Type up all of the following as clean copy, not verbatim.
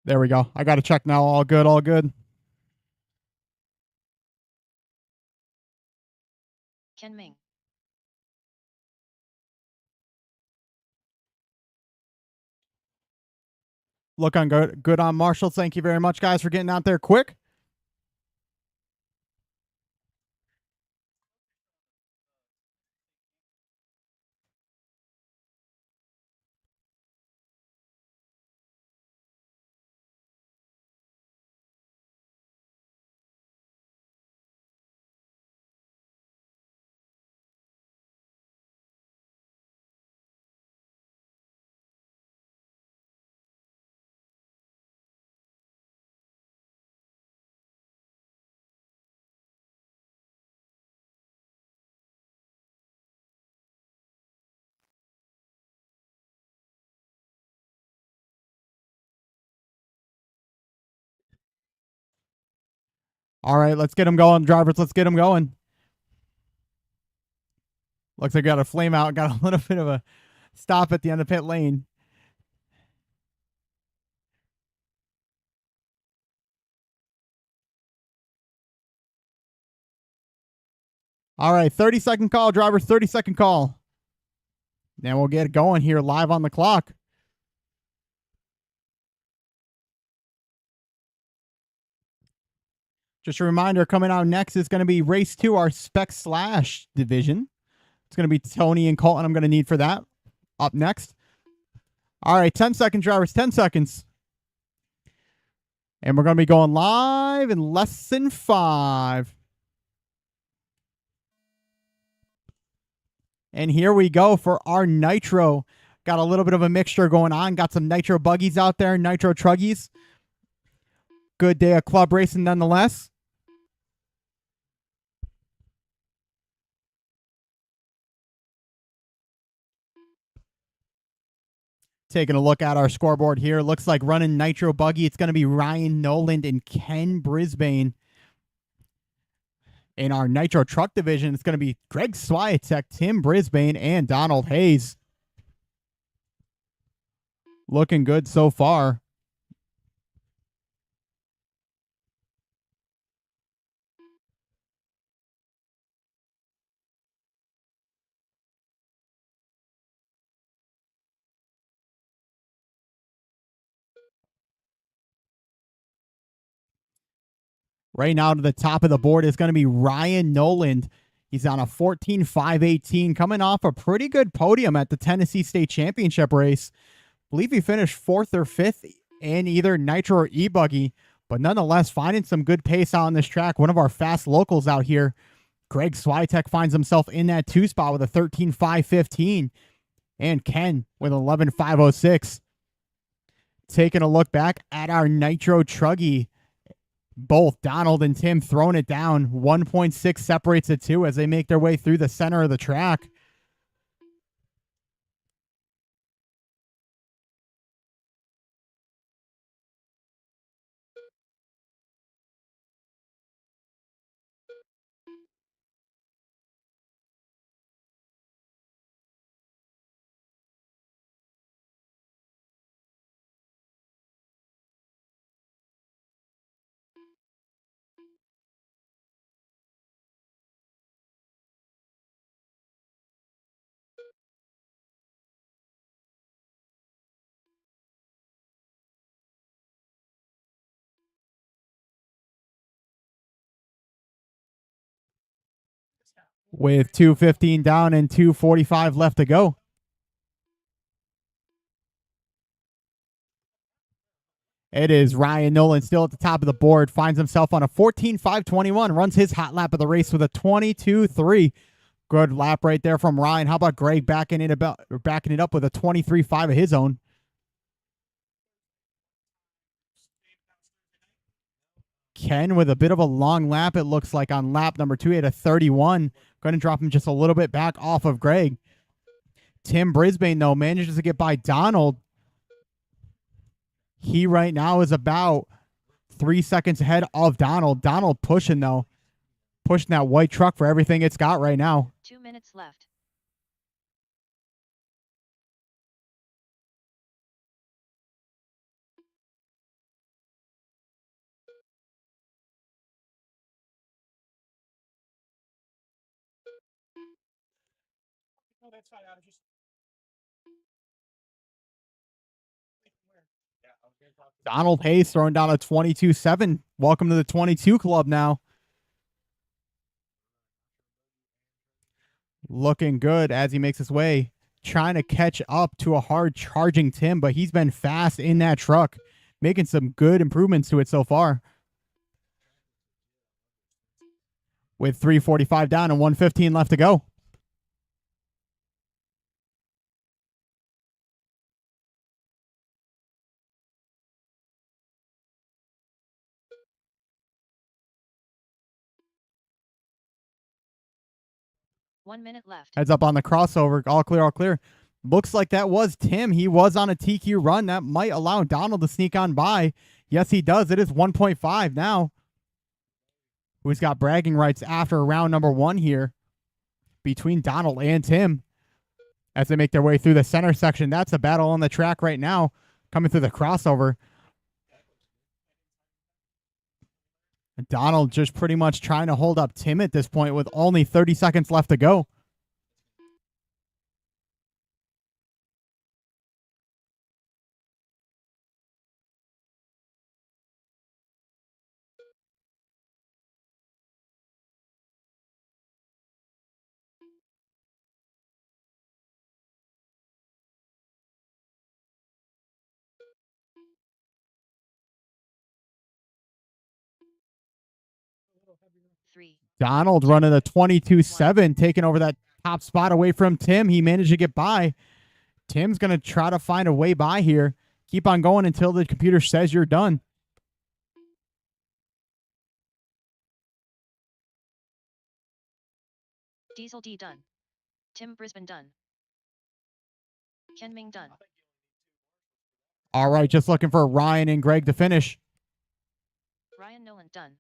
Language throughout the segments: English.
There we go. I got to check now. All good, all good. Ken Ming. Look on good on Marshall. Thank you very much, guys, for getting out there quick. All right, let's get them going, drivers. Let's get them going. Looks like we got a flame out. Got a little bit of a stop at the end of pit lane. All right, 30-second call, drivers. 30-second call. Then we'll get it going here live on the clock. Just a reminder, coming out next is going to be race 2, our Spec Slash division. It's going to be Tony and Colton I'm going to need for that. Up next. All right, 10 seconds, drivers, 10 seconds. And we're going to be going live in less than 5. And here we go for our Nitro. Got a little bit of a mixture going on. Got some Nitro buggies out there, Nitro truggies. Good day of club racing nonetheless. Taking a look at our scoreboard here. Looks like running Nitro buggy. It's going to be Ryan Noland and Ken Brisbane. In our Nitro truck division, it's going to be Greg Swiatek, Tim Brisbane, and Donald Hayes. Looking good so far. Right now to the top of the board is going to be Ryan Noland. He's on a 14.518, coming off a pretty good podium at the Tennessee State Championship race. I believe he finished 4th or 5th in either Nitro or E-Buggy, but nonetheless finding some good pace on this track. One of our fast locals out here. Greg Swiatek finds himself in that 2 spot with a 13.515, and Ken with 11.506. Taking a look back at our Nitro Truggy, both Donald and Tim throwing it down. 1.6 separates the two as they make their way through the center of the track. With 2:15 down and 2:45 left to go. It is Ryan Noland still at the top of the board. Finds himself on a 14.521. Runs his hot lap of the race with a 22.3. Good lap right there from Ryan. How about Greg backing it up with a 23.5 of his own? Ken with a bit of a long lap, it looks like, on lap number 2. He had a 31. Going to drop him just a little bit back off of Greg. Tim Brisbane, though, manages to get by Donald. He right now is about 3 seconds ahead of Donald. Donald pushing, though. Pushing that white truck for everything it's got right now. 2 minutes left. Donald Hayes throwing down a 22-7. Welcome to the 22 club now. Looking good as he makes his way, trying to catch up to a hard charging Tim, but he's been fast in that truck, making some good improvements to it so far. With 3:45 down and 1:15 left to go. One minute left. Heads up on the crossover. All clear, all clear. Looks like that was Tim. He was on a TQ run. That might allow Donald to sneak on by. Yes, he does. It is 1.5 now. Who's got bragging rights after round number 1 here between Donald and Tim as they make their way through the center section. That's a battle on the track right now coming through the crossover. Donald just pretty much trying to hold up Tim at this point with only 30 seconds left to go. Three. Donald running a 22-7, taking over that top spot away from Tim. He managed to get by. Tim's going to try to find a way by here. Keep on going until the computer says you're done. Diesel D done. Tim Brisbane done. Ken Ming done. All right, just looking for Ryan and Greg to finish. Ryan Nolan done.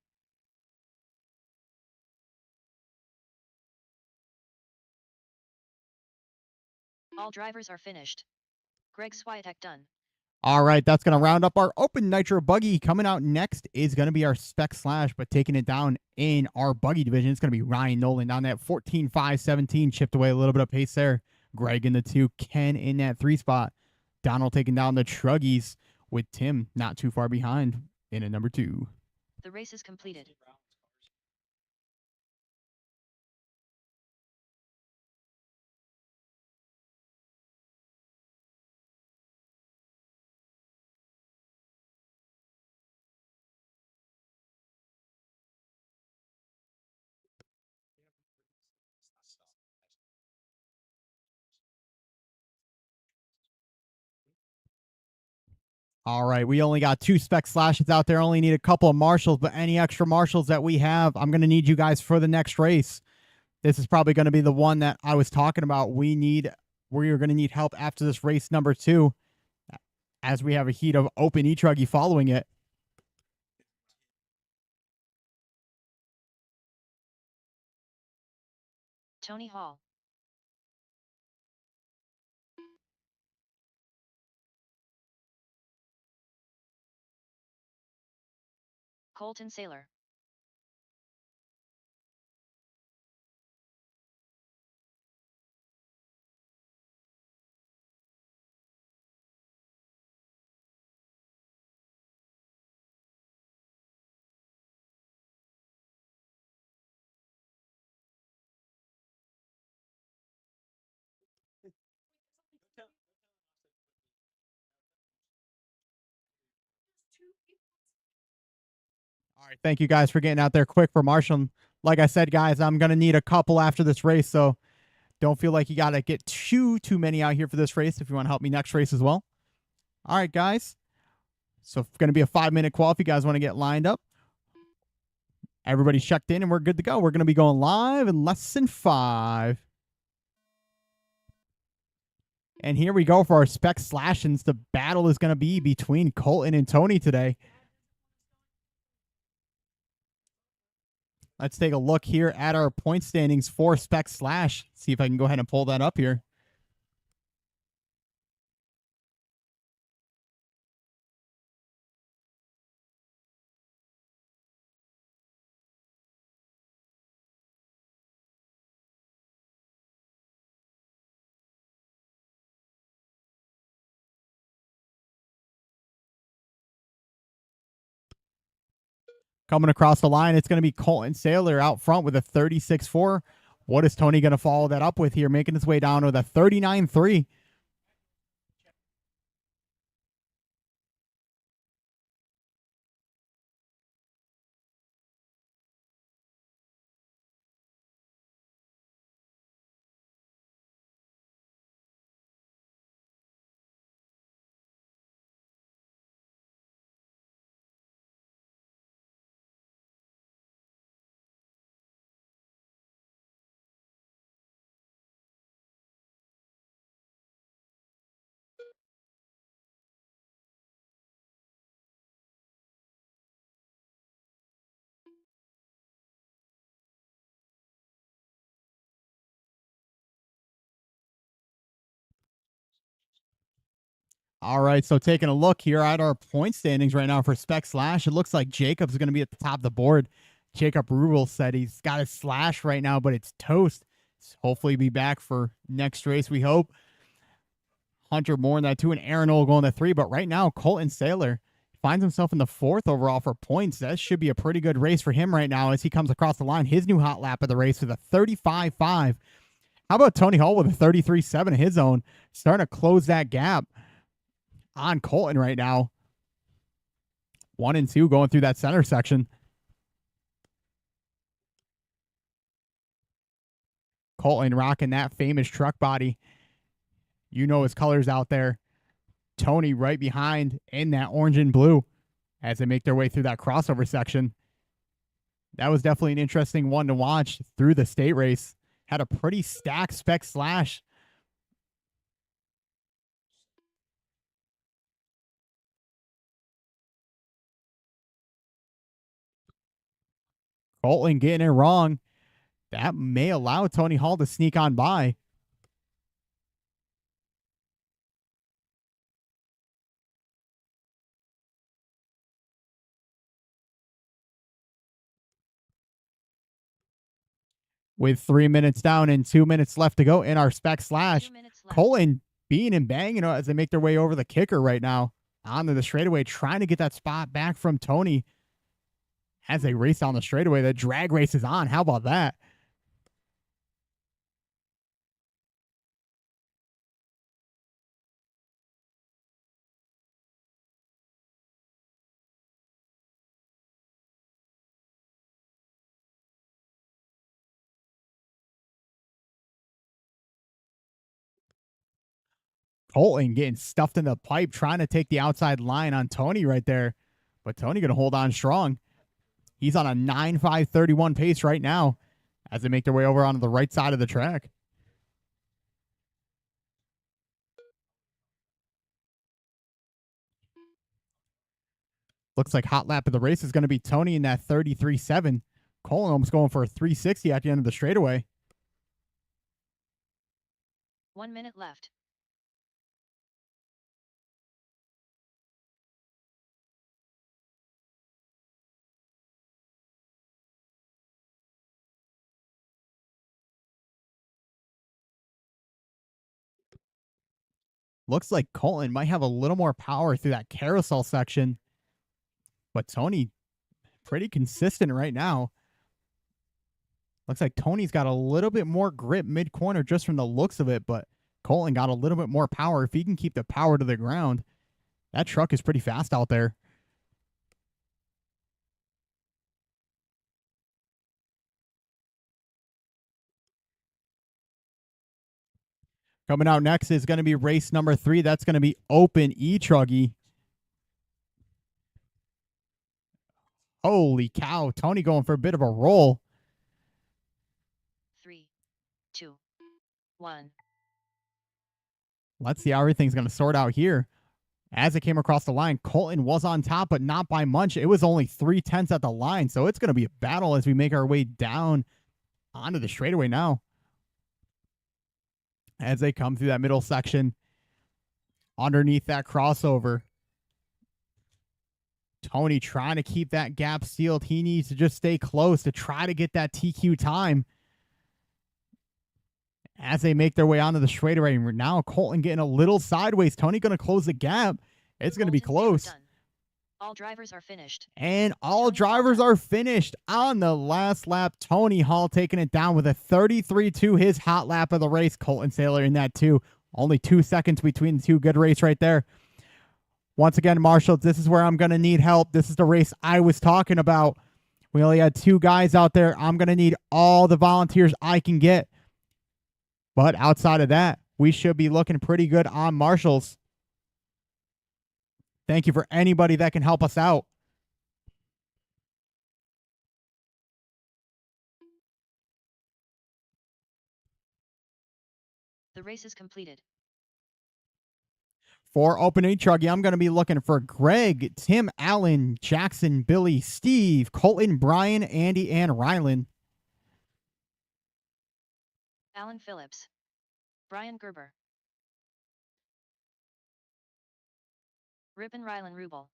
All drivers are finished. Greg Swiatek done. All right, that's going to round up our open nitro buggy. Coming out next is going to be our spec slash, but taking it down in our buggy division, it's going to be Ryan Nolan down that 14-5-17, chipped away a little bit of pace there. Greg in the 2, Ken in that 3 spot. Donald taking down the Truggies with Tim not too far behind in a number 2. The race is completed. All right, we only got 2 spec slashes out there. Only need a couple of marshals, but any extra marshals that we have, I'm going to need you guys for the next race. This is probably going to be the one that I was talking about. We are going to need help after this race number 2, as we have a heat of open e-truggy following it. Tony Hall. Colton Saylor. All right, thank you guys for getting out there quick for Marshall. Like I said, guys, I'm going to need a couple after this race, so don't feel like you got to get too many out here for this race if you want to help me next race as well. All right, guys. So it's going to be a 5-minute qual if you guys want to get lined up. Everybody's checked in and we're good to go. We're going to be going live in less than 5. And here we go for our spec slashings. The battle is going to be between Colton and Tony today. Let's take a look here at our point standings for spec slash. See if I can go ahead and pull that up here. Coming across the line, it's going to be Colton Saylor out front with a 36-4. What is Tony going to follow that up with here, making his way down with a 39-3? All right, so taking a look here at our point standings right now for Spec Slash, it looks like Jacob's going to be at the top of the board. Jacob Rubel said he's got his Slash right now, but it's toast. Hopefully be back for next race, we hope. Hunter Moore in that 2, and Aaron Ole going to 3. But right now, Colton Saylor finds himself in the 4th overall for points. That should be a pretty good race for him right now as he comes across the line. His new hot lap of the race with a 35-5. How about Tony Hall with a 33-7 of his own? Starting to close that gap on Colton right now. 1 and 2 going through that center section. Colton rocking that famous truck body. You know his colors out there. Tony right behind in that orange and blue as they make their way through that crossover section. That was definitely an interesting one to watch through the state race. Had a pretty stacked Spec Slash. Colton getting it wrong. That may allow Tony Hall to sneak on by. With 3 minutes down and 2 minutes left to go in our Spec Slash, Colton being and banging as they make their way over the kicker right now onto the straightaway, trying to get that spot back from Tony as they race down the straightaway. The drag race is on. How about that? Colton getting stuffed in the pipe, trying to take the outside line on Tony right there. But Tony going to hold on strong. He's on a 9.531 pace right now as they make their way over onto the right side of the track. Looks like hot lap of the race is going to be Tony in that 33.7. Colton almost going for a 360 at the end of the straightaway. 1 minute left. Looks like Colton might have a little more power through that carousel section. But Tony, pretty consistent right now. Looks like Tony's got a little bit more grip mid-corner just from the looks of it, but Colton got a little bit more power. If he can keep the power to the ground, that truck is pretty fast out there. Coming out next is going to be race number 3. That's going to be Open E-Truggy. Holy cow. Tony going for a bit of a roll. 3, 2, 1. Let's see how everything's going to sort out here. As it came across the line, Colton was on top, but not by much. It was only 3/10 at the line, so it's going to be a battle as we make our way down onto the straightaway now. As they come through that middle section, underneath that crossover, Tony trying to keep that gap sealed. He needs to just stay close to try to get that TQ time. As they make their way onto the straightaway, now Colton getting a little sideways. Tony going to close the gap. It's going to be close. All drivers are finished. And all Tony Hall drivers done. are finished on the last lap. Tony Hall taking it down with a 33-2, his hot lap of the race. Colton Saylor in that too. Only 2 seconds between the two. Good race right there. Once again, Marshall, this is where I'm going to need help. This is the race I was talking about. We only had 2 guys out there. I'm going to need all the volunteers I can get. But outside of that, we should be looking pretty good on Marshalls. Thank you for anybody that can help us out. The race is completed. For opening Truggy, I'm going to be looking for Greg, Tim, Allen, Jackson, Billy, Steve, Colton, Brian, Andy, and Rylan. Alan Phillips. Brian Gerber. Ripon Rylan Rubel.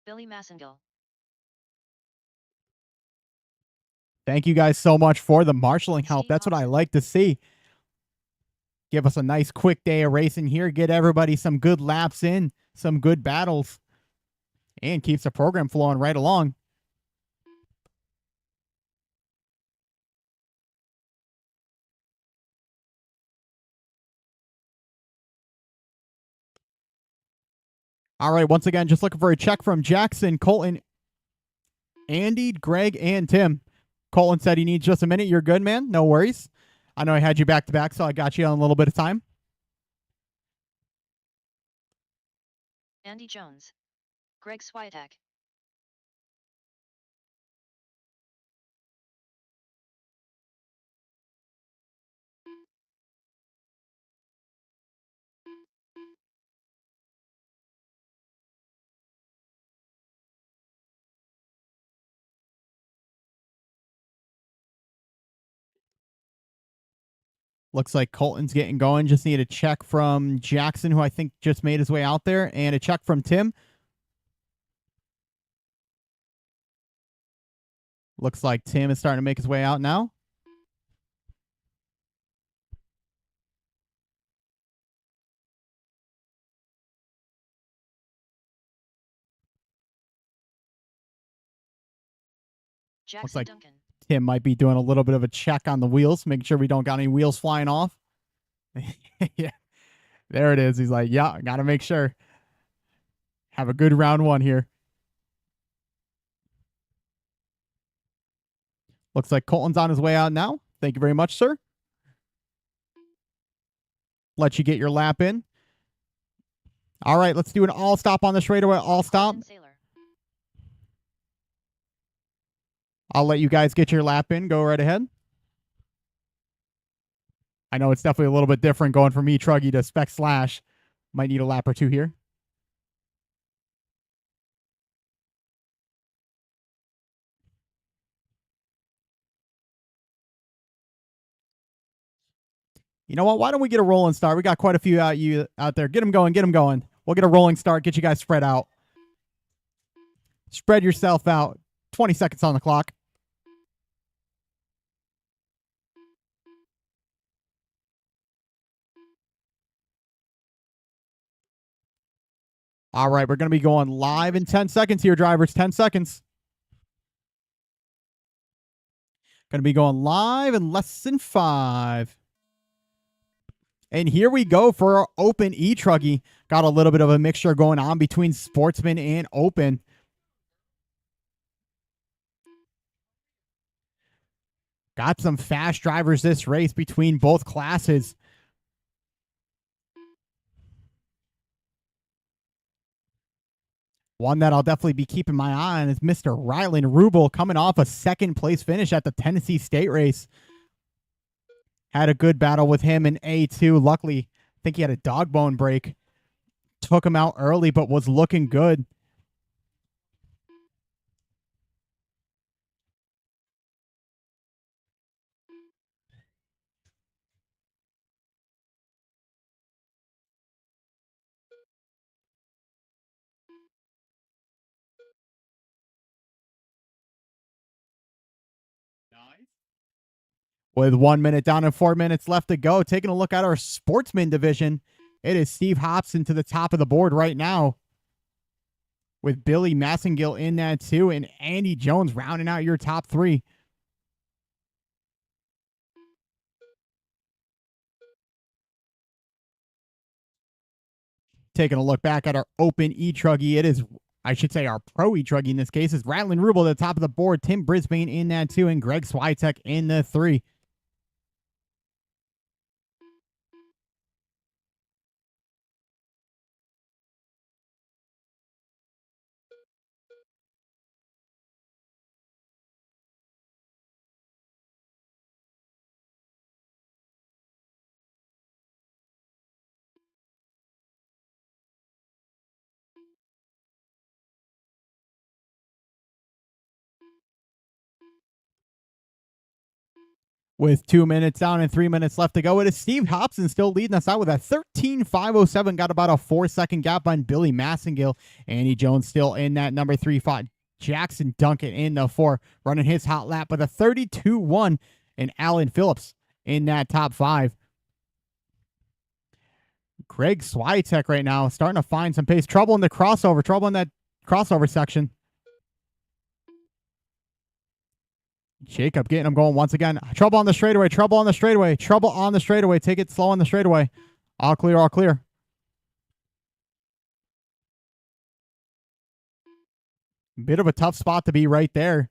Billy Massengill. Thank you guys so much for the marshalling help. Steve That's what I Hobson. like to see. Give us a nice quick day of racing here. Get everybody some good laps in, some good battles, and keeps the program flowing right along. All right, once again, just looking for a check from Jackson, Colton, Andy, Greg, and Tim. Colton said he needs just a minute. You're good, man. No worries. I know I had you back to back, so I got you on a little bit of time. Andy Jones. Greg Swiatek. Looks like Colton's getting going. Just need a check from Jackson, who I think just made his way out there, and a check from Tim. Looks like Tim is starting to make his way out now. Jackson Looks like Duncan. Tim might be doing a little bit of a check on the wheels, making sure we don't got any wheels flying off. Yeah, there it is. He's like, yeah, got to make sure. Have a good round one here. Looks like Colton's on his way out now. Thank you very much, sir. Let you get your lap in. All right, let's do an all stop on the straightaway. All stop. I'll let you guys get your lap in. Go right ahead. I know it's definitely a little bit different going from me, Truggy, to Spec Slash. Might need a lap or two here. You know what? Why don't we get a rolling start? We got quite a few out there. Get them going. Get them going. We'll get a rolling start. Get you guys spread out. Spread yourself out. 20 seconds on the clock. All right, we're going to be going live in 10 seconds here, drivers. 10 seconds. Going to be going live in less than 5. And here we go for our open e-truggy. Got a little bit of a mixture going on between sportsman and open. Got some fast drivers this race between both classes. One that I'll definitely be keeping my eye on is Mr. Rylan Rubel, coming off a second place finish at the Tennessee State race. Had a good battle with him in A2. Luckily, I think he had a dog bone break. Took him out early, but was looking good. With 1 minute down and 4 minutes left to go, taking a look at our sportsman division, it is Steve Hobson to the top of the board right now, with Billy Massengill in that 2 and Andy Jones rounding out your top 3. Taking a look back at our open E-Truggy, it is, I should say, our pro E-Truggy in this case, is Rattling Rubel at the top of the board, Tim Brisbane in that 2, and Greg Swiatek in the 3. With 2 minutes down and 3 minutes left to go, it is Steve Hobson still leading us out with a 13.507. Got about a 4-second gap on Billy Massengill. Andy Jones still in that number 3 spot. Jackson Duncan in the 4, running his hot lap with a 32.1. And Alan Phillips in that top 5. Greg Swiatek right now starting to find some pace. Trouble in the crossover. Trouble in that crossover section. Jacob getting him going once again. Trouble on the straightaway. Trouble on the straightaway. Trouble on the straightaway. Take it slow on the straightaway. All clear. All clear. Bit of a tough spot to be right there.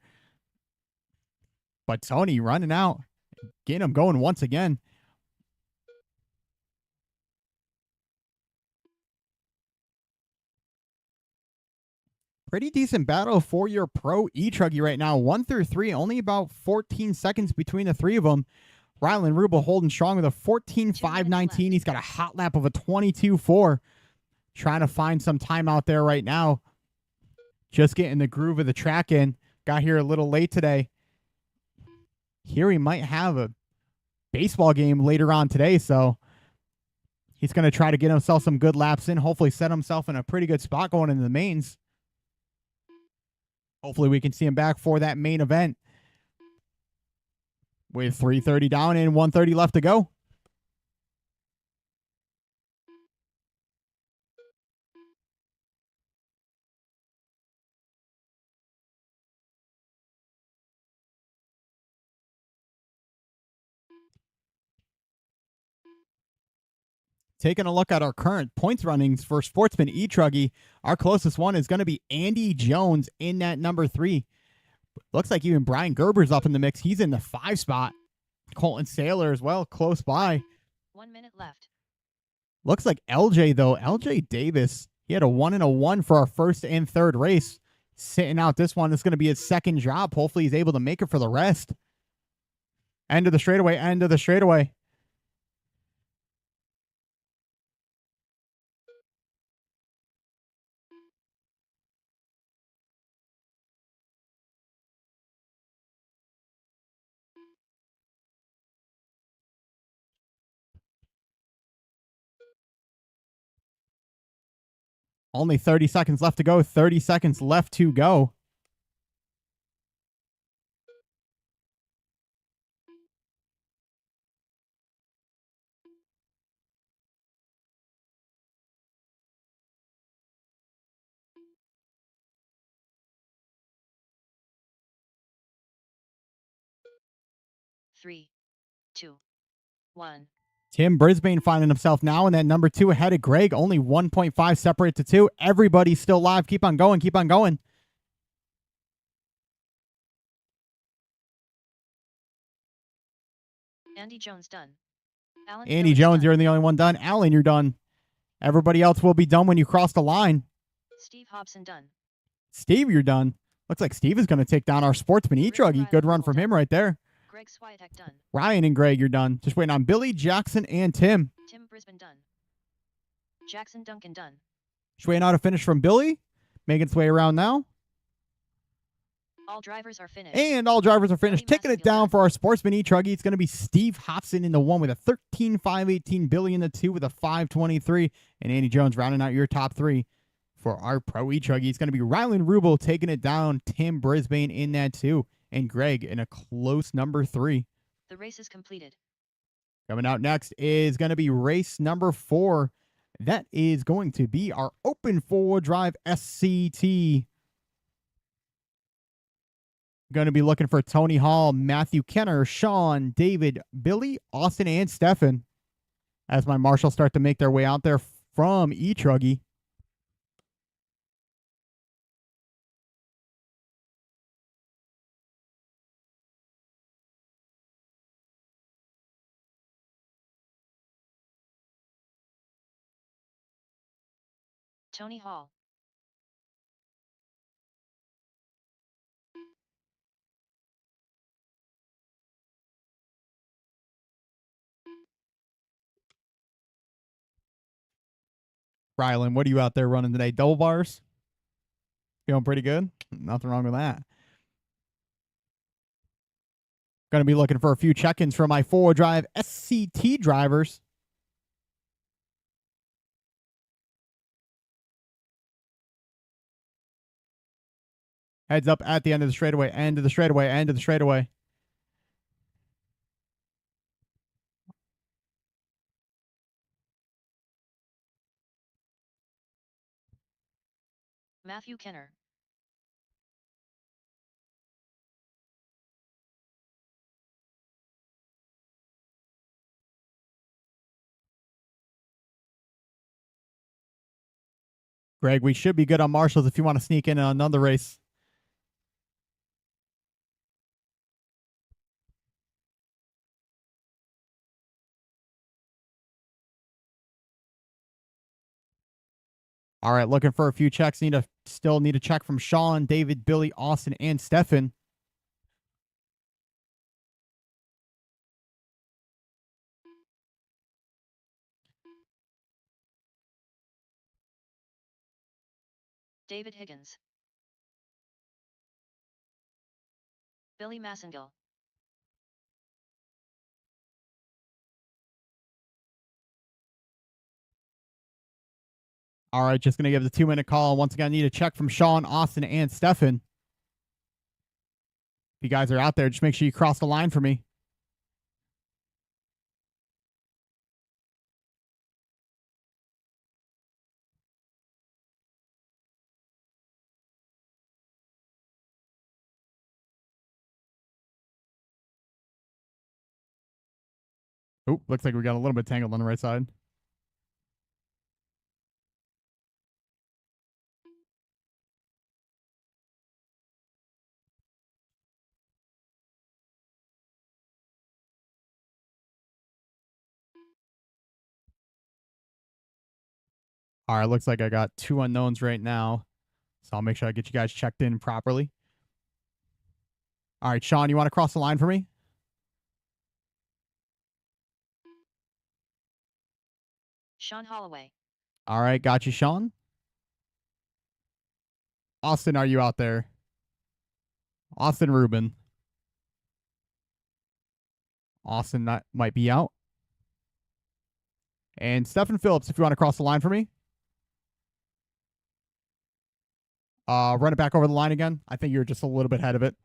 But Tony running out. Getting him going once again. Pretty decent battle for your pro E-Truggy right now. 1 through 3, only about 14 seconds between the 3 of them. Rylan Rubel holding strong with a 14.519. He's got a hot lap of a 22.4. Trying to find some time out there right now. Just getting the groove of the track in. Got here a little late today. Here he might have a baseball game later on today, so he's going to try to get himself some good laps in. Hopefully set himself in a pretty good spot going into the mains. Hopefully we can see him back for that main event. With 3:30 down and 1:30 left to go. Taking a look at our current points runnings for Sportsman E-Truggy, our closest one is going to be Andy Jones in that number 3. Looks like even Brian Gerber's up in the mix. He's in the 5 spot. Colton Saylor as well, close by. 1 minute left. Looks like LJ, though. LJ Davis, he had a 1 and a 1 for our first and third race. Sitting out this one. It's going to be his second drop. Hopefully he's able to make it for the rest. End of the straightaway, end of the straightaway. Only 30 seconds left to go. 30 seconds left to go. Three, two, 1. Tim Brisbane finding himself now in that number 2 ahead of Greg. Only 1.5 separate to 2. Everybody's still live. Keep on going. Keep on going. Andy Jones done. Alan Andy Phillips Jones, done. you're the only one done. Alan, you're done. Everybody else will be done when you cross the line. Steve Hobson done. Steve, you're done. Looks like Steve is going to take down our Sportsman E-Truggy. Good run from him right there. Greg Swiatek done. Ryan and Greg, you're done. Just waiting on Billy, Jackson, and Tim. Tim Brisbane done. Jackson Duncan done. Just waiting out a finish from Billy. Making its way around now. All drivers are finished. And all drivers are finished. Billy Taking it Massengill down done. for our Sportsman E-Truggy. It's going to be Steve Hobson in the 1 with a 13.518. Billy in the 2 with a 523. And Andy Jones rounding out your top 3 for our Pro E-Truggy. It's going to be Rylan Rubel taking it down. Tim Brisbane in that 2. And Greg in a close number 3. The race is completed. Coming out next is going to be race number 4. That is going to be our open 4-wheel-drive SCT. Going to be looking for Tony Hall, Matthew Kenner, Sean, David, Billy, Austin, and Stefan as my marshals start to make their way out there from E-Truggy. Tony Hall. Rylan, what are you out there running today? Double bars? Feeling pretty good? Nothing wrong with that. Going to be looking for a few check-ins for my 4-wheel-drive SCT drivers. Heads up at the end of the straightaway, end of the straightaway, end of the straightaway. Matthew Kenner. Greg, we should be good on marshals if you want to sneak in another race. All right, looking for a few checks. Still need a check from Sean, David, Billy, Austin, and Stefan. David Higgins. Billy Massengill. All right, just going to give the 2-minute call. Once again, I need a check from Sean, Austin, and Stefan. If you guys are out there, just make sure you cross the line for me. Oh, looks like we got a little bit tangled on the right side. All right, looks like I got 2 unknowns right now. So I'll make sure I get you guys checked in properly. All right, Sean, you want to cross the line for me? Sean Holloway. All right, got you, Sean. Austin, are you out there? Austin Rubin. Austin might be out. And Stephen Phillips, if you want to cross the line for me. Run it back over the line again. I think you're just a little bit ahead of it.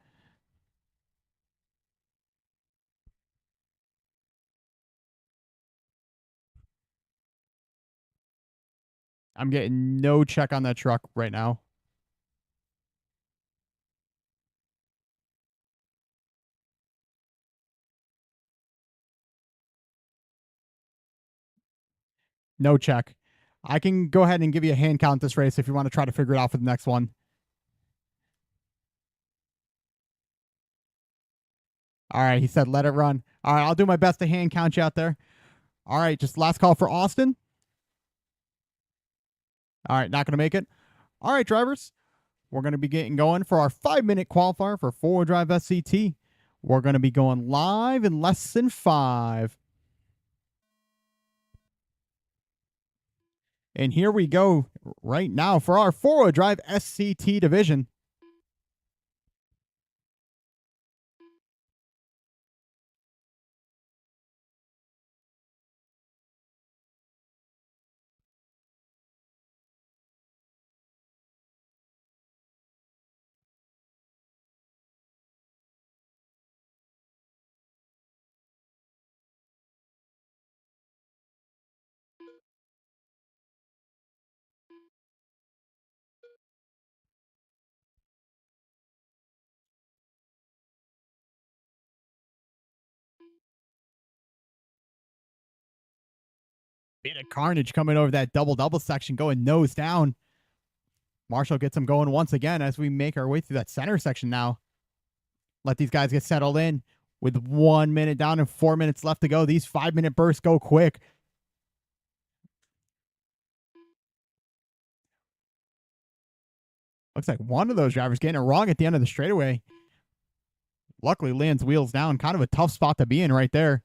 I'm getting no check on that truck right now. No check. I can go ahead and give you a hand count this race if you want to try to figure it out for the next one. All right, he said let it run. All right, I'll do my best to hand count you out there. All right, just last call for Austin. All right, not going to make it. All right, drivers, we're going to be getting going for our 5-minute qualifier for 4-wheel-drive SCT. We're going to be going live in less than 5. And here we go right now for our 4-wheel-drive SCT division. Bit of carnage coming over that double section, going nose down. Marshall gets him going once again as we make our way through that center section now. Let these guys get settled in with 1 minute down and 4 minutes left to go. These 5-minute bursts go quick. Looks like one of those drivers getting it wrong at the end of the straightaway. Luckily, lands wheels down. Kind of a tough spot to be in right there.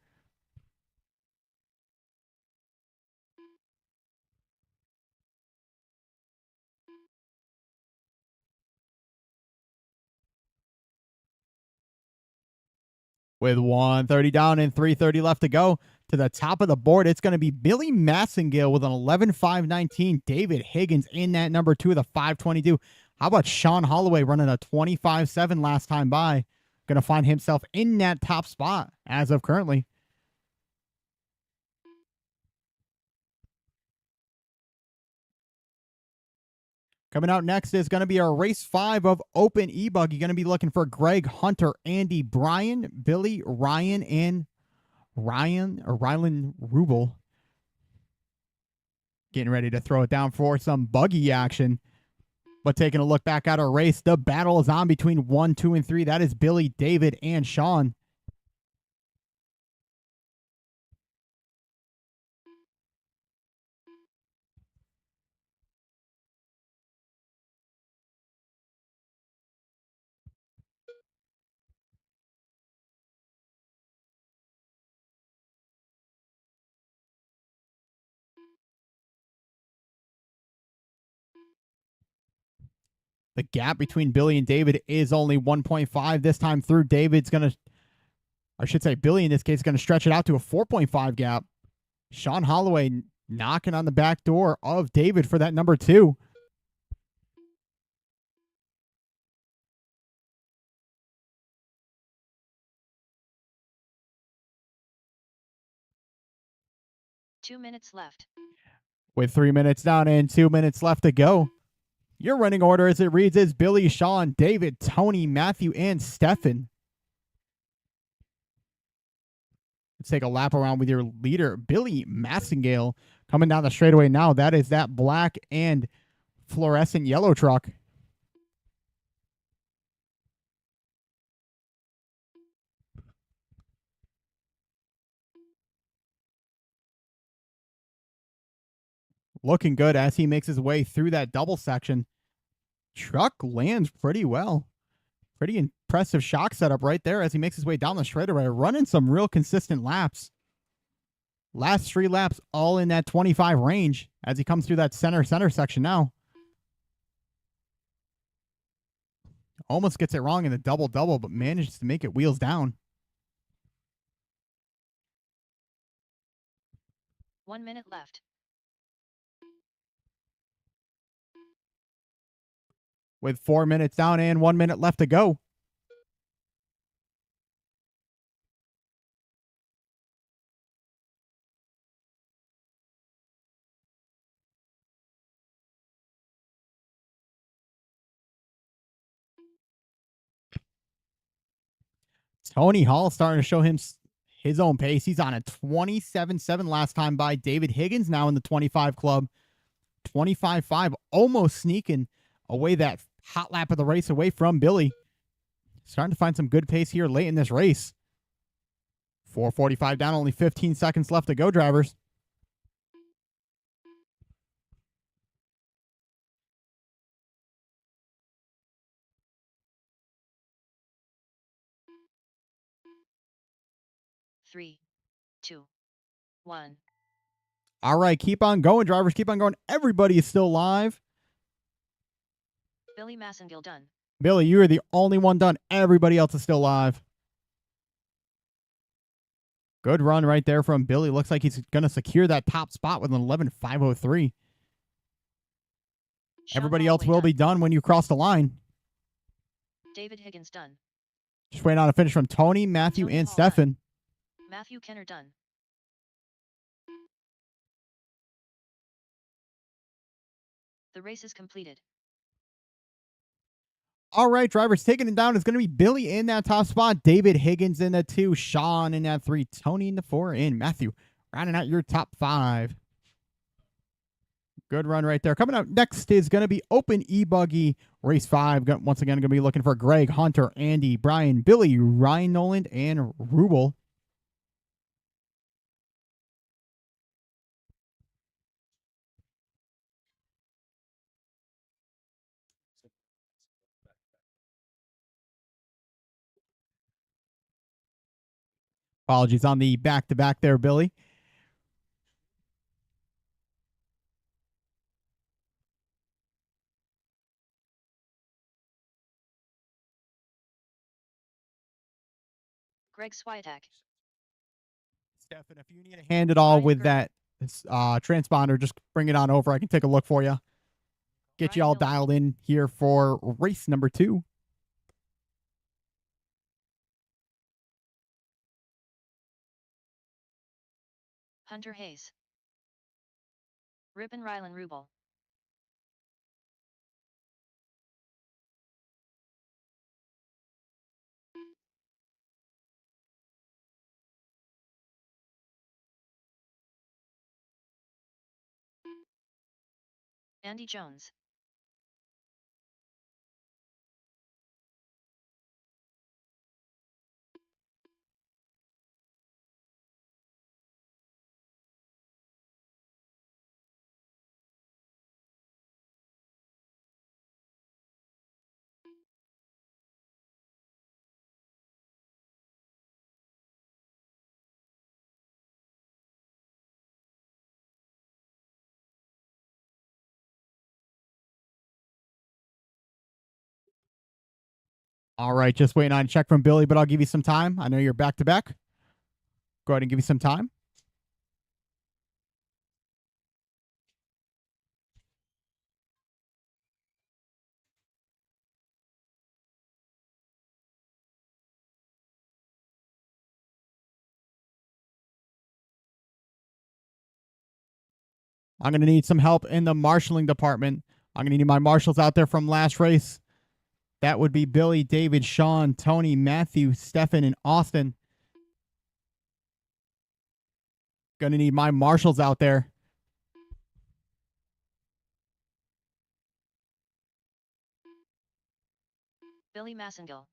With 130 down and 330 left to go, to the top of the board, it's going to be Billy Massengale with an 11.519. David Higgins in that number 2 of the 522. How about Sean Holloway running a 25.7 last time by? Going to find himself in that top spot as of currently. Coming out next is going to be our race 5 of Open E-Buggy. Going to be looking for Greg, Hunter, Andy, Brian, Billy, Ryan, and Rylan Rubel. Getting ready to throw it down for some buggy action. But taking a look back at our race, the battle is on between 1, 2, and 3. That is Billy, David, and Sean. The gap between Billy and David is only 1.5. This time through, David's going to, I should say Billy in this case, is going to stretch it out to a 4.5 gap. Sean Holloway knocking on the back door of David for that number 2. Two minutes left. With 3 minutes down and 2 minutes left to go. Your running order as it reads is Billy, Sean, David, Tony, Matthew, and Stefan. Let's take a lap around with your leader, Billy Massengale, coming down the straightaway now. That is that black and fluorescent yellow truck. Looking good as he makes his way through that double section. Truck lands pretty well. Pretty impressive shock setup right there as he makes his way down the straightaway, running some real consistent laps. Last 3 laps all in that 25 range as he comes through that center section now. Almost gets it wrong in the double, but manages to make it wheels down. 1 minute left. With 4 minutes down and 1 minute left to go. Tony Hall starting to show him his own pace. He's on a 27.7 last time by. David Higgins now in the 25 club. 25.5, almost sneaking away that hot lap of the race away from Billy. Starting to find some good pace here late in this race. 4:45 down, only 15 seconds left to go, drivers. Three, two, one. All right, keep on going, drivers. Keep on going. Everybody is still live. Billy Massengale done. Billy, you are the only one done. Everybody else is still live. Good run right there from Billy. Looks like he's going to secure that top spot with an 11.503. Everybody else will be done when you cross the line. David Higgins done. Just waiting on a finish from Tony, Matthew, and Stefan. Matthew Kenner done. The race is completed. All right, drivers, taking it down is going to be Billy in that top spot, David Higgins in the 2, Sean in that 3, Tony in the 4, and Matthew rounding out your top 5. Good run right there. Coming up next is going to be Open E-Buggy Race 5. Once again, going to be looking for Greg, Hunter, Andy, Brian, Billy, Ryan Noland, and Rubel. Apologies on the back-to-back there, Billy. Greg Swiatek. Stefan, if you need a hand at all Ryan with Gerber. that transponder, just bring it on over. I can take a look for you. Get you Ryan all Noland. dialed in here for race number 2. Hunter Hayes. Ripon Rylan Rubel. Andy Jones. All right, just waiting on a check from Billy, but I'll give you some time. I know you're back-to-back. Go ahead and give you some time. I'm going to need some help in the marshaling department. I'm going to need my marshals out there from last race. That would be Billy, David, Sean, Tony, Matthew, Stefan, and Austin. Going to need my marshals out there. Billy Massengill.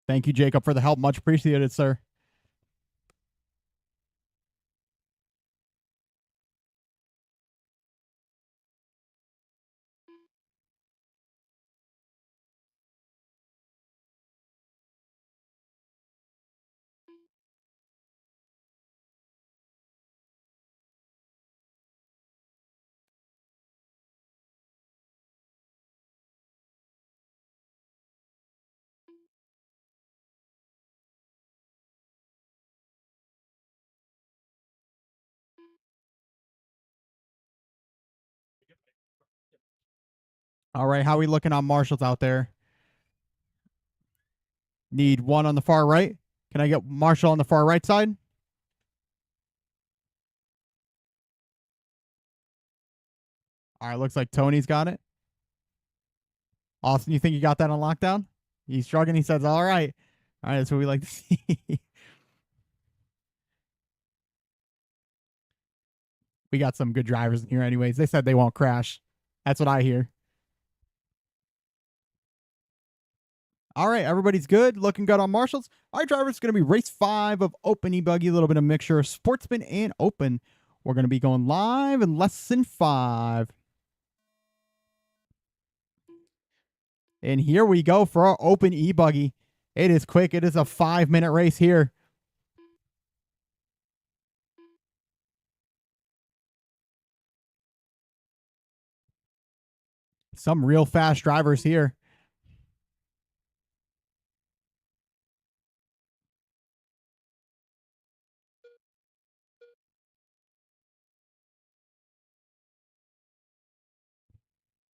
Thank you, Jacob, for the help. Much appreciated, sir. All right, how are we looking on marshals out there? Need one on the far right. Can I get Marshall on the far right side? All right, looks like Tony's got it. Austin, you think you got that on lockdown? He's shrugging. He says, all right. All right, that's what we like to see. We got some good drivers in here anyways. They said they won't crash. That's what I hear. All right, everybody's good. Looking good on marshals. Our driver is going to be race 5 of Open E-Buggy, a little bit of mixture of sportsman and open. We're going to be going live in less than 5. And here we go for our Open E-Buggy. It is quick. It is a 5-minute race here. Some real fast drivers here.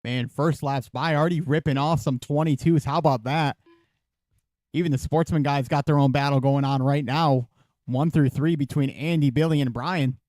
Man, first laps by, already ripping off some 22s. How about that? Even the sportsman guys got their own battle going on right now. 1 through 3 between Andy, Billy, and Brian.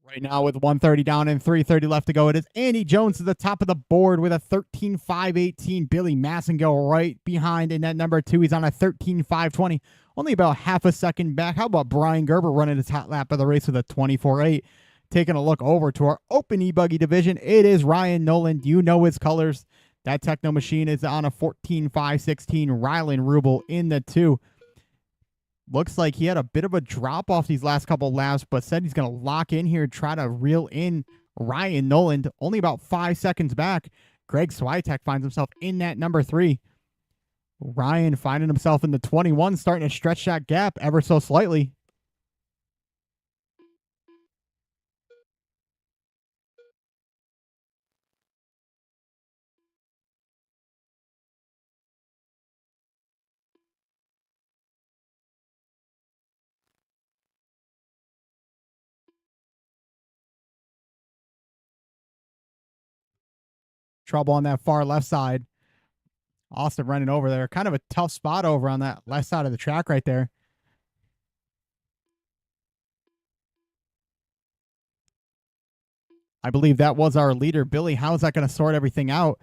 Right now with 130 down and 330 left to go, it is Andy Jones to the top of the board with a 13.518. Billy Massengill right behind in that number 2. He's on a 13.520, only about half a second back. How about Brian Gerber running his hot lap of the race with a 24.8? Taking a look over to our open e-buggy division, it is Ryan Noland. You know his colors. That Techno Machine is on a 14.516. Rylan Rubel in the 2. Looks like he had a bit of a drop off these last couple laps, but said he's going to lock in here, try to reel in Ryan Noland. Only about 5 seconds back. Greg Swiatek finds himself in that number 3. Ryan finding himself in the 21, starting to stretch that gap ever so slightly. Trouble on that far left side. Austin running over there. Kind of a tough spot over on that left side of the track right there. I believe that was our leader, Billy. How is that going to sort everything out?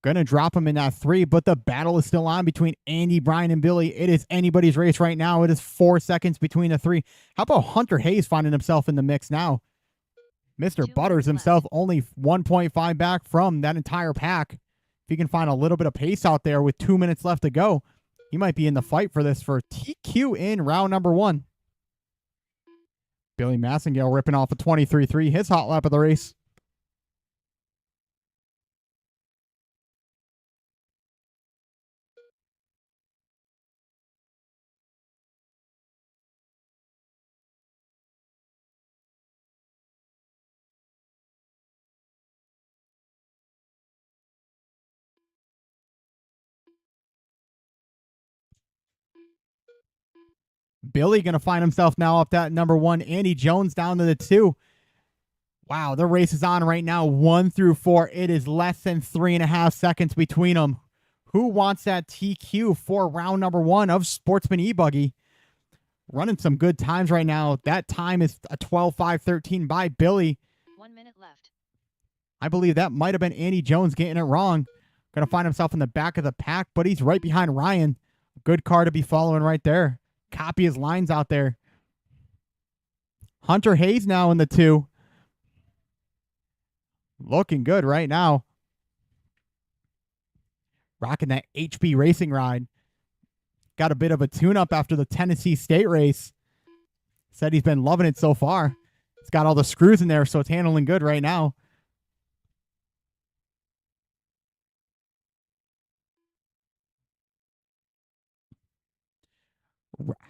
Going to drop him in that 3, but the battle is still on between Andy, Brian, and Billy. It is anybody's race right now. It is 4 seconds between the 3. How about Hunter Hayes finding himself in the mix now? Mr. Butters himself only 1.5 back from that entire pack. If he can find a little bit of pace out there with 2 minutes left to go, he might be in the fight for this for TQ in round number 1. Billy Massengill ripping off a 23.3, his hot lap of the race. Billy going to find himself now up that number 1. Andy Jones down to the 2. Wow, the race is on right now, 1 through 4. It is less than 3.5 seconds between them. Who wants that TQ for round number 1 of Sportsman E-Buggy? Running some good times right now. That time is a 12.513 by Billy. 1 minute left. I believe that might have been Andy Jones getting it wrong. Going to find himself in the back of the pack, but he's right behind Ryan. Good car to be following right there. Copy his lines out there. Hunter Hayes now in the 2. Looking good right now. Rocking that HB racing ride. Got a bit of a tune-up after the Tennessee State race. Said he's been loving it so far. It's got all the screws in there, so it's handling good right now.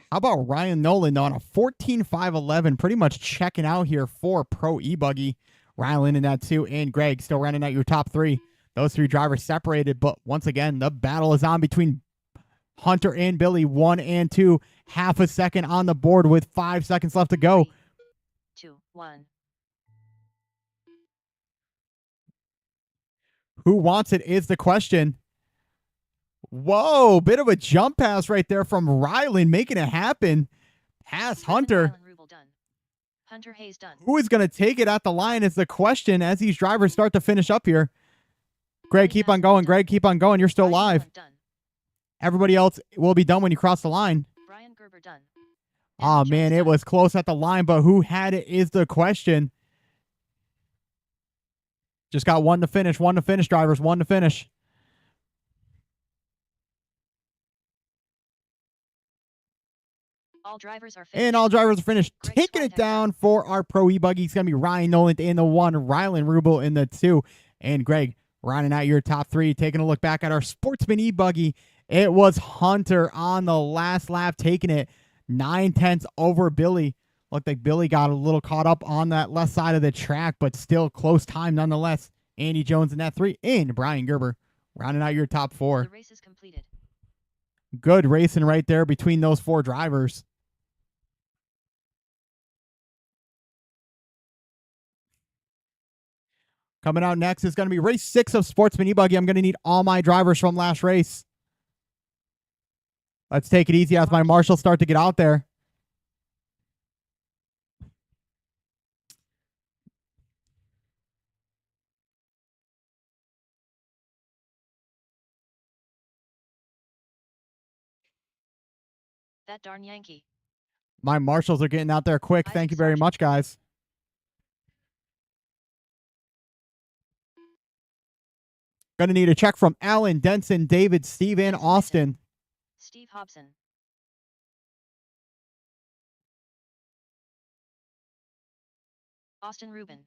How about Ryan Noland on a 14.511, pretty much checking out here for Pro E-Buggy. Rylan in that 2, and Greg still running out your top 3. Those 3 drivers separated, but once again, the battle is on between Hunter and Billy, 1 and 2. Half a second on the board with 5 seconds left to go. 3, 2, 1. Who wants it is the question. Whoa, bit of a jump pass right there from Rylan, making it happen. Pass Hunter. Hunter Hayes done. Who is going to take it at the line is the question as these drivers start to finish up here. Greg, keep on going. Greg, keep on going. You're still live. Everybody else will be done when you cross the line. Brian Gerber done. Oh, man, it was close at the line, but who had it is the question. Just got 1 to finish. 1 to finish, drivers. 1 to finish. All drivers are finished. And all drivers are finished. Greg Taking it Swiatek down for our Pro E-Buggy. It's going to be Ryan Noland in the 1, Rylan Rubel in the 2. And Greg, rounding out your top 3. Taking a look back at our Sportsman E-Buggy. It was Hunter on the last lap, taking it 9/10 over Billy. Looked like Billy got a little caught up on that left side of the track, but still close time nonetheless. Andy Jones in that 3, and Brian Gerber rounding out your top 4. The race is completed. Good racing right there between those 4 drivers. Coming out next is going to be race 6 of Sportsman E-Buggy. I'm going to need all my drivers from last race. Let's take it easy as my marshals start to get out there. That darn Yankee. My marshals are getting out there quick. Thank you very much, guys. Going to need a check from Allen, Denson, David, Steven, Austin. Steve Hobson. Austin Rubin.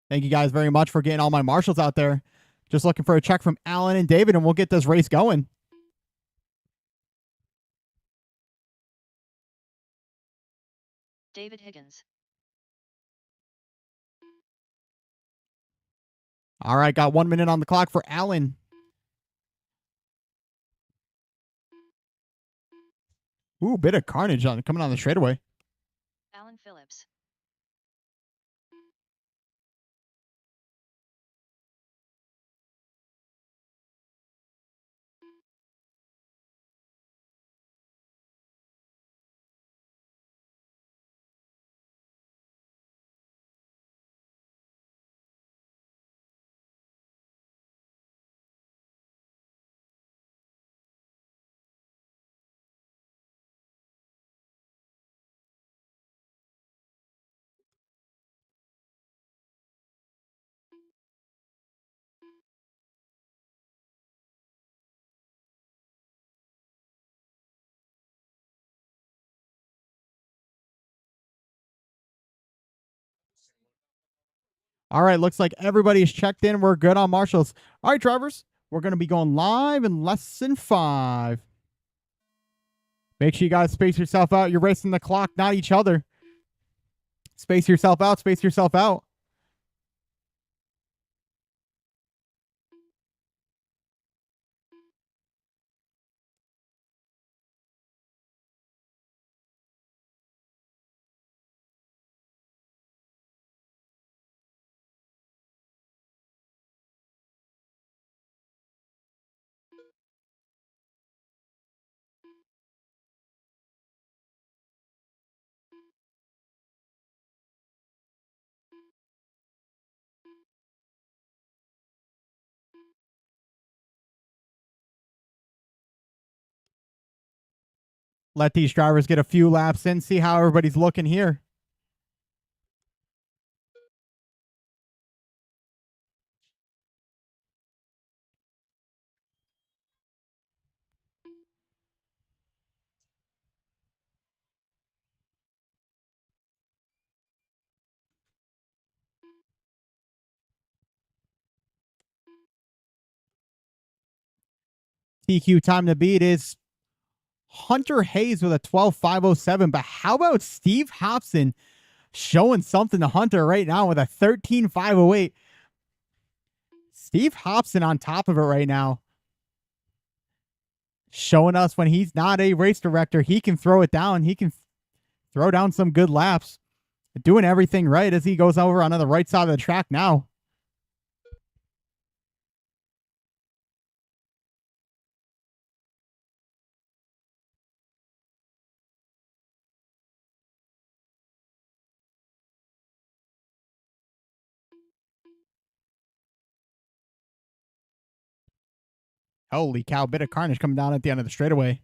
Thank you guys very much for getting all my marshals out there. Just looking for a check from Allen and David, and we'll get this race going. David Higgins. All right, got 1 minute on the clock for Allen. Ooh, bit of carnage coming on the straightaway. Alan Phillips. All right, looks like everybody's checked in. We're good on marshals. All right, drivers, we're going to be going live in less than 5. Make sure you guys space yourself out. You're racing the clock, not each other. Space yourself out. Space yourself out. Let these drivers get a few laps in, see how everybody's looking here. TQ time to beat is Hunter Hayes with a 12.507. But how about Steve Hobson showing something to Hunter right now with a 13.508? Steve Hobson on top of it right now. Showing us when he's not a race director, he can throw it down. He can throw down some good laps. Doing everything right as he goes over onto the right side of the track now. Holy cow, bit of carnage coming down at the end of the straightaway.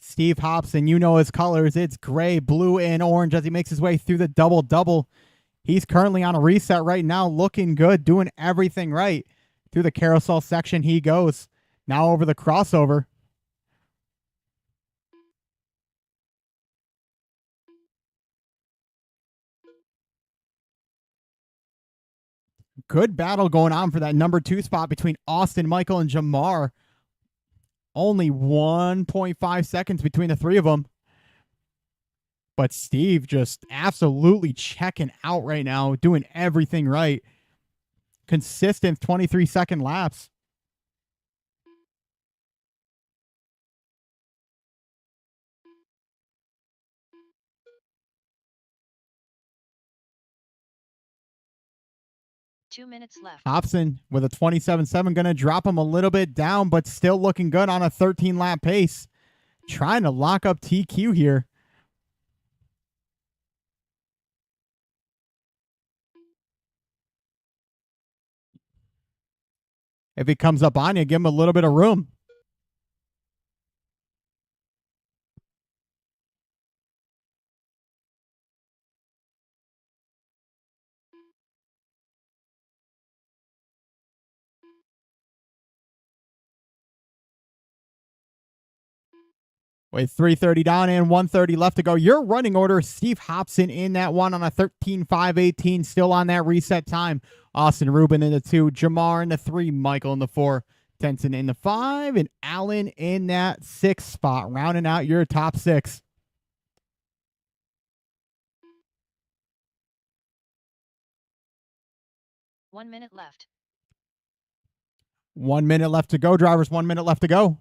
Steve Hobson, you know his colors. It's gray, blue, and orange as he makes his way through the double-double. He's currently on a reset right now, looking good, doing everything right. Through the carousel section he goes. Now over the crossover. Good battle going on for that number 2 spot between Austin, Michael, and Jamar. Only 1.5 seconds between the three of them. But Steve just absolutely checking out right now, doing everything right. Consistent 23-second laps. Two minutes left. Hobson with a 27.7, going to drop him a little bit down, but still looking good on a 13-lap pace. Trying to lock up TQ here. If he comes up on you, give him a little bit of room. With 3:30 down and 1:30 left to go, your running order, Steve Hobson in that one on a 13.518, still on that reset time. Austin Rubin in the 2, Jamar in the 3, Michael in the 4, Tenson in the 5, and Allen in that 6 spot, rounding out your top 6. One minute left. 1 minute left to go, drivers. 1 minute left to go.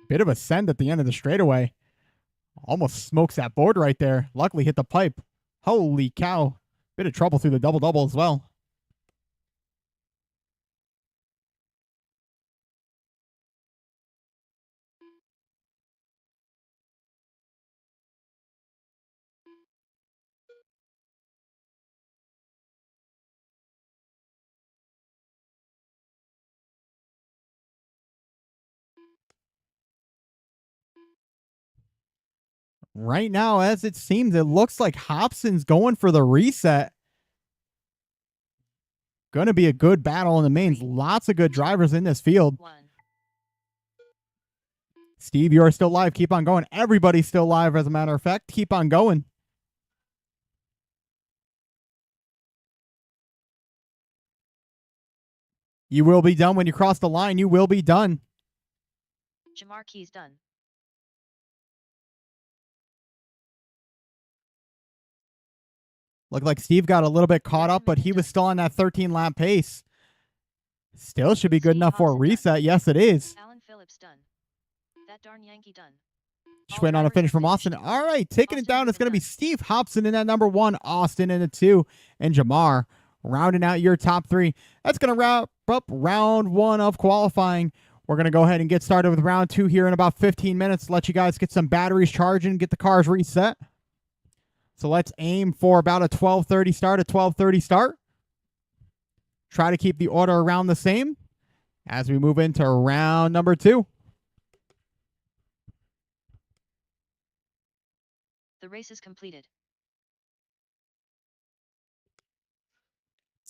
Bit of a send at the end of the straightaway. Almost smokes that board right there. Luckily hit the pipe. Holy cow. Bit of trouble through the double-double as well. Right now, as it seems, it looks like Hobson's going for the reset. Going to be a good battle in the mains. Lots of good drivers in this field. 1. Steve, you are still live. Keep on going. Everybody's still live, as a matter of fact. Keep on going. You will be done when you cross the line. You will be done. Jamar Keys done. Looked like Steve got a little bit caught up, but he was still on that 13-lap pace. Still should be good enough for a reset. Yes, it is. Alan Phillips done. That darn Yankee done. Just waiting on a finish from Austin. All right, taking it down. It's going to be Steve Hobson in that number 1, Austin in the 2, and Jamar rounding out your top 3. That's going to wrap up round 1 of qualifying. We're going to go ahead and get started with round 2 here in about 15 minutes. Let you guys get some batteries charging, get the cars reset. So let's aim for about a 12:30 start, a 12:30 start. Try to keep the order around the same as we move into round number 2. The race is completed.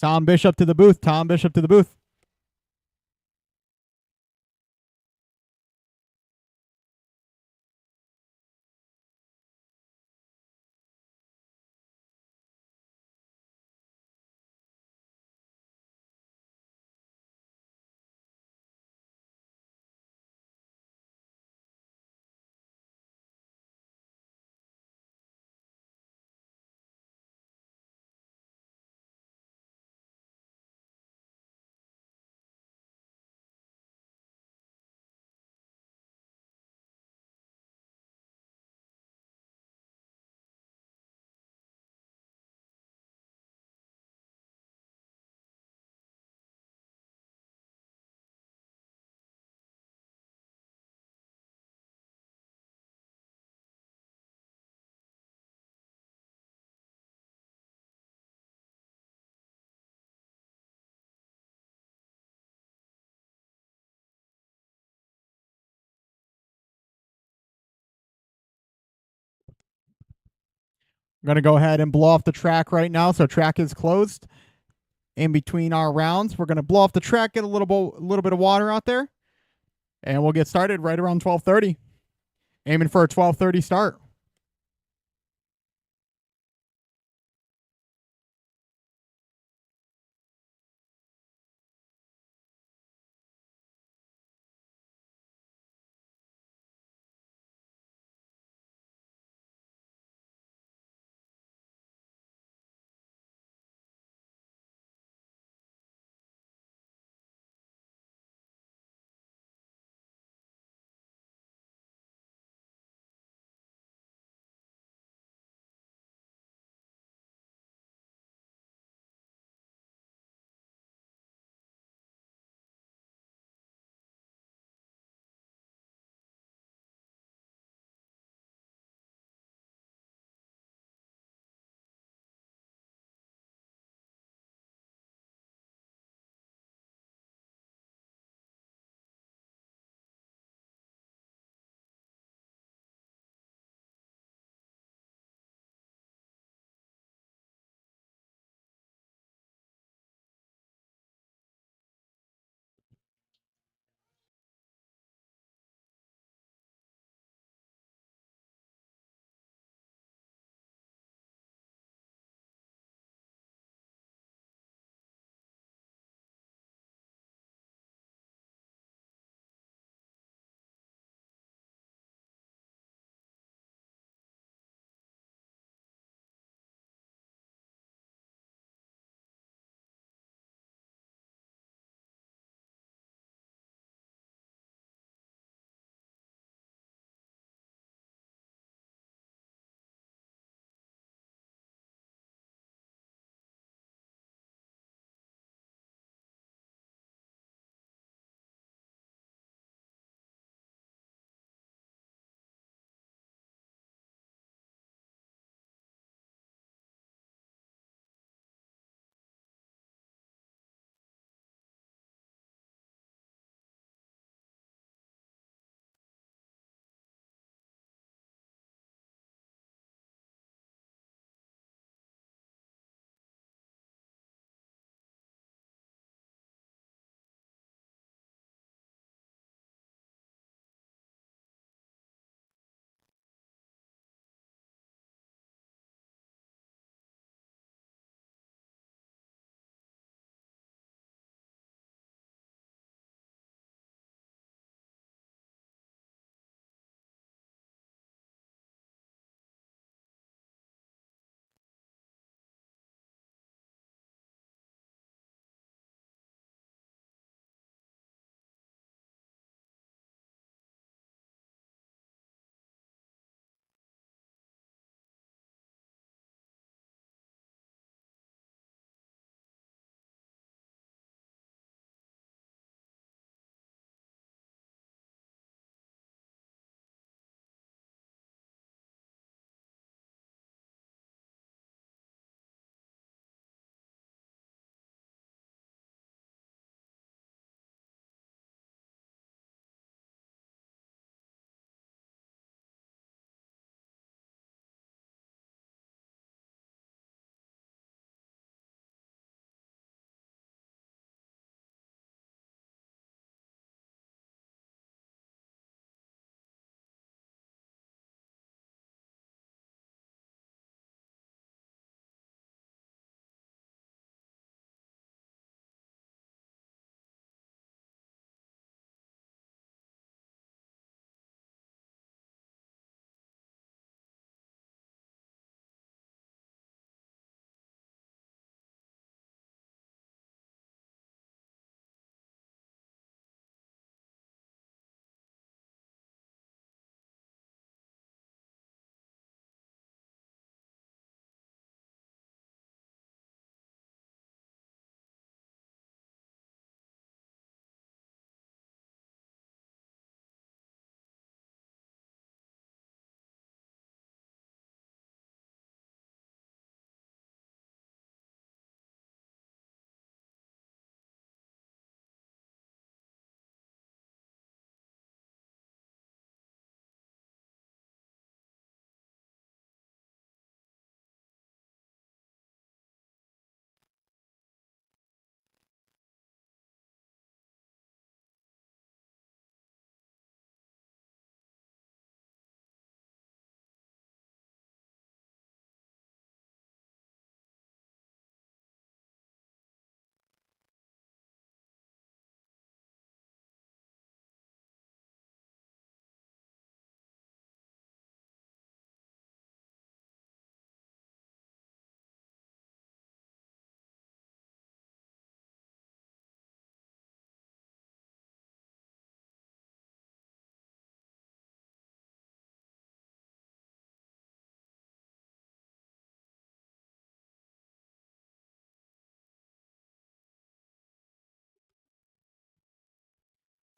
Tom Bishop to the booth. Tom Bishop to the booth. I'm going to go ahead and blow off the track right now. So track is closed. In between our rounds, we're going to blow off the track, get a little bit of water out there, and we'll get started right around 12:30. Aiming for a 12:30 start.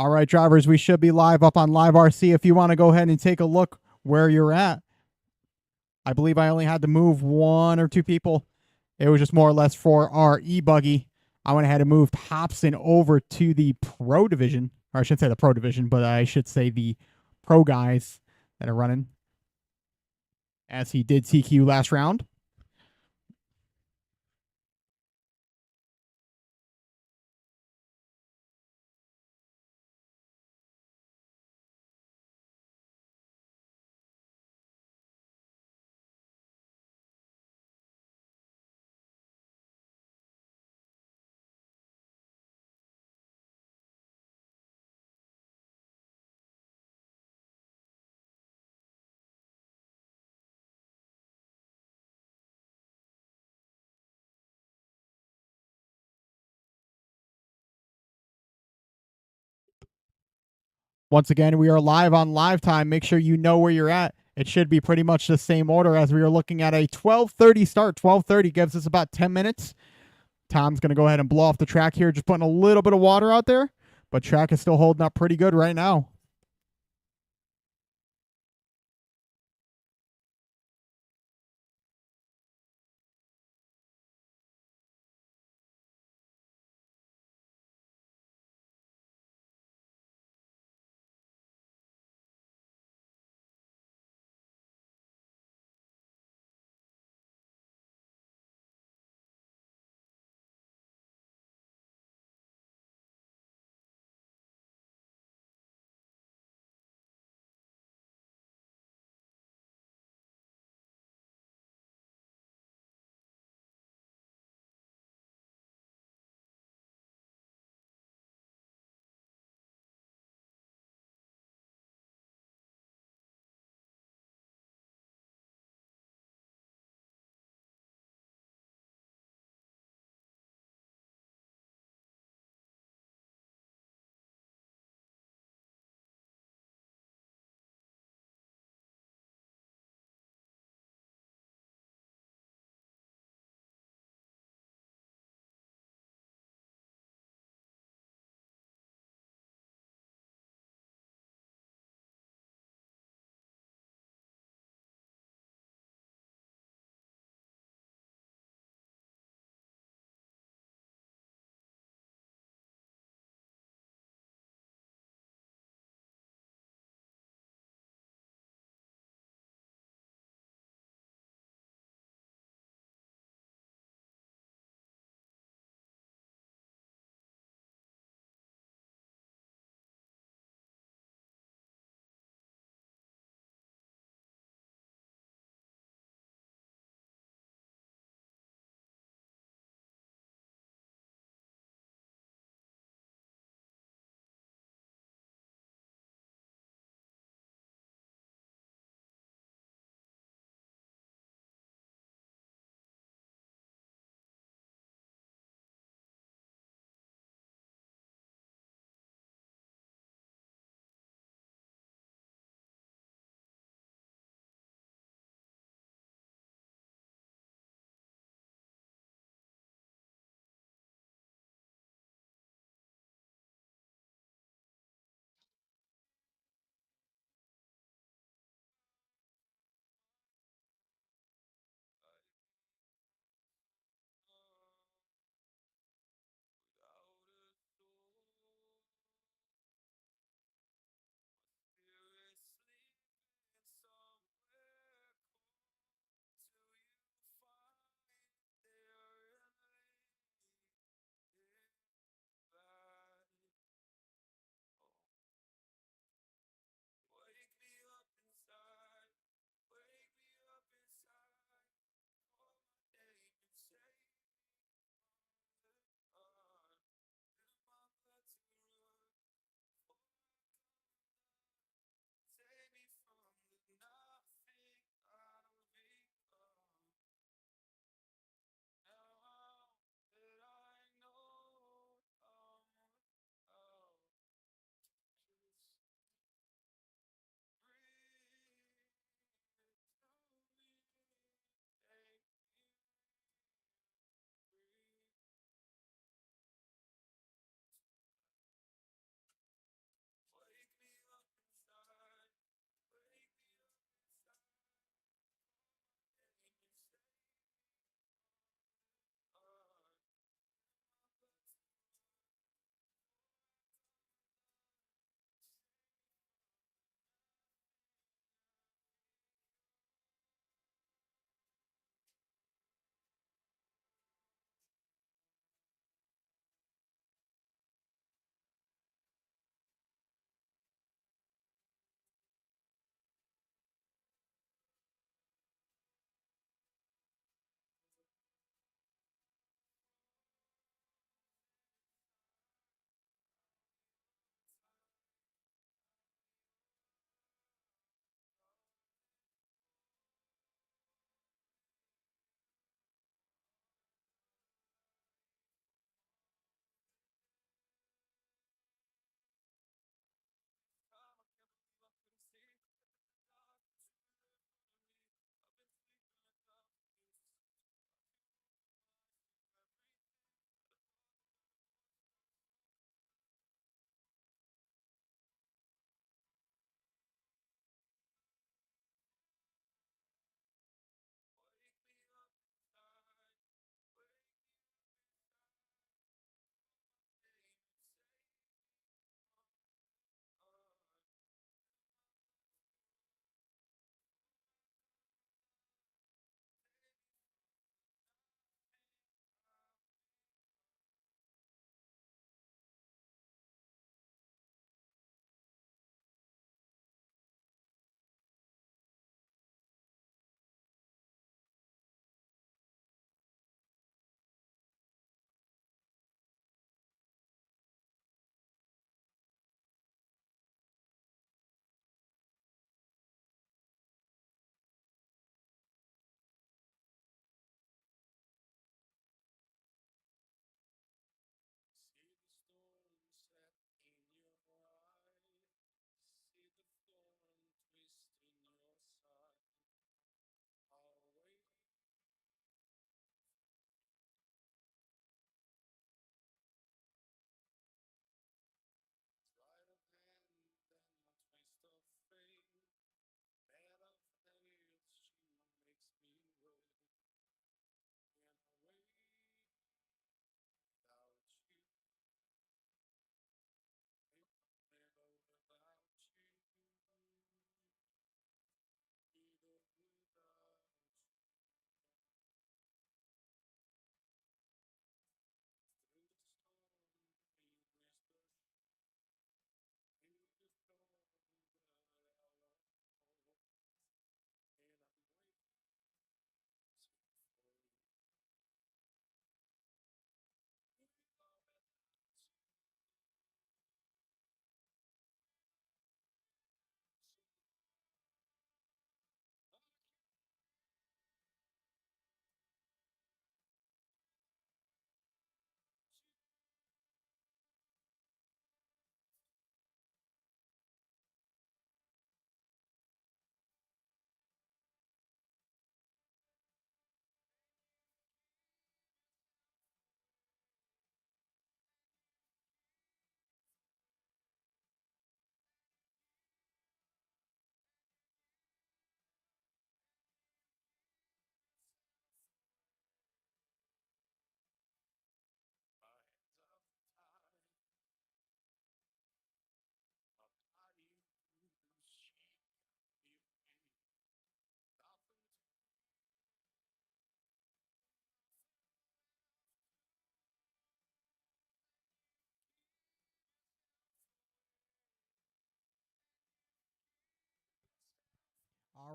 All right, drivers, we should be live up on Live RC. If you want to go ahead and take a look where you're at, I believe I only had to move 1 or 2 people. It was just more or less for our e-buggy. I went ahead and moved Hobson over to the pro division, or I shouldn't say the pro division, but I should say the pro guys that are running, as he did TQ last round. Once again, we are live on live time. Make sure you know where you're at. It should be pretty much the same order as we are looking at a 12:30 start. 12:30 gives us about 10 minutes. Tom's going to go ahead and blow off the track here, just putting a little bit of water out there, but track is still holding up pretty good right now.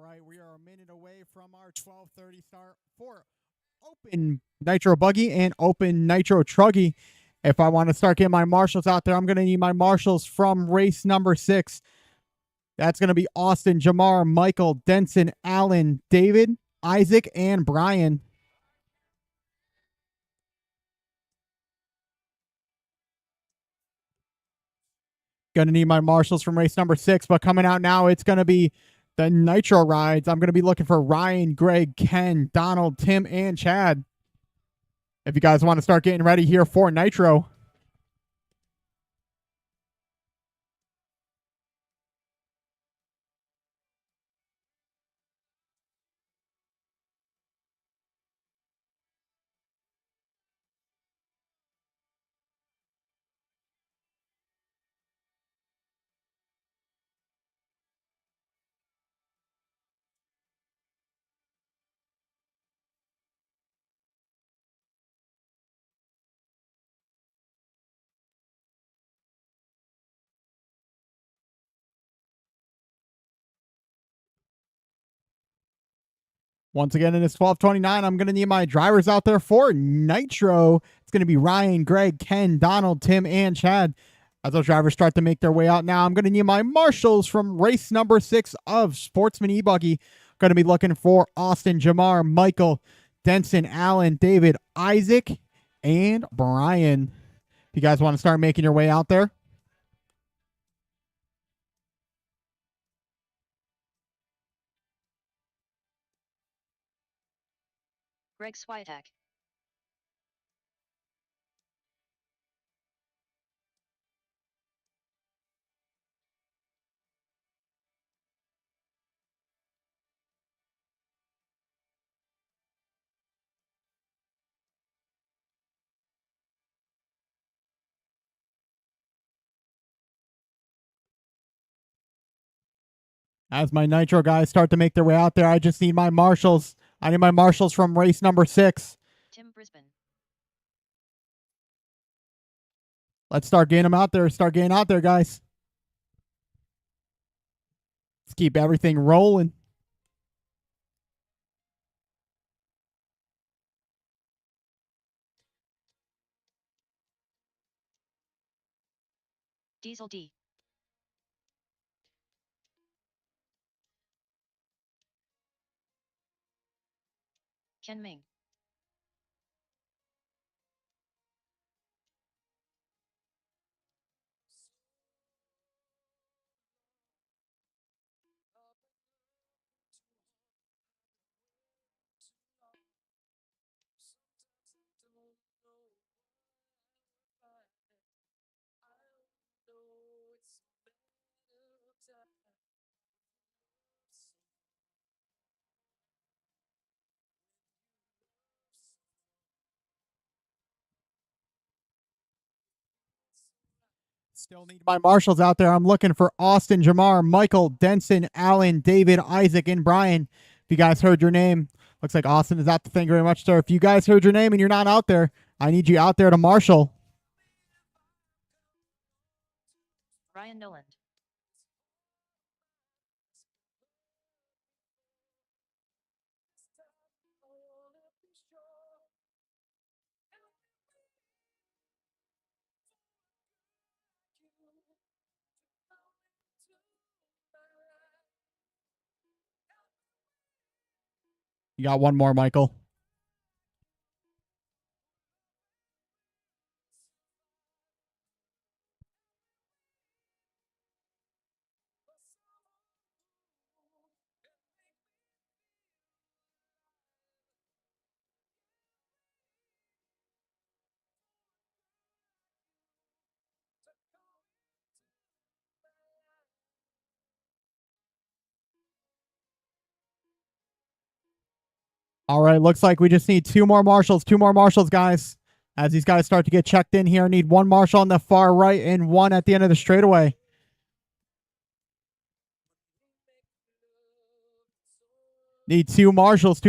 right, we are a minute away from our 12:30 start for Open Nitro Buggy and Open Nitro Truggy. If I want to start getting my marshals out there, I'm going to need my marshals from race number 6. That's going to be Austin, Jamar, Michael, Denson, Allen, David, Isaac, and Brian. Going to need my marshals from race number 6, but coming out now, it's going to be the Nitro rides. I'm going to be looking for Ryan, Greg, Ken, Donald, Tim, and Chad. If you guys want to start getting ready here for Nitro. Once again, in this 12:29, I'm going to need my drivers out there for Nitro. It's going to be Ryan, Greg, Ken, Donald, Tim, and Chad. As those drivers start to make their way out now, I'm going to need my marshals from race number 6 of Sportsman E-Buggy. Going to be looking for Austin, Jamar, Michael, Denson, Allen, David, Isaac, and Brian. If you guys want to start making your way out there. Greg Swiatek. As my Nitro guys start to make their way out there, I just need my marshals. I need my marshals from race number 6. Tim Brisbane. Let's start getting them out there. Start getting out there, guys. Let's keep everything rolling. Diesel D. Ken Ming. Still need my marshals out there. I'm looking for Austin, Jamar, Michael, Denson, Allen, David, Isaac, and Brian. If you guys heard your name, looks like Austin is out. Thank you very much, sir. If you guys heard your name and you're not out there, I need you out there to marshal. Ryan Noland. You got one more, Michael. All right, looks like we just need two more marshals, guys. As these guys start to get checked in here, I need one marshal on the far right and one at the end of the straightaway. Need two marshals,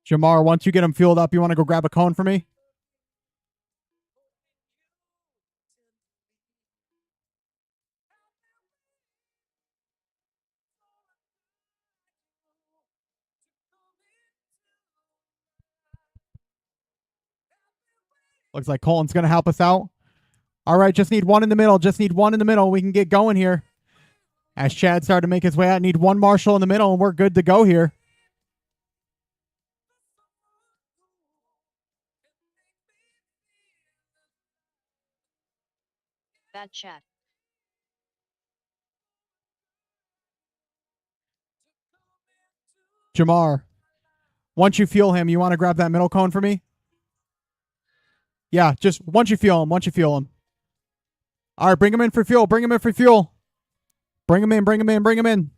Jamar, once you get them fueled up, you want to go grab a cone for me? Looks like Colin's going to help us out. All right, just need one in the middle. Just need one in the middle. We can get going here. As Chad started to make his way out, need one Marshall in the middle, and we're good to go here. Bad chat. Jamar, once you fuel him, you want to grab that middle cone for me? Yeah, just once you fuel him, All right, bring him in for fuel. Bring him in for fuel. Bring him in, bring him in, bring him in.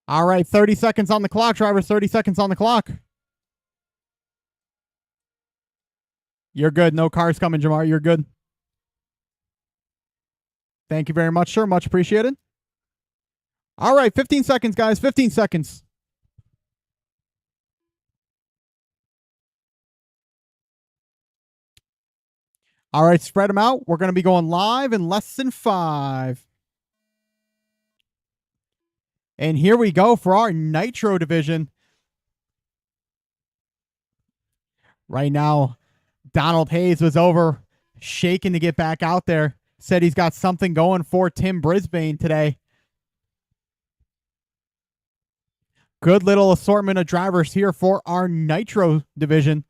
All right, 30 seconds on the clock, drivers. 30 seconds on the clock. You're good. No cars coming, Jamar. You're good. Thank you very much, sir. Much appreciated. All right, 15 seconds, guys. 15 seconds. All right, spread them out. We're going to be going live in less than 5. And here we go for our Nitro division. Right now, Donald Hayes was over shaking to get back out there. Said he's got something going for Tim Brisbane today. Good little assortment of drivers here for our Nitro division.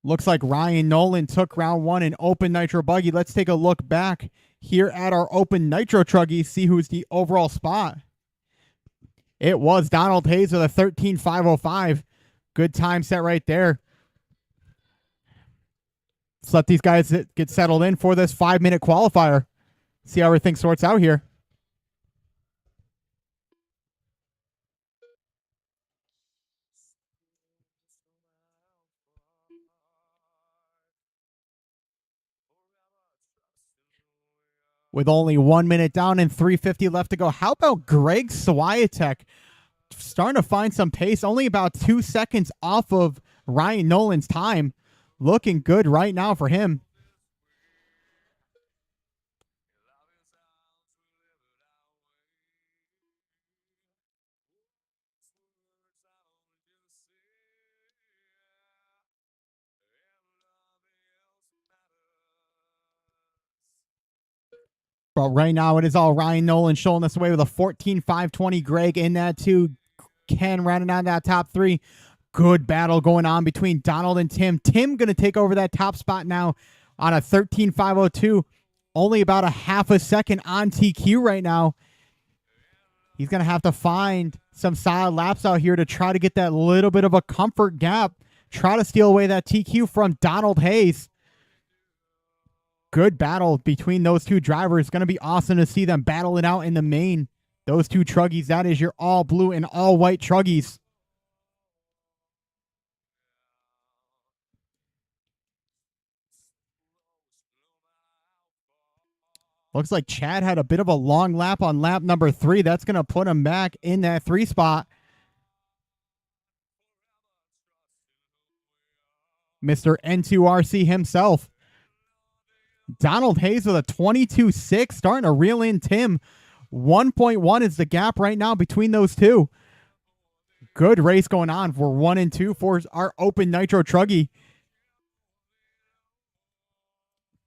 Looks like Ryan Nolan took round 1 in Open Nitro Buggy. Let's take a look back here at our Open Nitro Truggy, see who's the overall spot. It was Donald Hayes with a 13.505. Good time set right there. Let's let these guys get settled in for this 5-minute qualifier. See how everything sorts out here. With only 1 minute down and 3:50 left to go. How about Greg Swiatek starting to find some pace? Only about 2 seconds off of Ryan Nolan's time. Looking good right now for him. But right now it is all Ryan Nolan showing us away with a 14.520. Greg in that too. Ken running on that top 3. Good battle going on between Donald and Tim. Tim going to take over that top spot now on a 13.502. Only about a half a second on TQ right now. He's going to have to find some solid laps out here to try to get that little bit of a comfort gap. Try to steal away that TQ from Donald Hayes. Good battle between those two drivers. Going to be awesome to see them battle it out in the main. Those two truggies, that is your all blue and all white truggies. Looks like Chad had a bit of a long lap on lap number 3. That's going to put him back in that 3 spot. Mr. N2RC himself. Donald Hayes with a 22.6, starting to reel in Tim. 1.1 is the gap right now between those two. Good race going on for 1 and 2 for our Open Nitro Truggy.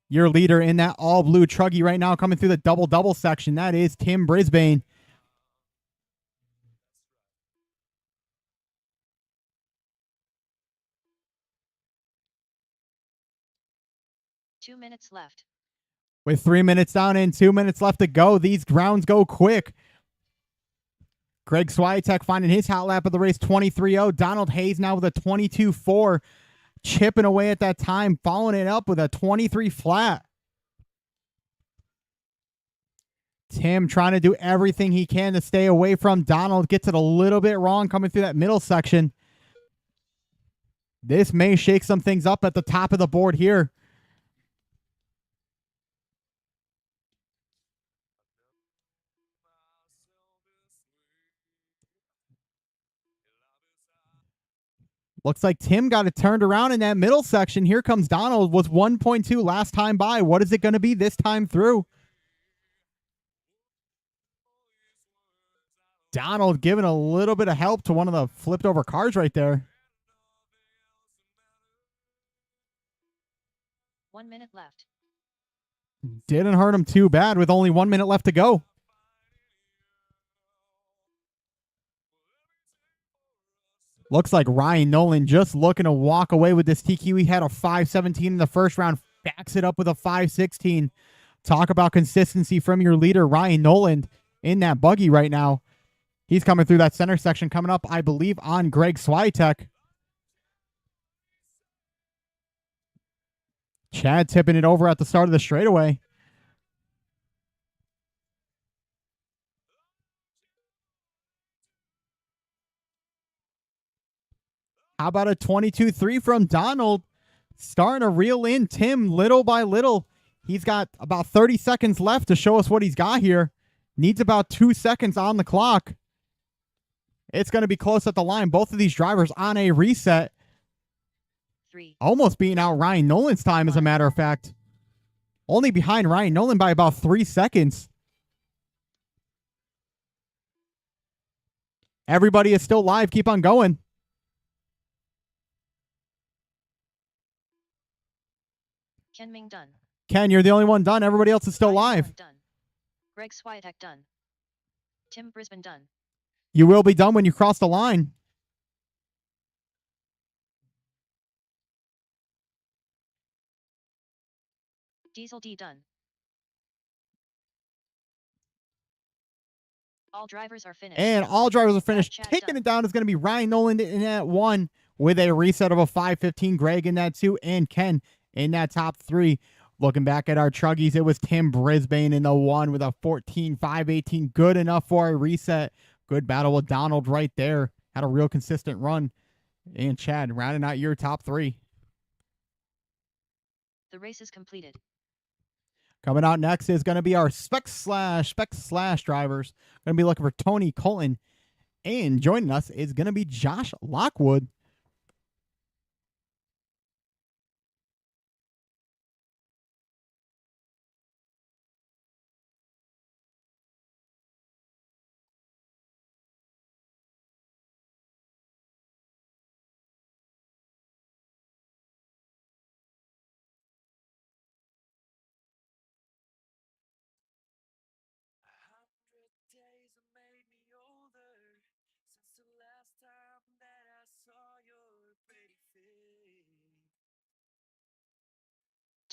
Your leader in that all blue truggy right now coming through the double section. That is Tim Brisbane. Two minutes left. With 3 minutes down and 2 minutes left to go, these rounds go quick. Greg Swiatek finding his hot lap of the race, 23.0. Donald Hayes now with a 22.4. chipping away at that time, following it up with a 23 flat. Tim trying to do everything he can to stay away from Donald. Gets it a little bit wrong coming through that middle section. This may shake some things up at the top of the board here. Looks like Tim got it turned around in that middle section. Here comes Donald. Was 1.2 last time by. What is it going to be this time through? Donald giving a little bit of help to one of the flipped over cars right there. 1 minute left. Didn't hurt him too bad with only 1 minute left to go. Looks like Ryan Nolan just looking to walk away with this TQ. He had a 5.17 in the first round, backs it up with a 5.16. Talk about consistency from your leader, Ryan Nolan, in that buggy right now. He's coming through that center section, coming up, I believe, on Greg Swiatek. Chad tipping it over at the start of the straightaway. How about a 22-3 from Donald? Starting to reel in Tim little by little. He's got about 30 seconds left to show us what he's got here. Needs about 2 seconds on the clock. It's going to be close at the line. Both of these drivers on a reset. 3. Almost beating out Ryan Nolan's time, as a matter of fact. Only behind Ryan Nolan by about 3 seconds. Everybody is still live. Keep on going. Ken Ming done. Ken, you're the only one done. Everybody else is still Ryan live. Nolan done. Greg Swiatek done. Tim Brisbane done. You will be done when you cross the line. Diesel D done. All drivers are finished. And all drivers are finished. Chad Kicking done. it down is going to be Ryan Nolan in that 1 with a reset of a 5.15. Greg in that 2 and Ken in that top 3. Looking back at our Truggies, it was Tim Brisbane in the 1 with a 14.518. Good enough for a reset. Good battle with Donald right there. Had a real consistent run. And Chad rounding out your top 3. The race is completed. Coming out next is going to be our spec slash drivers. Going to be looking for Tony Colton. And joining us is going to be Josh Lockwood.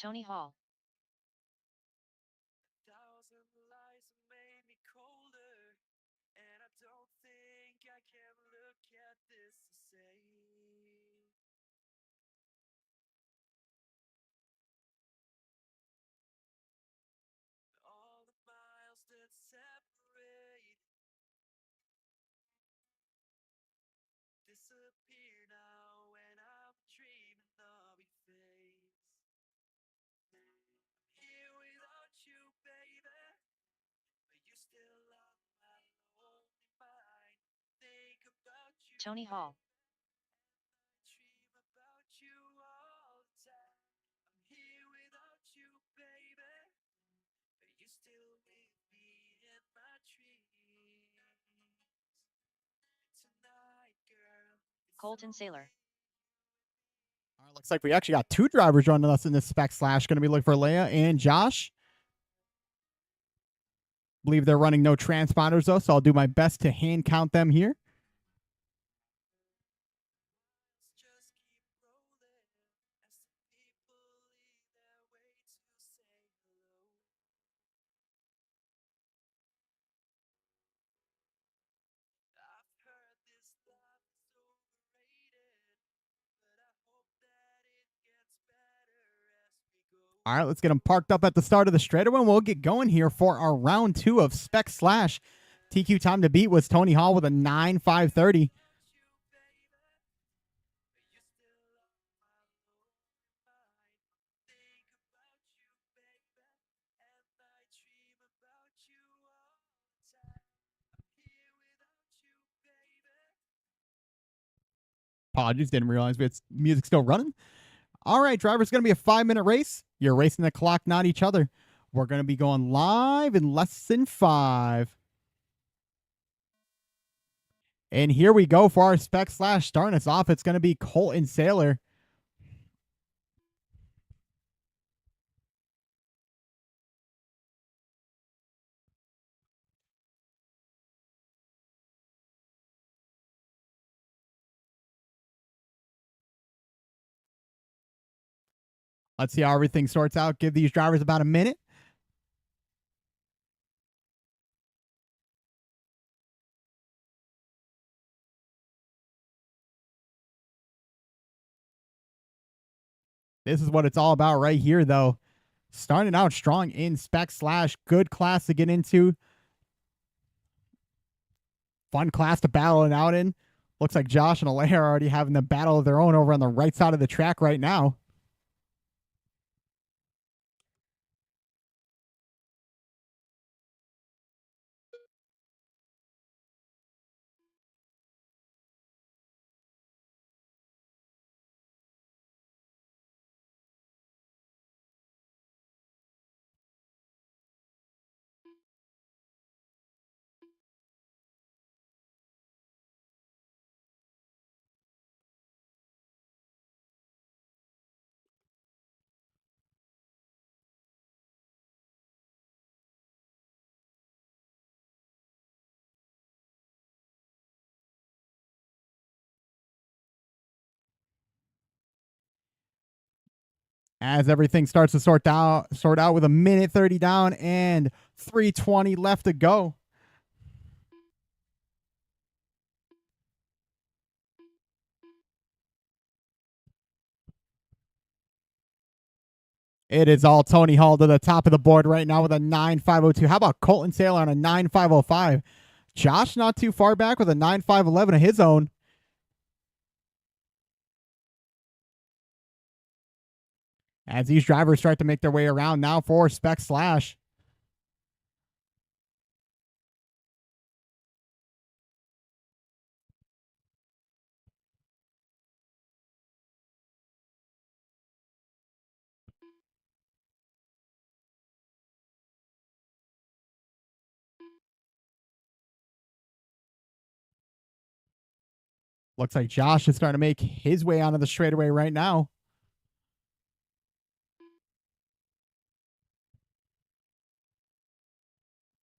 Tony Hall. Tony Hall. Colton Saylor. All right, looks like we actually got 2 drivers joining us in this spec slash. Going to be looking for Leia and Josh. Believe they're running no transponders though, so I'll do my best to hand count them here. All right, let's get them parked up at the start of the straightaway, and we'll get going here for our round 2 of Spec Slash. TQ time to beat was Tony Hall with a 9.530. Apologies, didn't realize it's music still running. All right, drivers, going to be a 5-minute race. You're racing the clock, not each other. We're going to be going live in less than 5. And here we go for our Spec Slash. Starting us off, it's going to be Colton Saylor. Let's see how everything sorts out. Give these drivers about a minute. This is what it's all about right here, though. Starting out strong in Spec Slash. Good class to get into. Fun class to battle it out in. Looks like Josh and Alea are already having the battle of their own over on the right side of the track right now. As everything starts to sort out with a minute 30 down and 3:20 left to go. It is all Tony Hall to the top of the board right now with a 9.502. How about Colton Saylor on a 9.505? Josh not too far back with a 9.511 of his own. As these drivers start to make their way around now for Spec Slash. Looks like Josh is starting to make his way onto the straightaway right now.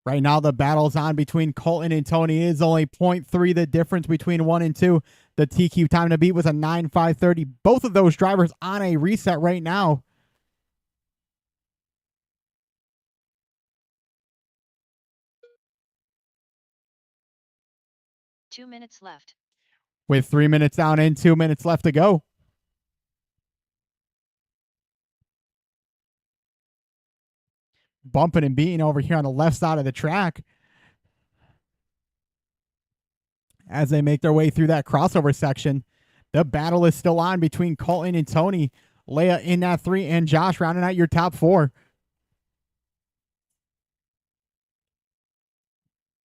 Right now, the battle's on between Colton and Tony. It is only 0.3 the difference between 1 and 2. The TQ time to beat was a 9.530. Both of those drivers on a reset right now. Two minutes left. With 3 minutes down and 2 minutes left to go. Bumping and beating over here on the left side of the track. As they make their way through that crossover section. The battle is still on between Colton and Tony. Leia in that 3 and Josh rounding out your top 4.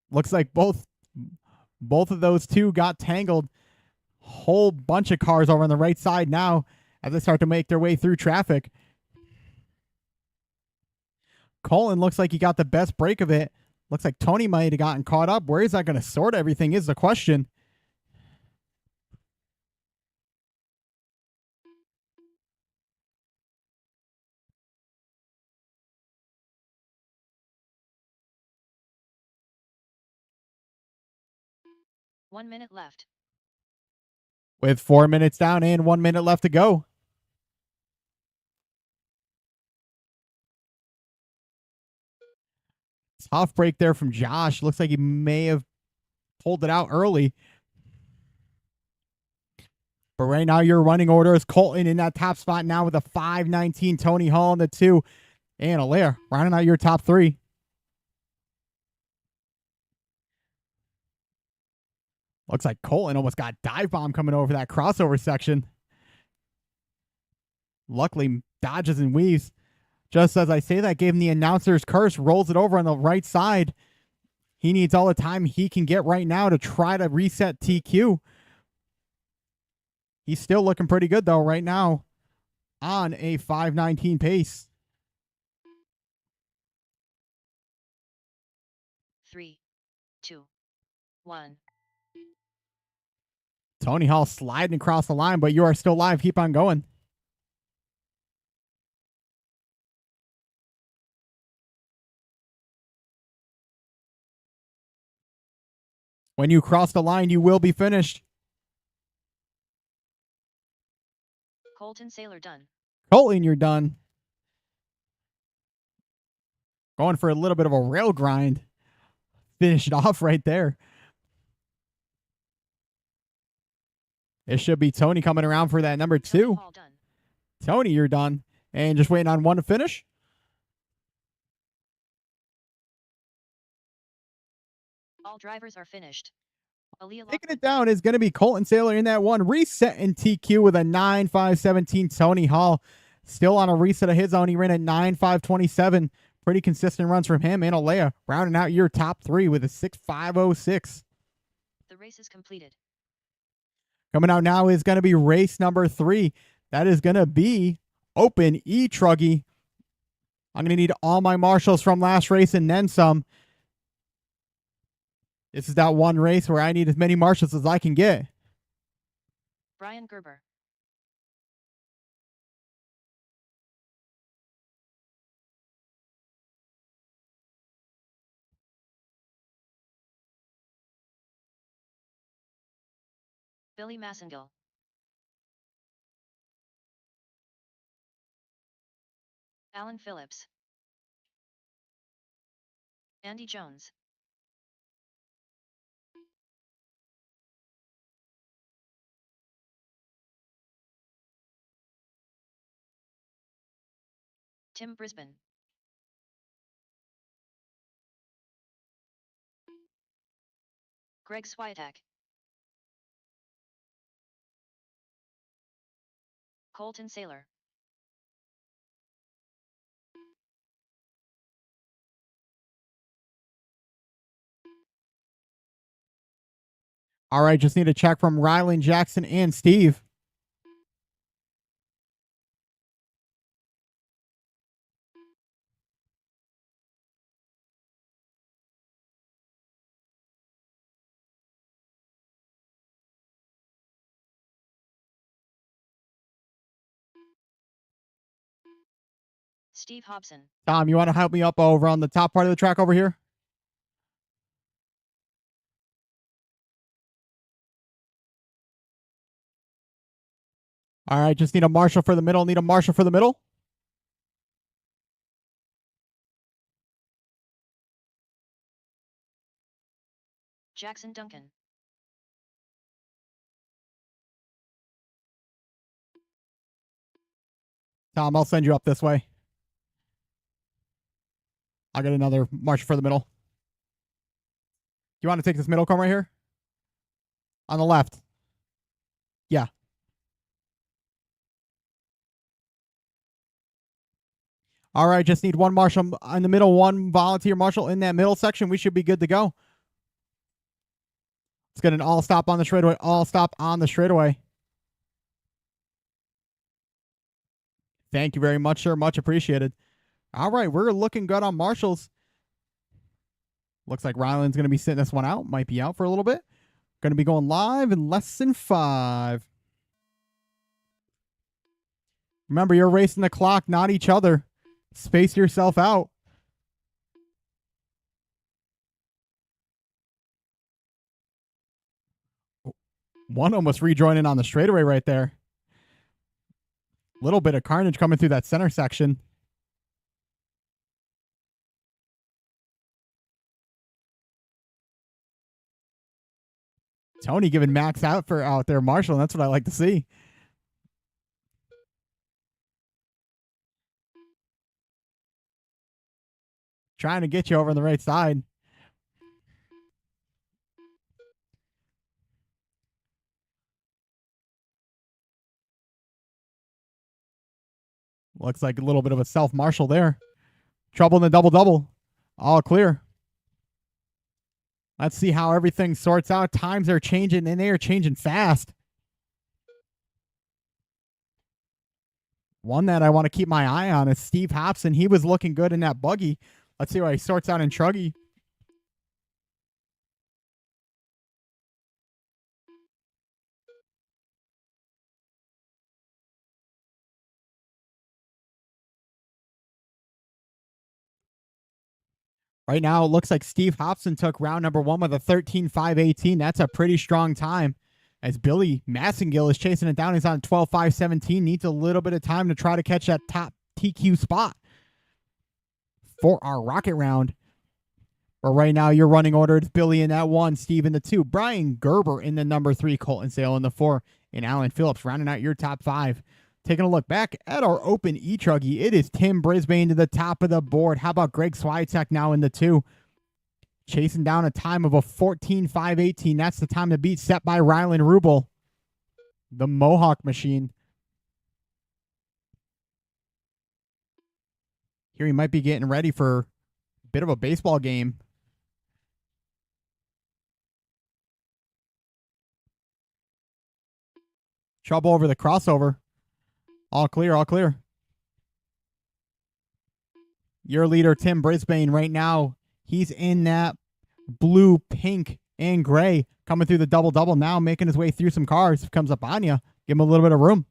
Looks like both of those two got tangled. Whole bunch of cars over on the right side now as they start to make their way through traffic. Colton looks like he got the best break of it. Looks like Tony might have gotten caught up. Where is that going to sort everything is the question. One minute left. With 4 minutes down and 1 minute left to go. Tough break there from Josh. Looks like he may have pulled it out early. But right now, your running order is Colton in that top spot now with a 519, Tony Hall in the 2, and Alea rounding out your top 3. Looks like Colton almost got dive bomb coming over that crossover section. Luckily, dodges and weaves. Just as I say that, gave him the announcer's curse, rolls it over on the right side. He needs all the time he can get right now to try to reset TQ. He's still looking pretty good, though, right now on a 519 pace. 3, 2, 1. Tony Hall sliding across the line, but you are still live. Keep on going. When you cross the line, you will be finished. Colton Sailor done. Colton, you're done. Going for a little bit of a rail grind. Finish it off right there. It should be Tony coming around for that number 2. Hall done. Tony, you're done. And just waiting on one to finish. All drivers are finished. Taking it down is going to be Colton Sailor in that one. Reset in TQ with a 9.517. Tony Hall still on a reset of his own. He ran at 9.527. Pretty consistent runs from him. And Alea rounding out your top 3 with a 6.506. The race is completed. Coming out now is going to be race number 3. That is going to be Open E-Truggy. I'm going to need all my marshals from last race and then some. This is that one race where I need as many marshals as I can get. Brian Gerber. Billy Massengill. Alan Phillips. Andy Jones. Tim Brisbane. Greg Swiatek. Colton Sailor. All right, just need a check from Rylan Jackson and Steve. Steve Hobson. Tom, you want to help me up over on the top part of the track over here? All right, just need a marshal for the middle. Need a marshal for the middle. Jackson Duncan. Tom, I'll send you up this way. I'll get another marshal for the middle. You want to take this middle cone right here? On the left. Yeah. All right, just need one marshal in the middle, one volunteer marshal in that middle section. We should be good to go. Let's get an all stop on the straightaway. All stop on the straightaway. Thank you very much, sir. Much appreciated. All right, we're looking good on marshals. Looks like Ryland's going to be sitting this one out. Might be out for a little bit. Going to be going live in less than 5. Remember, you're racing the clock, not each other. Space yourself out. One almost rejoining on the straightaway right there. Little bit of carnage coming through that center section. Tony giving Max out there, Marshall. And that's what I like to see. Trying to get you over on the right side. Looks like a little bit of a self Marshall there. Trouble in the double. All clear. Let's see how everything sorts out. Times are changing, and they are changing fast. One that I want to keep my eye on is Steve Hobson. He was looking good in that buggy. Let's see how he sorts out in Truggy. Right now, it looks like Steve Hobson took round number one with a 13.518. That's a pretty strong time. As Billy Massengill is chasing it down, he's on 12.517. Needs a little bit of time to try to catch that top TQ spot for our rocket round. But right now, your running order is Billy in that one, Steve in the two, Brian Gerber in the number three, Colton Sale in the four, and Alan Phillips rounding out your top five. Taking a look back at our open e-truggy, it is Tim Brisbane to the top of the board. How about Greg Swiatek now in the two? Chasing down a time of a 14.518. That's the time to beat, set by Rylan Rubel, the Mohawk machine. Here he might be getting ready for a bit of a baseball game. Trouble over the crossover. All clear, all clear. Your leader, Tim Brisbane, right now, he's in that blue, pink, and gray. Coming through the double now, making his way through some cars. Comes up on you. Give him a little bit of room.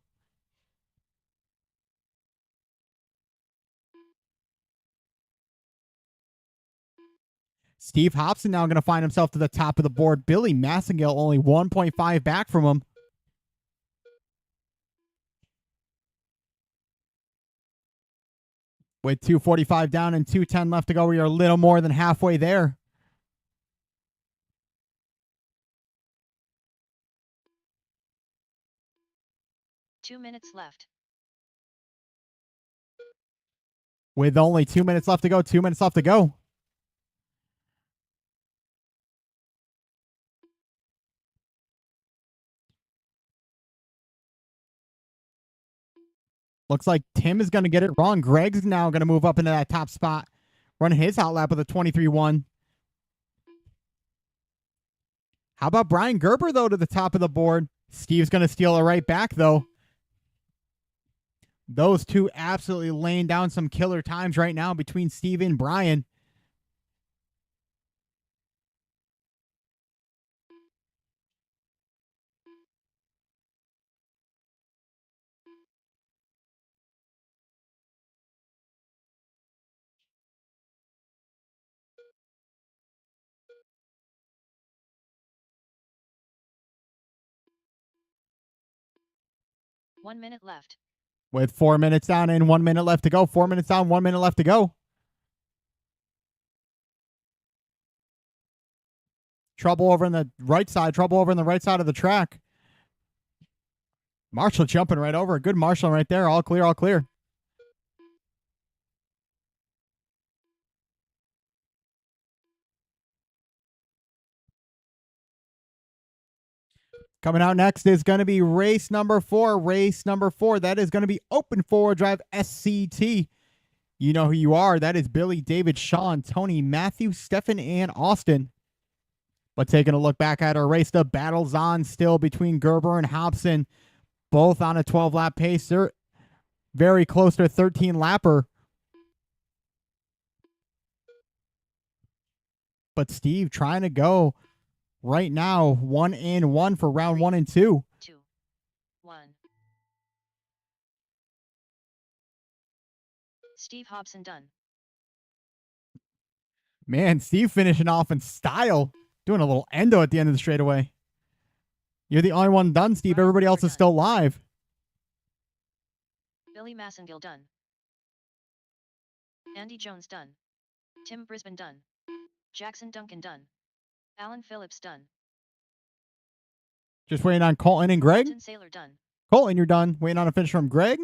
Steve Hobson now going to find himself to the top of the board. Billy Massengill only 1.5 back from him. With 2:45 down and 2:10 left to go, we are a little more than halfway there. Minutes left. With only 2 minutes left to go, 2 minutes left to go. Looks like Tim is going to get it wrong. Greg's now going to move up into that top spot, running his hot lap with a 23.1. How about Brian Gerber, though, to the top of the board? Steve's going to steal it right back, though. Those two absolutely laying down some killer times right now between Steve and Brian. One minute left. With 4 minutes down and 1 minute left to go. 4 minutes down, 1 minute left to go. Trouble over on the right side. Trouble over on the right side of the track. Marshall jumping right over. Good Marshall right there. All clear, all clear. Coming out next is going to be race number four. Race number four. That is going to be Open Four Drive SCT. You know who you are. That is Billy, David, Sean, Tony, Matthew, Stefan, and Austin. But taking a look back at our race, the battle's on still between Gerber and Hobson. Both on a 12-lap pace. They're very close to a 13-lapper. But Steve trying to go right now 1-1 for round 1 and 2. 2, 1. Steve Hobson done. Man, Steve finishing off in style. Doing a little endo at the end of the straightaway. You're the only one done, Steve. Everybody else is still live. Billy Massengill done. Andy Jones done. Tim Brisbane done. Jackson Duncan done. Alan Phillips done. Just waiting on Colton and Greg. Colton Sailor done. Colton, you're done. Waiting on a finish from Greg.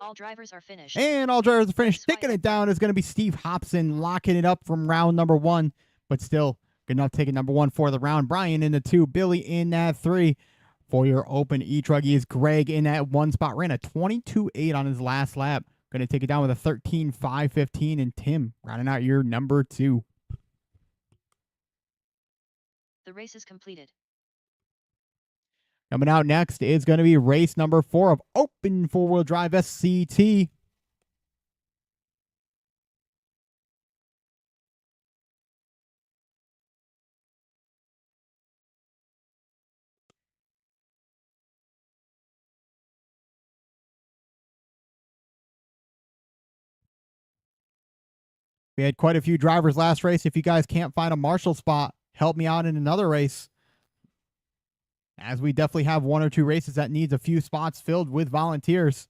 All drivers are finished. And all drivers are finished. Race Taking it five. down is going to be Steve Hobson, locking it up from round number 1, but still good enough taking number 1 for the round. Brian in the 2, Billy in that 3. For your open e-truggy is Greg in that 1 spot. Ran a 22.8 on his last lap. Going to take it down with a 13.515. And Tim rounding out your number 2. The race is completed. Coming out next is going to be race number 4 of Open 4-Wheel Drive SCT. We had quite a few drivers last race. If you guys can't find a marshal spot, help me out in another race, as we definitely have 1 or 2 races that needs a few spots filled with volunteers.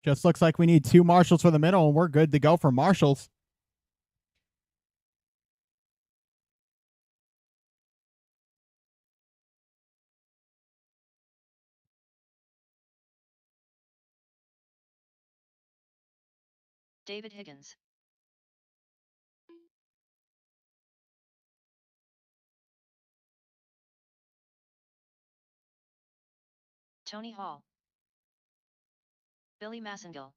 Just looks like we need 2 marshals for the middle, and we're good to go for marshals. David Higgins. Tony Hall. Billy Massengill.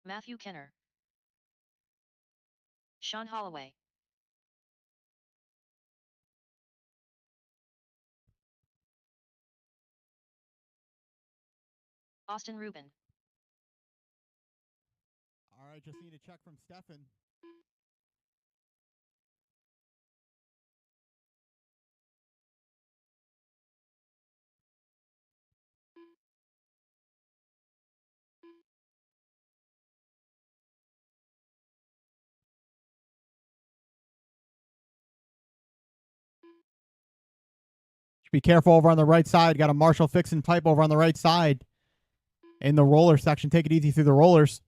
Matthew Kenner. Sean Holloway. Austin Rubin. All right, just need a check from Stefan. Be careful over on the right side. Got a marshal fixing pipe over on the right side in the roller section. Take it easy through the rollers.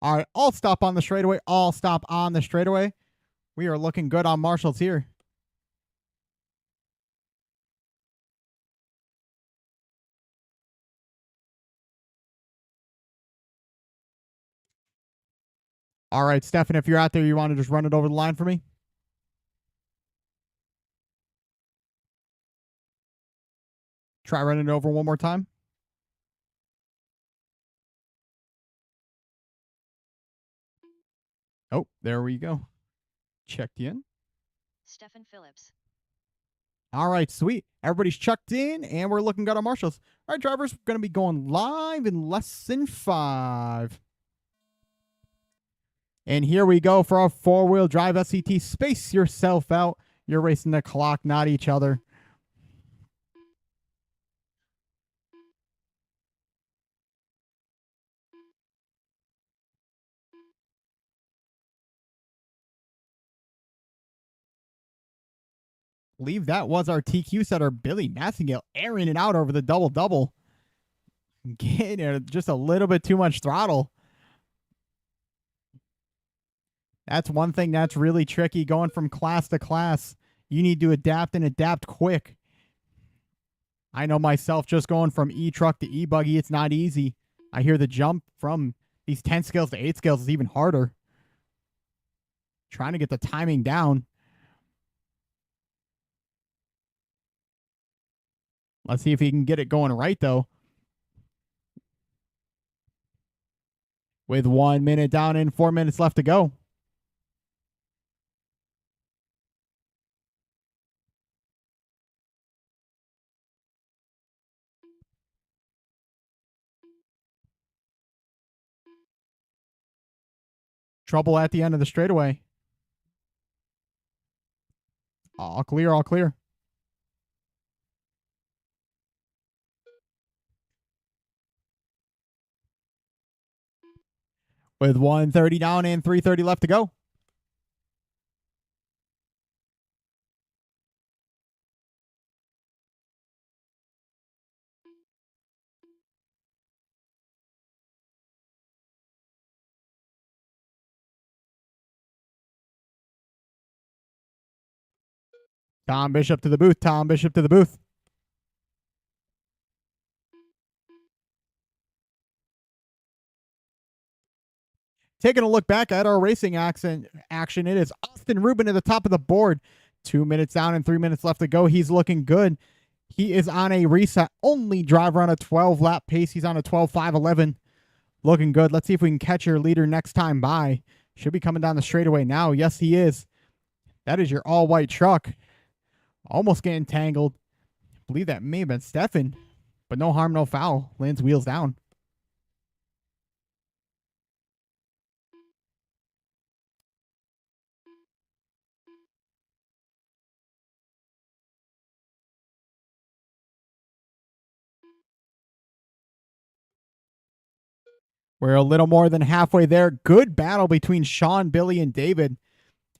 All right, all stop on the straightaway. All stop on the straightaway. We are looking good on marshals here. All right, Stefan, if you're out there, you want to just run it over the line for me? Try running it over one more time. Oh, there we go. Checked in. Stefan Phillips. All right, sweet. Everybody's checked in, and we're looking good on marshals. All right, drivers, we're going to be going live in less than 5. And here we go for our 4-wheel drive SCT. Space yourself out. You're racing the clock, not each other. Believe that was our TQ setter, Billy Massengill, airing it out over the double-double. Getting just a little bit too much throttle. That's one thing that's really tricky going from class to class. You need to adapt and adapt quick. I know myself, just going from e-truck to e-buggy, it's not easy. I hear the jump from these 10 scales to 8 scales is even harder. Trying to get the timing down. Let's see if he can get it going right, though. With 1 minute down and 4 minutes left to go. Trouble at the end of the straightaway. All clear, all clear. With 130 down and 330 left to go. Tom Bishop to the booth. Tom Bishop to the booth. Taking a look back at our racing action, it is Austin Rubin at the top of the board. 2 minutes down and 3 minutes left to go. He's looking good. He is on a reset only driver on a 12 lap pace. He's on a 12.511. Looking good. Let's see if we can catch your leader next time by. Should be coming down the straightaway now. Yes, he is. That is your all white truck. Almost getting tangled. I believe that may have been Stefan, but no harm, no foul. Lands wheels down. We're a little more than halfway there. Good battle between Sean, Billy, and David.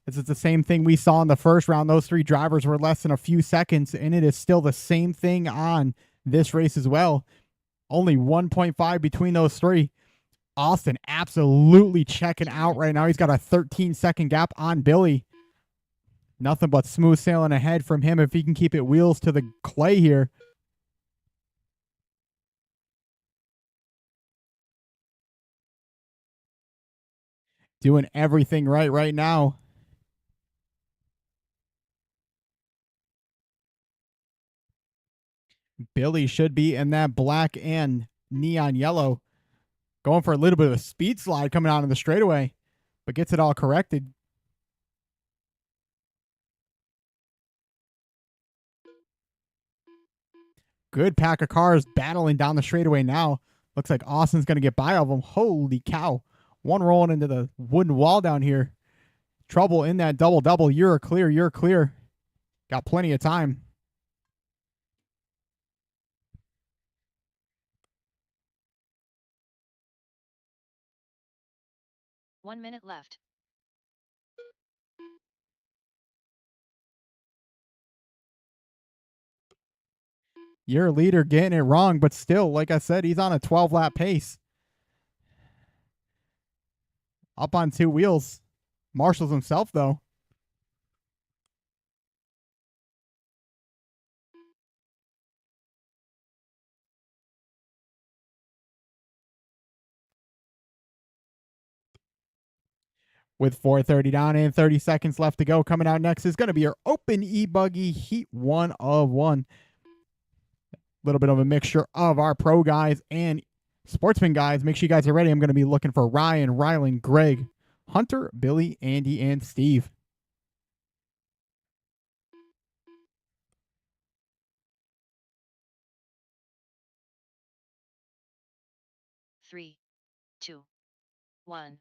This is the same thing we saw in the first round. Those three drivers were less than a few seconds, and it is still the same thing on this race as well. Only 1.5 between those three. Austin absolutely checking out right now. He's got a 13-second gap on Billy. Nothing but smooth sailing ahead from him if he can keep it wheels to the clay here. Doing everything right now. Billy should be in that black and neon yellow. Going for a little bit of a speed slide coming out of the straightaway, but gets it all corrected. Good pack of cars battling down the straightaway now. Looks like Austin's going to get by of them. Holy cow. One rolling into the wooden wall down here. Trouble in that double-double. You're clear. You're clear. Got plenty of time. One minute left. Your leader getting it wrong, but still, like I said, he's on a 12-lap pace. Up on two wheels. Marshals himself, though. With 4:30 down and 30 seconds left to go, coming out next is going to be your open e-buggy heat 1 of 1. Little bit of a mixture of our pro guys and sportsman guys. Make sure you guys are ready. I'm going to be looking for Ryan, Rylan, Greg, Hunter, Billy, Andy, and Steve. Three, two, one.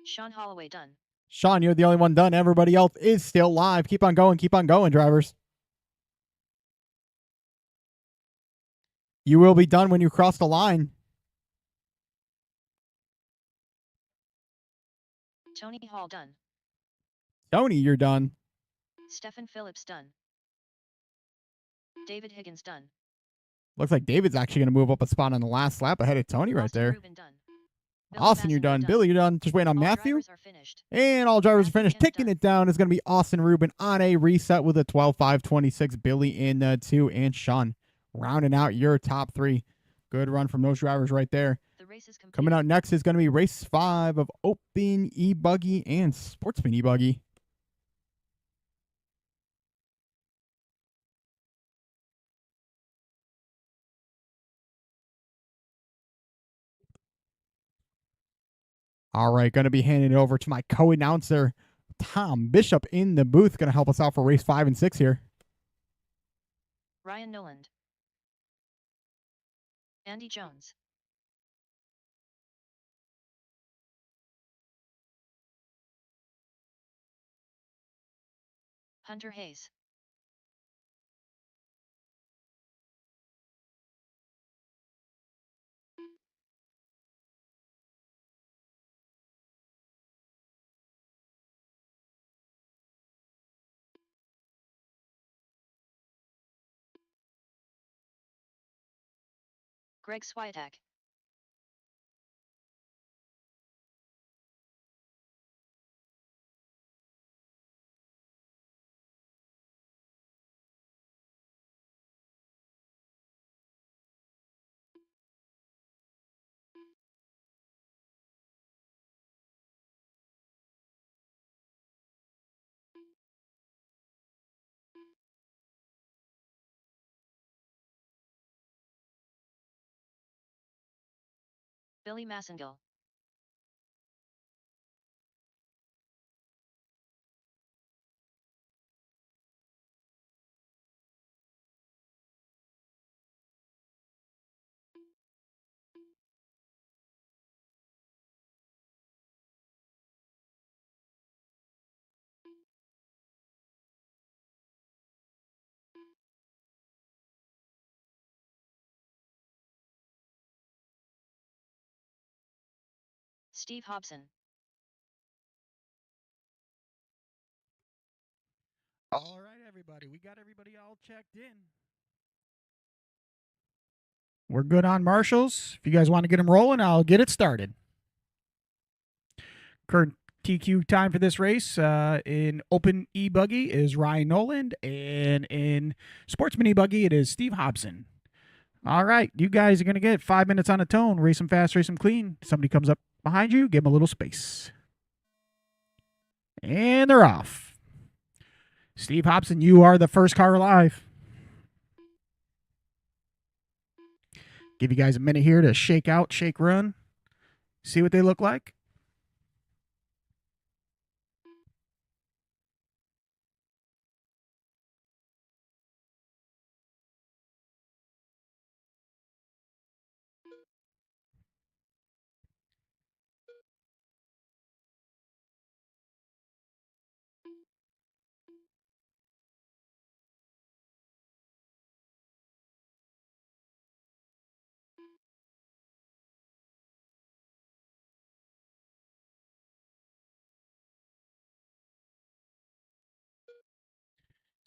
Sean Holloway done. Sean, you're the only one done. Everybody else is still live. Keep on going, drivers. You will be done when you cross the line. Tony Hall done. Tony, you're done. Stephen Phillips done. David Higgins done. Looks like David's actually going to move up a spot on the last lap ahead of Tony right Austin there. Rubin done. Austin, you're done. Billy, you're done. Just waiting on All Matthew. drivers are finished. And all drivers are finished. Matthew Taking it down is going to be Austin Rubin on a reset with a 12.526. Billy in 2, and Sean rounding out your top 3. Good run from those drivers right there. The race is complete. Coming out next is going to be race 5 of open e-buggy and sportsman e-buggy. All right, going to be handing it over to my co-announcer, Tom Bishop, in the booth. Going to help us out for race 5 and 6 here. Ryan Noland. Andy Jones. Hunter Hayes. Greg Swiatek. Billy Massengill. Steve Hobson. All right, everybody. We got everybody all checked in. We're good on marshals. If you guys want to get them rolling, I'll get it started. Current TQ time for this race in open e-buggy is Ryan Noland, and in sportsman e-buggy it is Steve Hobson. All right, you guys are going to get 5 minutes on a tone. Race them fast, race them clean. Somebody comes up behind you, give them a little space. And they're off. Steve Hobson, you are the first car alive. Give you guys a minute here to shake out, shake, run. See what they look like.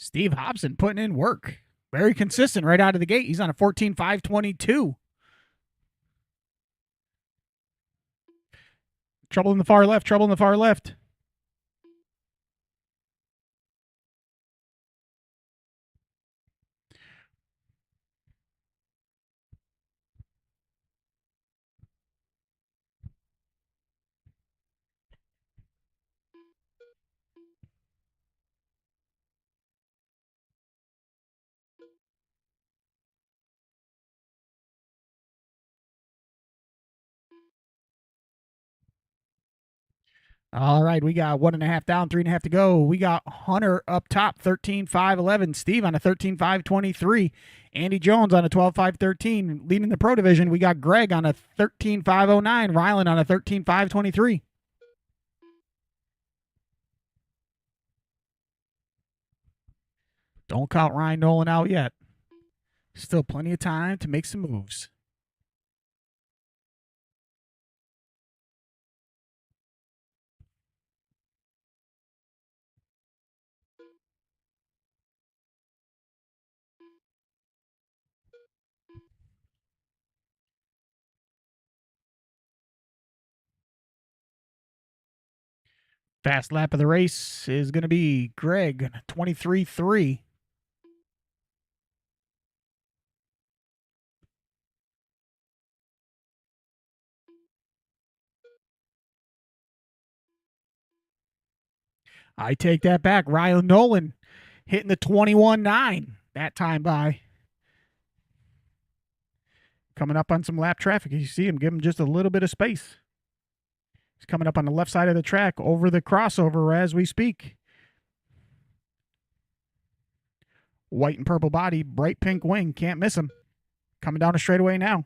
Steve Hobson putting in work. Very consistent right out of the gate. He's on a 14.522. Trouble in the far left. Trouble in the far left. All right, we got 1.5 down, 3.5 to go. We got Hunter up top, 13.511. Steve on a 13.523. Andy Jones on a 12.513. Leading the pro division, we got Greg on a 13.509. Rylan on a 13.523. Don't count Ryan Nolan out yet. Still plenty of time to make some moves. Fast lap of the race is going to be Greg, 23.3. I take that back. Ryan Nolan hitting the 21.9 that time by. Coming up on some lap traffic. You see him, give him just a little bit of space. He's coming up on the left side of the track over the crossover as we speak. White and purple body, bright pink wing. Can't miss him. Coming down a straightaway now.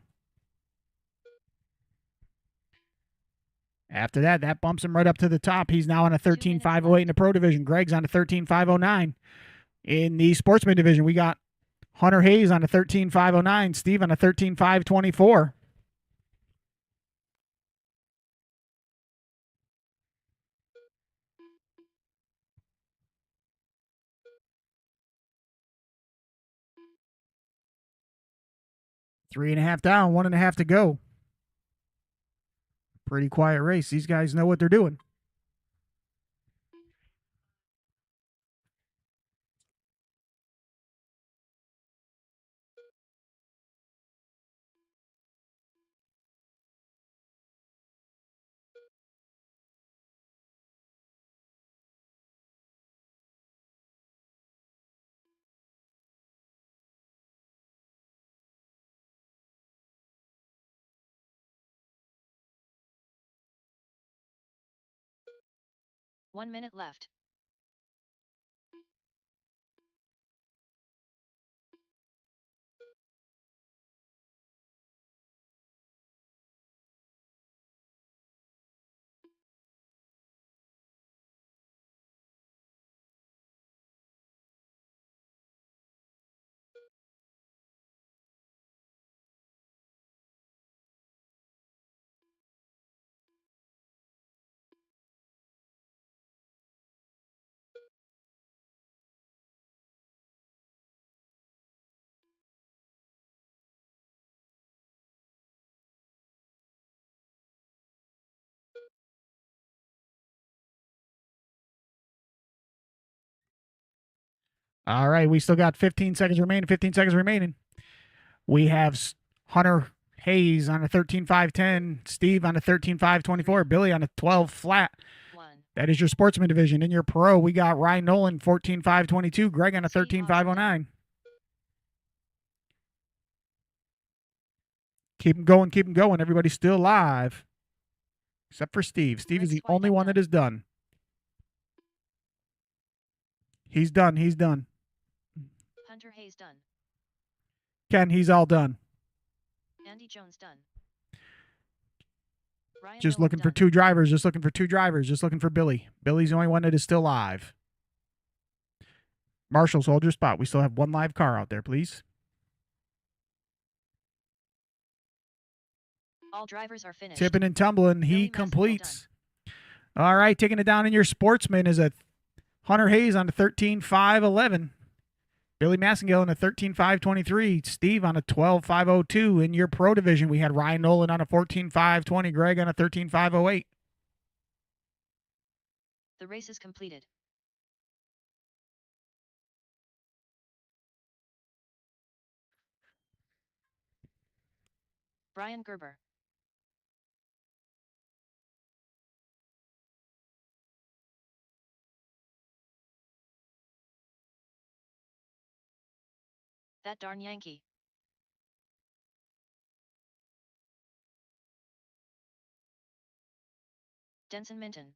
After that, that bumps him right up to the top. He's now on a 13.508 in the pro division. Greg's on a 13.509. In the sportsman division, we got Hunter Hayes on a 13.509. Steve on a 13.524. Three and a half down, 1.5 to go. Pretty quiet race. These guys know what they're doing. One minute left. All right, we still got 15 seconds remaining. 15 seconds remaining. We have Hunter Hayes on a 13.510. Steve on a 13.524. Billy on a 12 flat. That is your sportsman division. In your pro, we got Ryan Nolan, 14.522. Greg on a 13.509. Keep them going, keep them going. Everybody's still alive. Except for Steve. Steve is the only one that is done. He's done. He's done. Hunter Hayes done. Ken, he's all done. Andy Jones done. Ryan Just Nolan looking for done. 2 drivers. Just looking for 2 drivers. Just looking for Billy. Billy's the only one that is still live. Marshall's, hold your spot. We still have 1 live car out there, please. All drivers are finished. Tipping and tumbling. He Billy Massengill completes. All right, taking it down in your sportsman is a Hunter Hayes on a 13.511. Billy Massengill on a 13.523. Steve on a 12.502. In your pro division, we had Ryan Nolan on a 14.520. Greg on a 13.508. The race is completed. Brian Gerber. That darn Yankee. Denson Minton.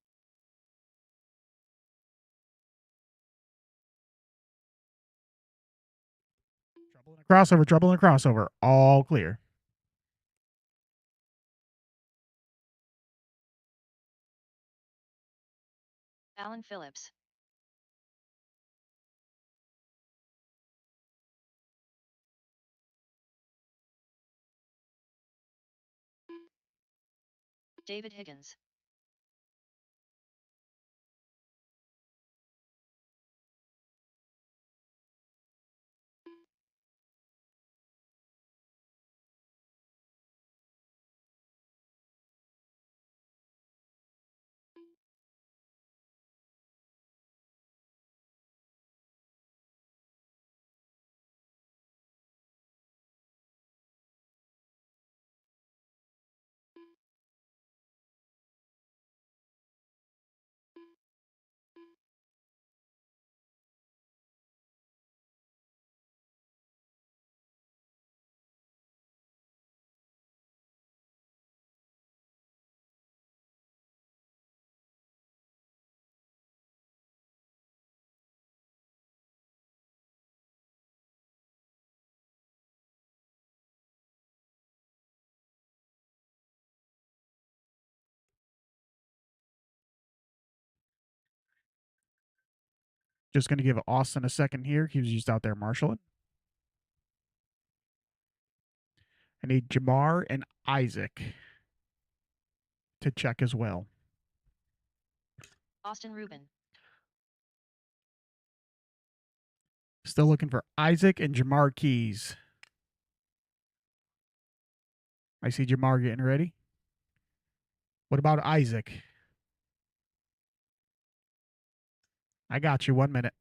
Trouble in a crossover. All clear. Alan Phillips. David Higgins. Just going to give Austin a second here. He was just out there marshaling. I need Jamar and Isaac to check as well. Austin Rubin. Still looking for Isaac and Jamar Keys. I see Jamar getting ready. What about Isaac? I got you. 1 minute.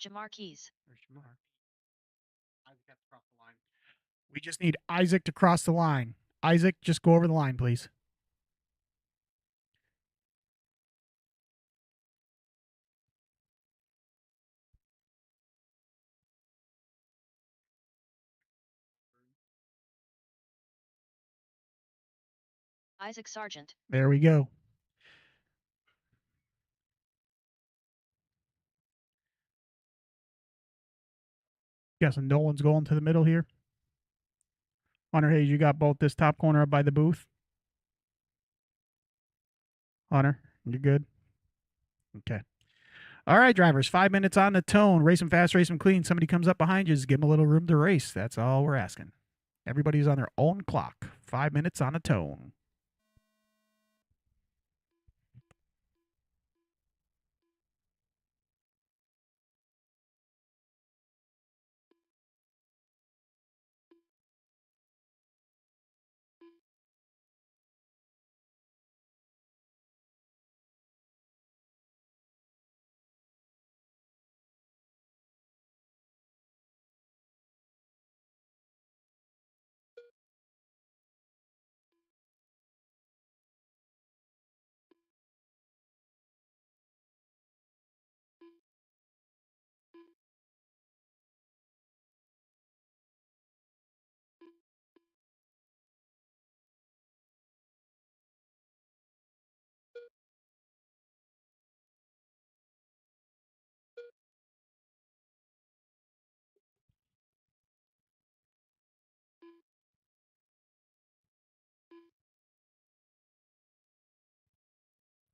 Jamar Keys. We just need Isaac to cross the line. Isaac, just go over the line, please. Isaac Sargent. There we go. Guessing Nolan's going to the middle here. Hunter Hayes, you got both this top corner up by the booth. Hunter, you're good. Okay. All right, drivers, 5 minutes on the tone. Race them fast, race them clean. Somebody comes up behind you, just give them a little room to race. That's all we're asking. Everybody's on their own clock. 5 minutes on the tone.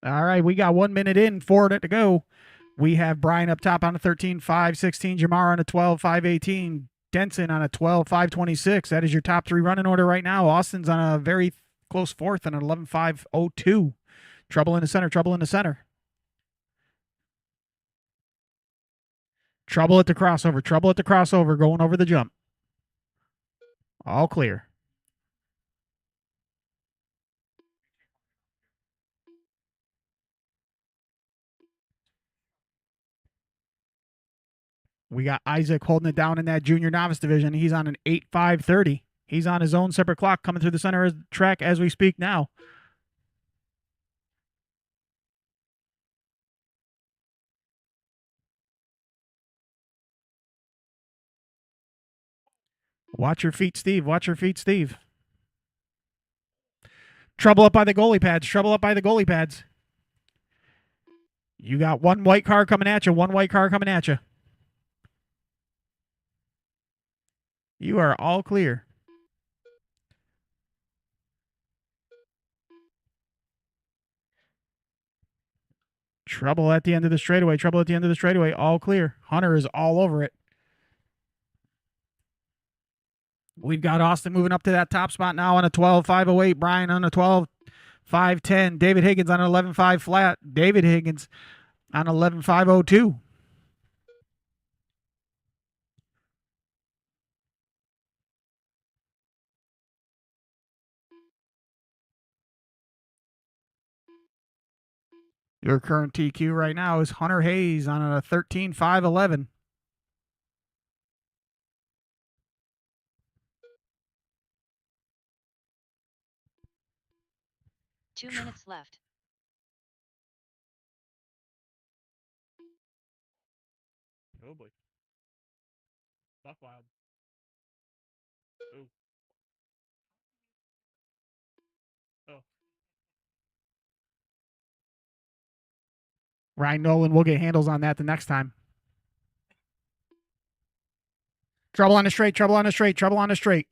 All right, we got 1 minute in, 4 to go. We have Brian up top on a 13.516, Jamar on a 12.518, Denson on a 12.526. That is your top three running order right now. Austin's on a very close fourth on an 11.502. Trouble in the center, trouble in the center. Trouble at the crossover, trouble at the crossover, going over the jump. All clear. We got Isaac holding it down in that junior novice division. He's on an 8.530. He's on his own separate clock coming through the center of the track as we speak now. Watch your feet, Steve. Watch your feet, Steve. Trouble up by the goalie pads. Trouble up by the goalie pads. You got one white car coming at you. One white car coming at you. You are all clear. Trouble at the end of the straightaway. Trouble at the end of the straightaway. All clear. Hunter is all over it. We've got Austin moving up to that top spot now on a 12.508. Brian on a 12.510. David Higgins on an 11.5 flat. David Higgins on 11.502. Your current TQ right now is Hunter Hayes on a 13.511. Two minutes left. Oh boy. Buck wild. Ooh. Ryan Nolan will get handles on that the next time. Trouble on the straight, trouble on the straight, trouble on the straight.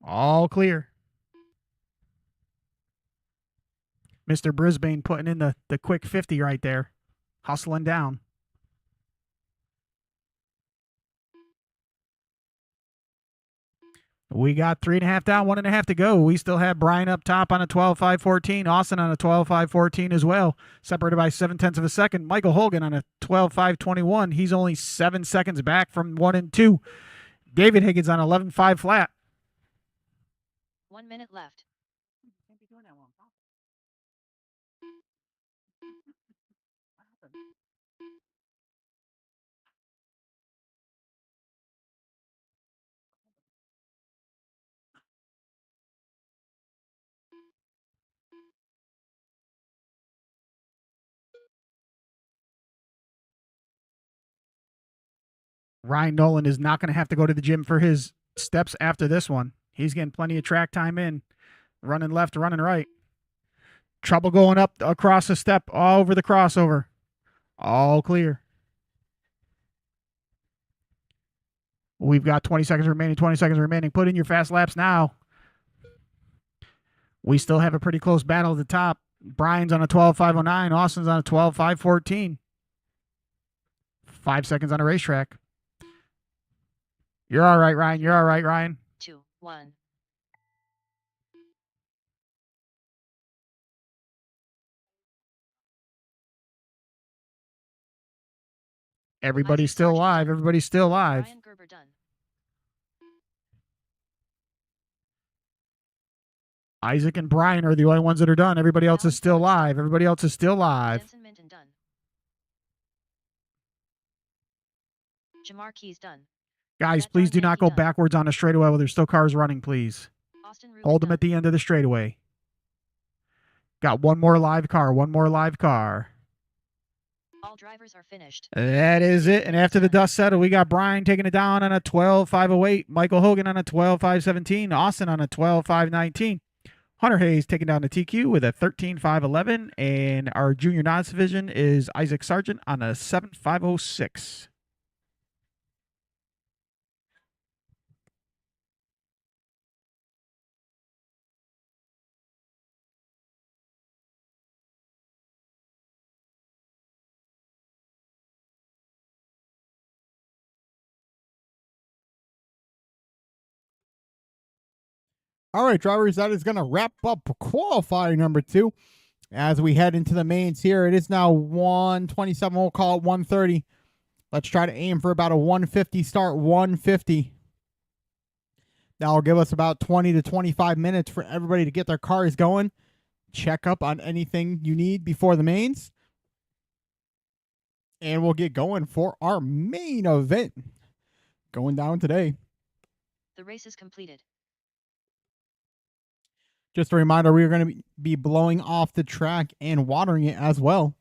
All clear. Mr. Brisbane putting in the quick 50 right there. Hustling down. We got 3.5 down, 1.5 to go. We still have Brian up top on a 12.514. Austin on a 12.514 as well, separated by 0.7 of a second. Michael Hogan on a 12.521. He's only 7 seconds back from 1 and 2. David Higgins on 11.5 flat. 1 minute left. Ryan Nolan is not going to have to go to the gym for his steps after this one. He's getting plenty of track time in. Running left, running right. Trouble going up across the step, all over the crossover. All clear. We've got 20 seconds remaining, 20 seconds remaining. Put in your fast laps now. We still have a pretty close battle at the top. Brian's on a 12.509. Austin's on a 12.514. 5 seconds on a racetrack. You're all right, Ryan. You're all right, Ryan. 2, 1. Everybody's Isaac still Sargent alive. done. Everybody's still alive. Ryan Gerber done. Isaac and Brian are the only ones that are done. Everybody else is Alan still Phillips done. live. Everybody else is still live. Jensen Minton done. Jamar Keys done. Guys, Matt please do not Darnanke go done. backwards on the straightaway while there's still cars running, please. Austin Ruby Hold them done. at the end of the straightaway. Got one more live car. One more live car. All drivers are finished. That is it. And after the dust settled, we got Brian taking it down on a 12.508. Michael Hogan on a 12.517. Austin on a 12.519. Hunter Hayes taking down the TQ with a 13.511. And our junior nods division is Isaac Sargent on a 7.506. All right, drivers, that is going to wrap up qualifying number 2. As we head into the mains here, it is now 127. We'll call it 130. Let's try to aim for about a 150 start, 150. That'll give us about 20 to 25 minutes for everybody to get their cars going, check up on anything you need before the mains, and we'll get going for our main event going down today. The race is completed. Just a reminder, we are going to be blowing off the track and watering it as well.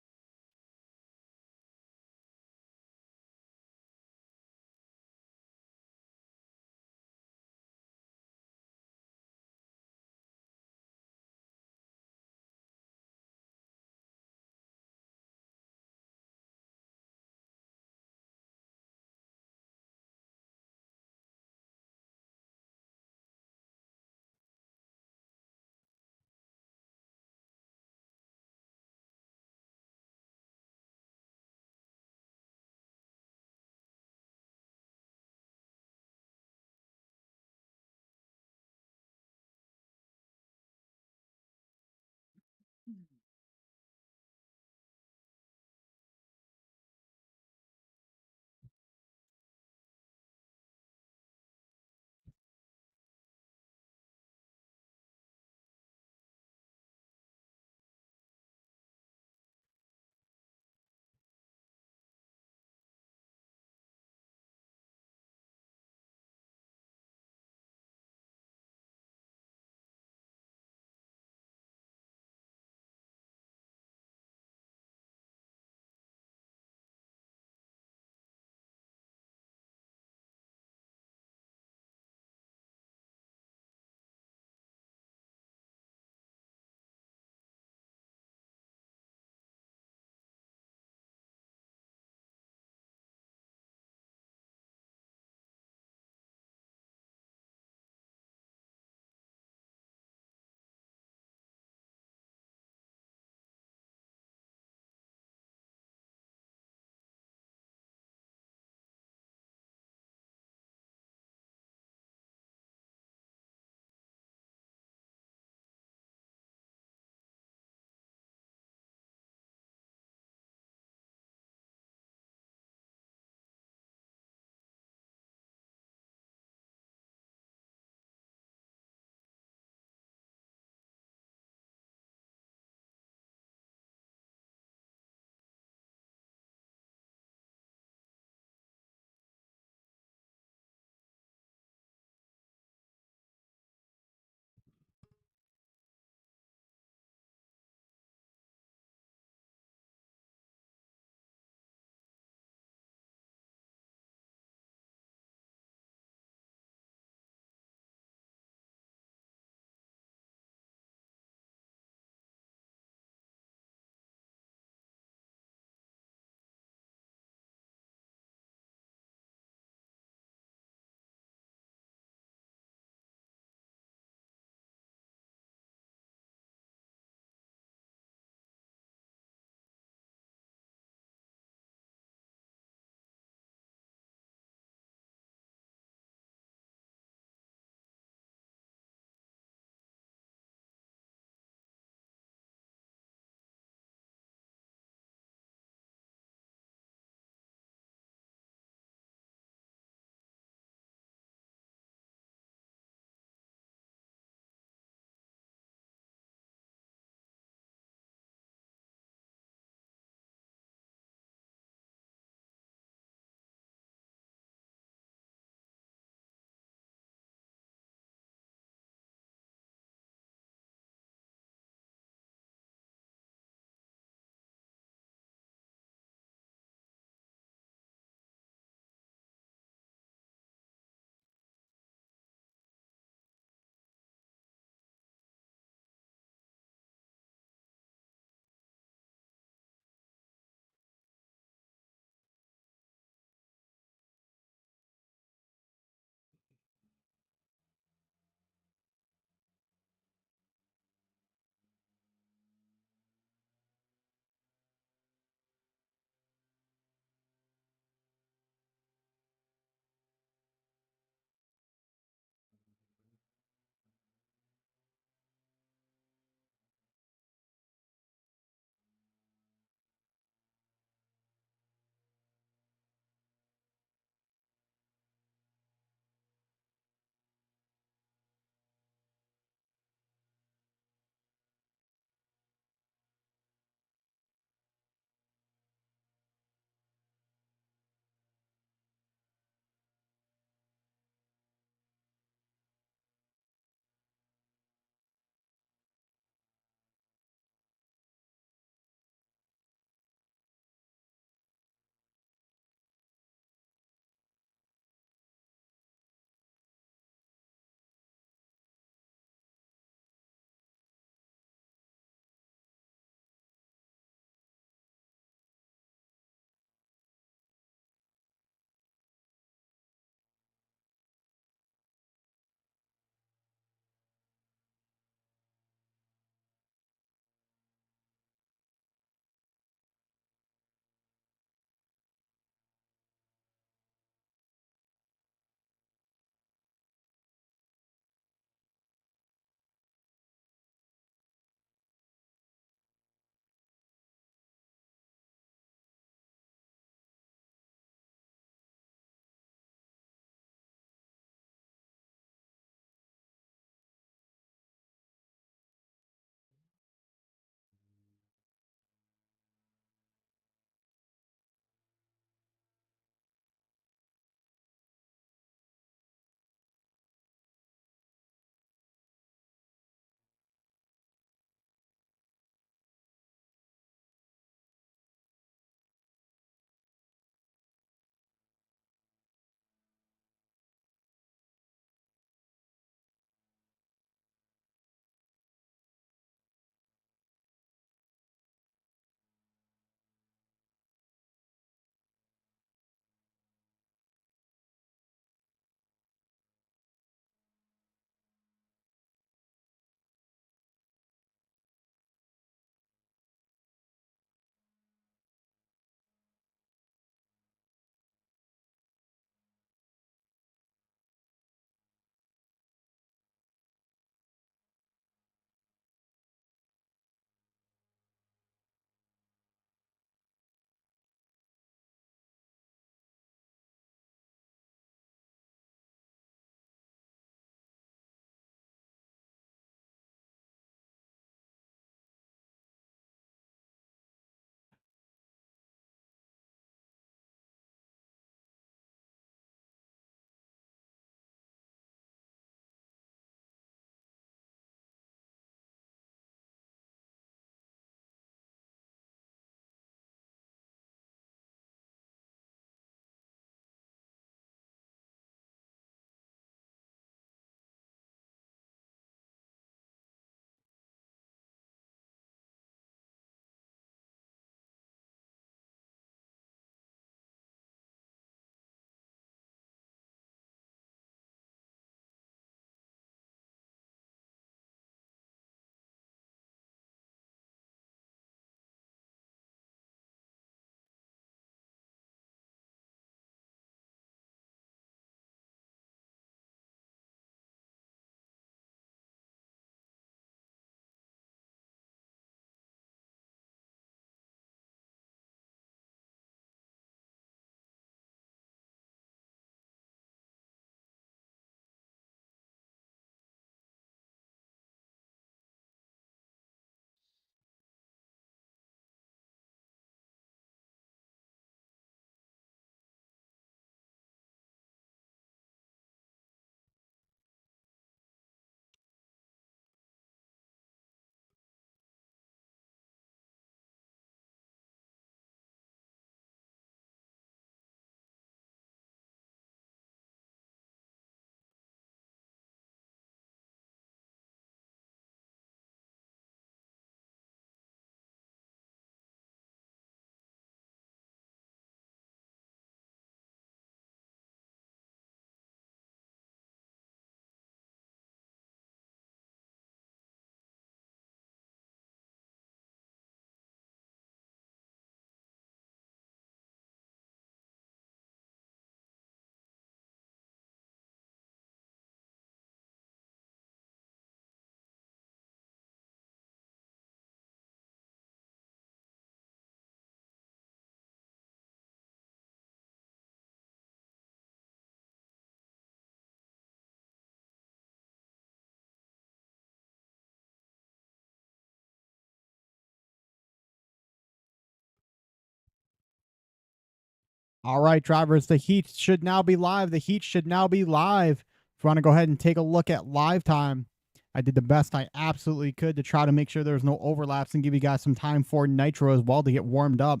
All right, drivers, the heat should now be live. The heat should now be live. If you want to go ahead and take a look at live time, I did the best I absolutely could to try to make sure there's no overlaps and give you guys some time for Nitro as well to get warmed up.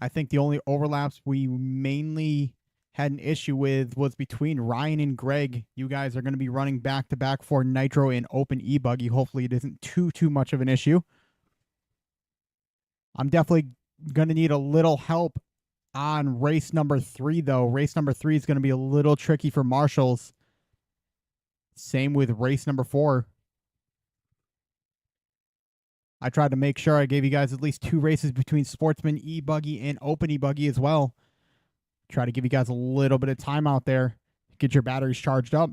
I think the only overlaps we mainly had an issue with was between Ryan and Greg. You guys are going to be running back to back for Nitro and Open E-Buggy. Hopefully it isn't too much of an issue. I'm definitely going to need a little help on race number 3, though. Race number 3 is going to be a little tricky for marshals. Same with race number 4. I tried to make sure I gave you guys at least 2 races between Sportsman E-Buggy and Open E-Buggy as well. Try to give you guys a little bit of time out there. Get your batteries charged up.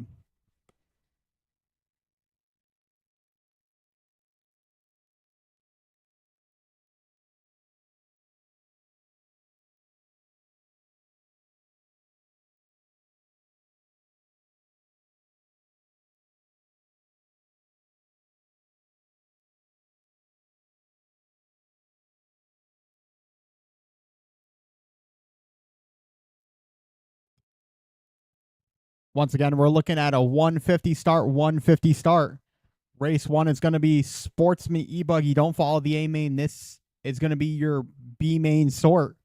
Once again, we're looking at a 150 start, 150 start. Race 1 is going to be Sportsman E-Buggy. Don't follow the A main. This is going to be your B main sort.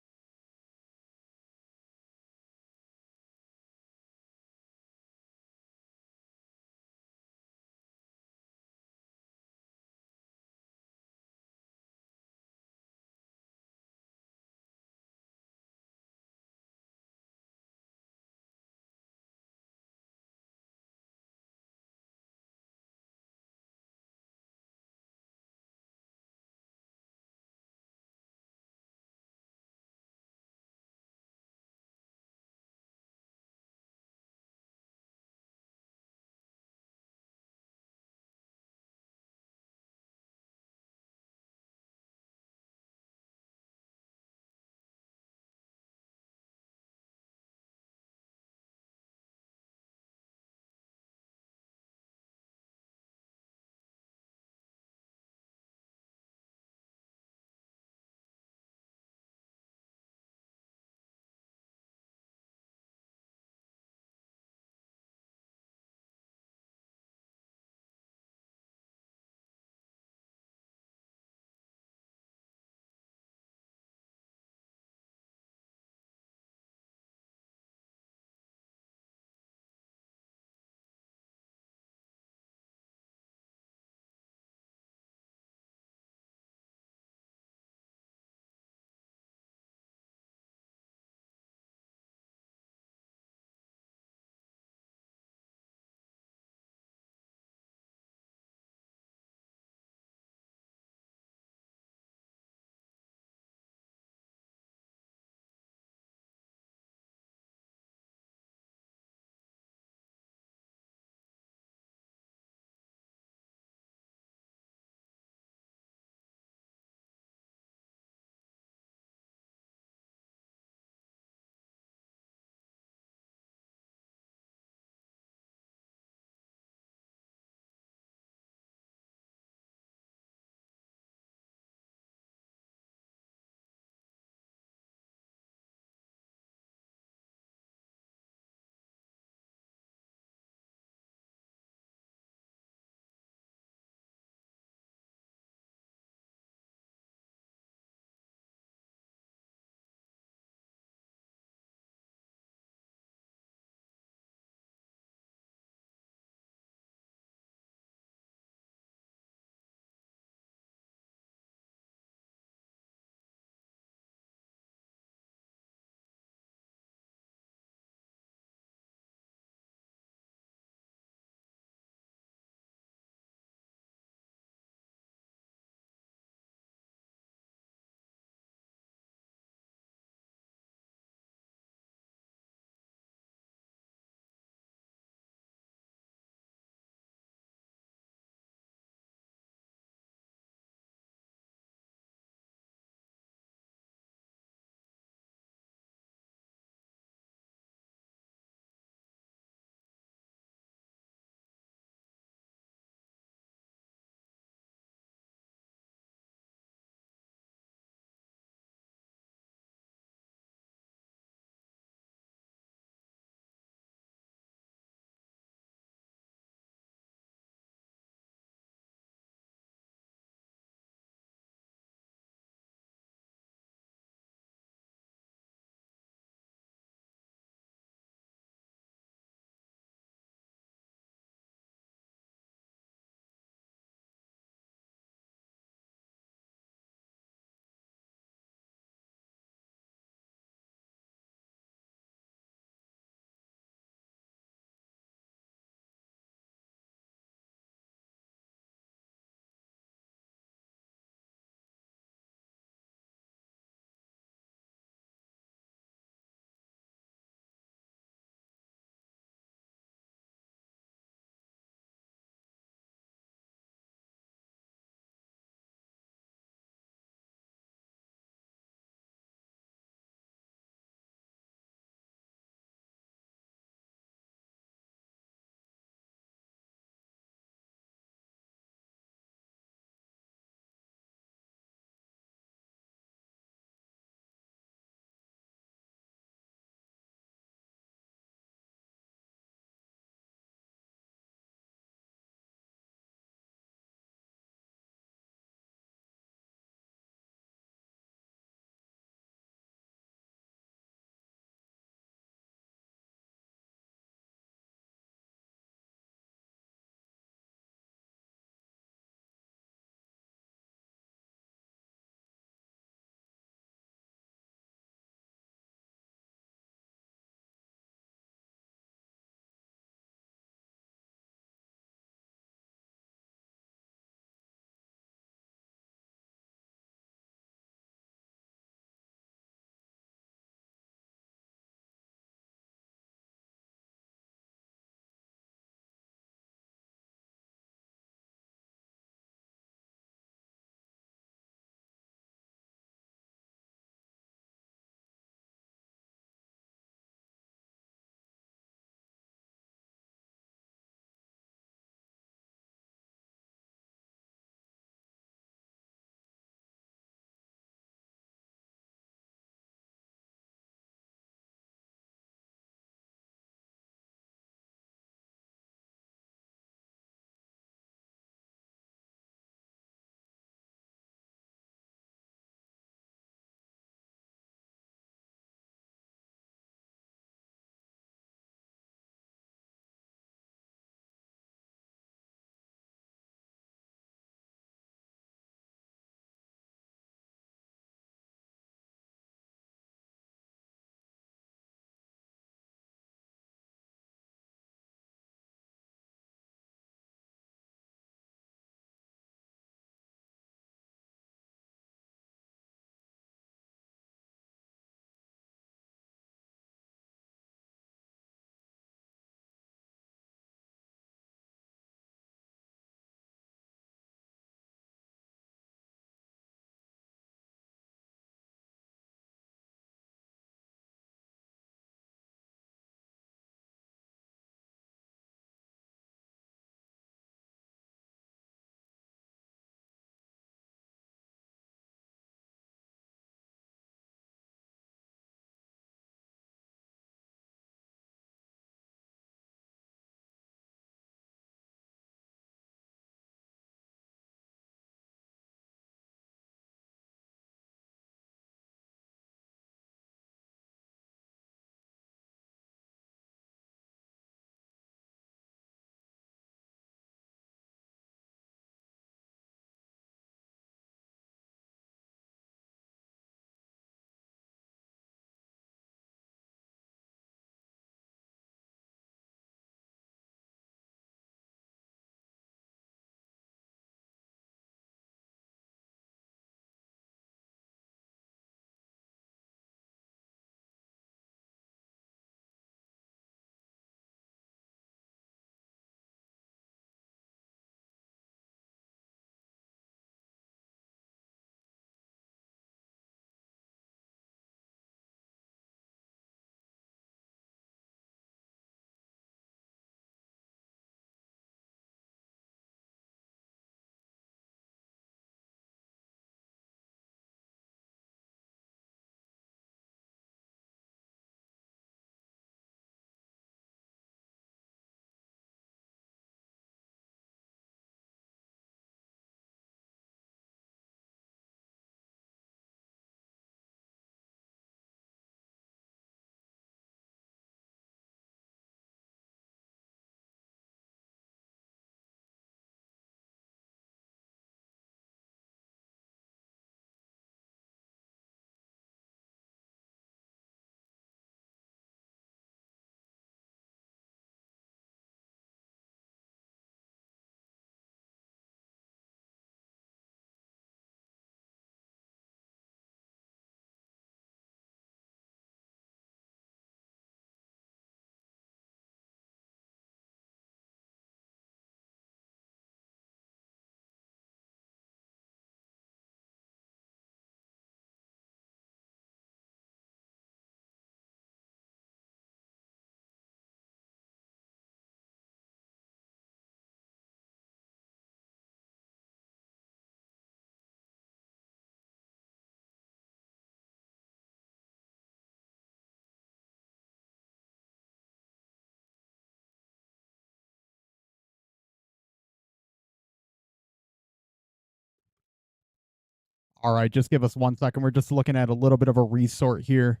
All right, just give us 1 second. We're just looking at a little bit of a resort here.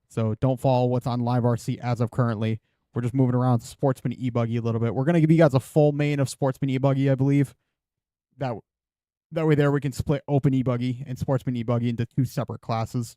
So don't follow what's on Live RC as of currently. We're just moving around Sportsman E-Buggy a little bit. We're going to give you guys a full main of Sportsman E-Buggy, I believe. That way there we can split Open E-Buggy and Sportsman E-Buggy into 2 separate classes.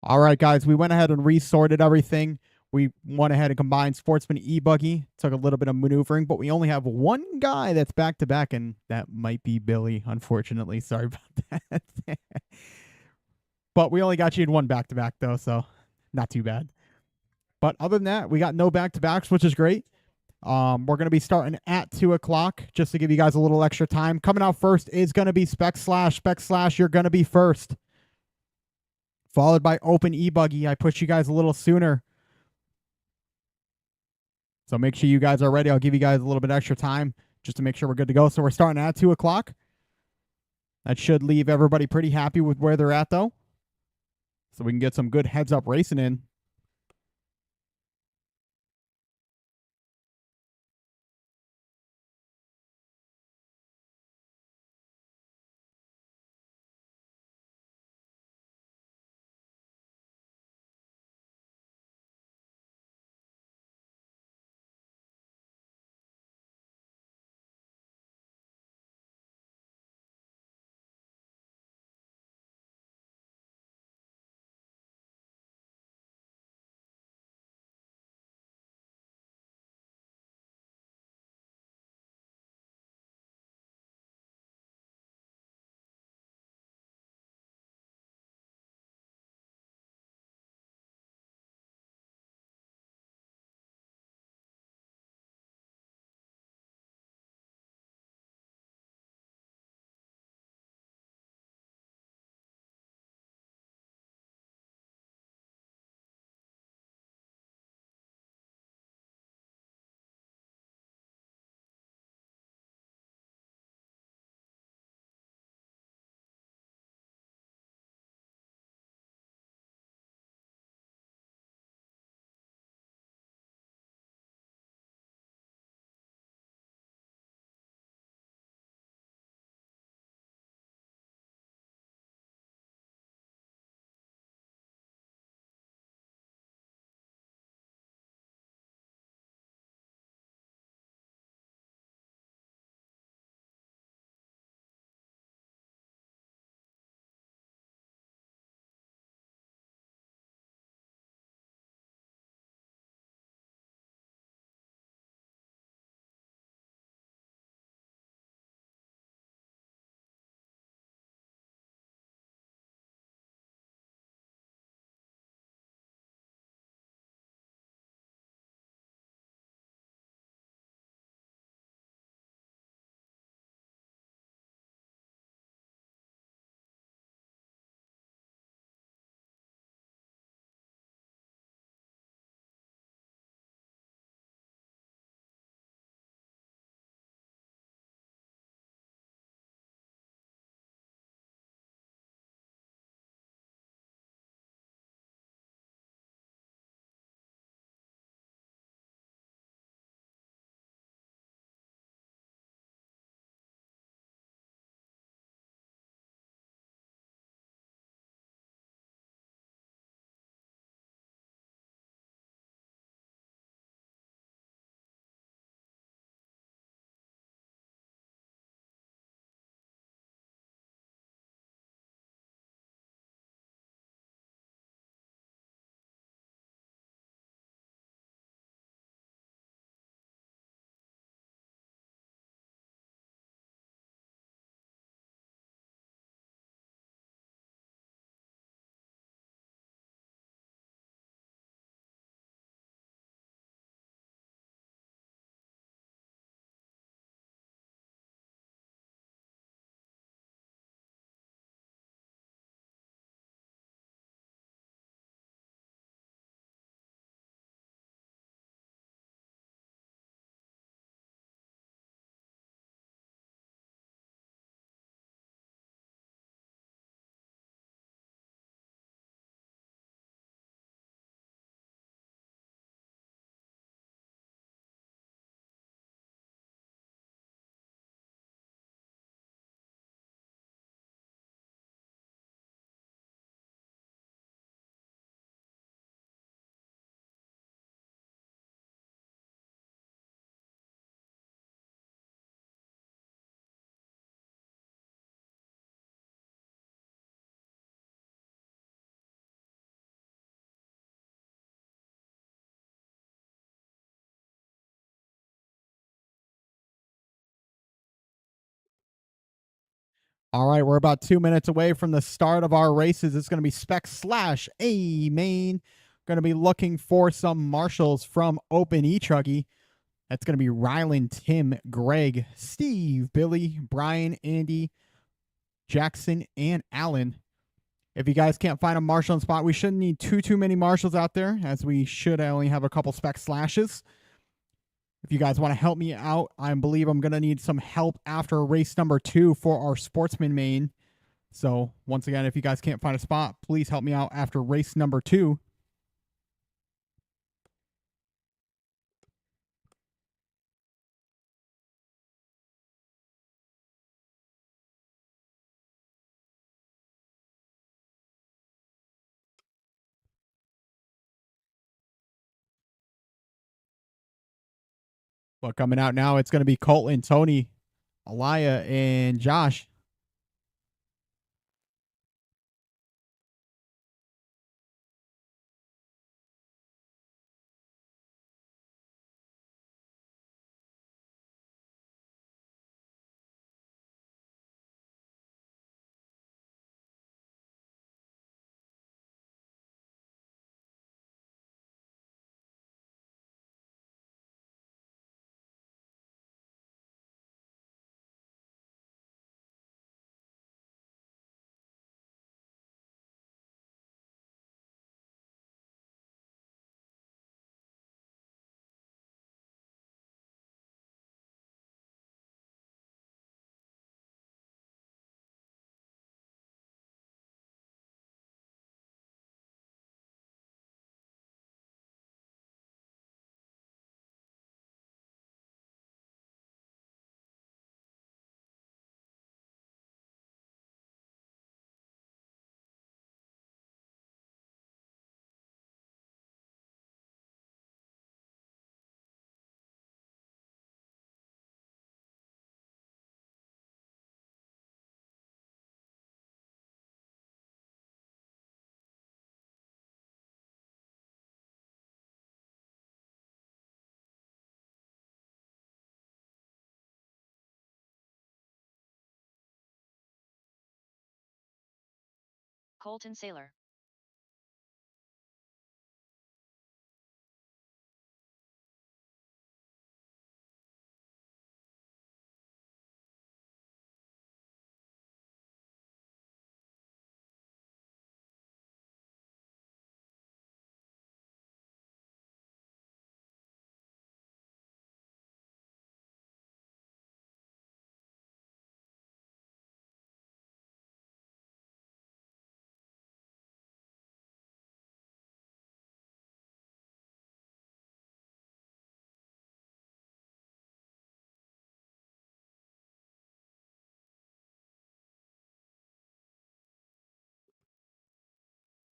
All right, guys, we went ahead and resorted everything. We went ahead and combined Sportsman E-Buggy. Took a little bit of maneuvering, but we only have one guy that's back-to-back, and that might be Billy, unfortunately. Sorry about that. But we only got you in one back-to-back, though, so not too bad. But other than that, we got no back-to-backs, which is great. We're going to be starting at 2 o'clock just to give you guys a little extra time. Coming out first is going to be Spec Slash. Spec Slash, you're going to be first. Followed by Open E-Buggy. I pushed you guys a little sooner. So make sure you guys are ready. I'll give you guys a little bit extra time just to make sure we're good to go. So we're starting at 2 o'clock. That should leave everybody pretty happy with where they're at, though. So we can get some good heads-up racing in. All right, we're about 2 minutes away from the start of our races. It's going to be spec slash A main. Going to be looking for some marshals from Open E-Truggy. That's going to be Rylan, Tim, Greg, Steve, Billy, Brian, Andy, Jackson, and Alan. If you guys can't find a marshal in spot, we shouldn't need too many marshals out there, as we should only have a couple spec slashes. If you guys want to help me out, I believe I'm going to need some help after race number 2 for our sportsman main. So once again, if you guys can't find a spot, please help me out after race number 2. But coming out now, it's going to be Colton, Tony, Alaya, and Josh. Colton Sailor.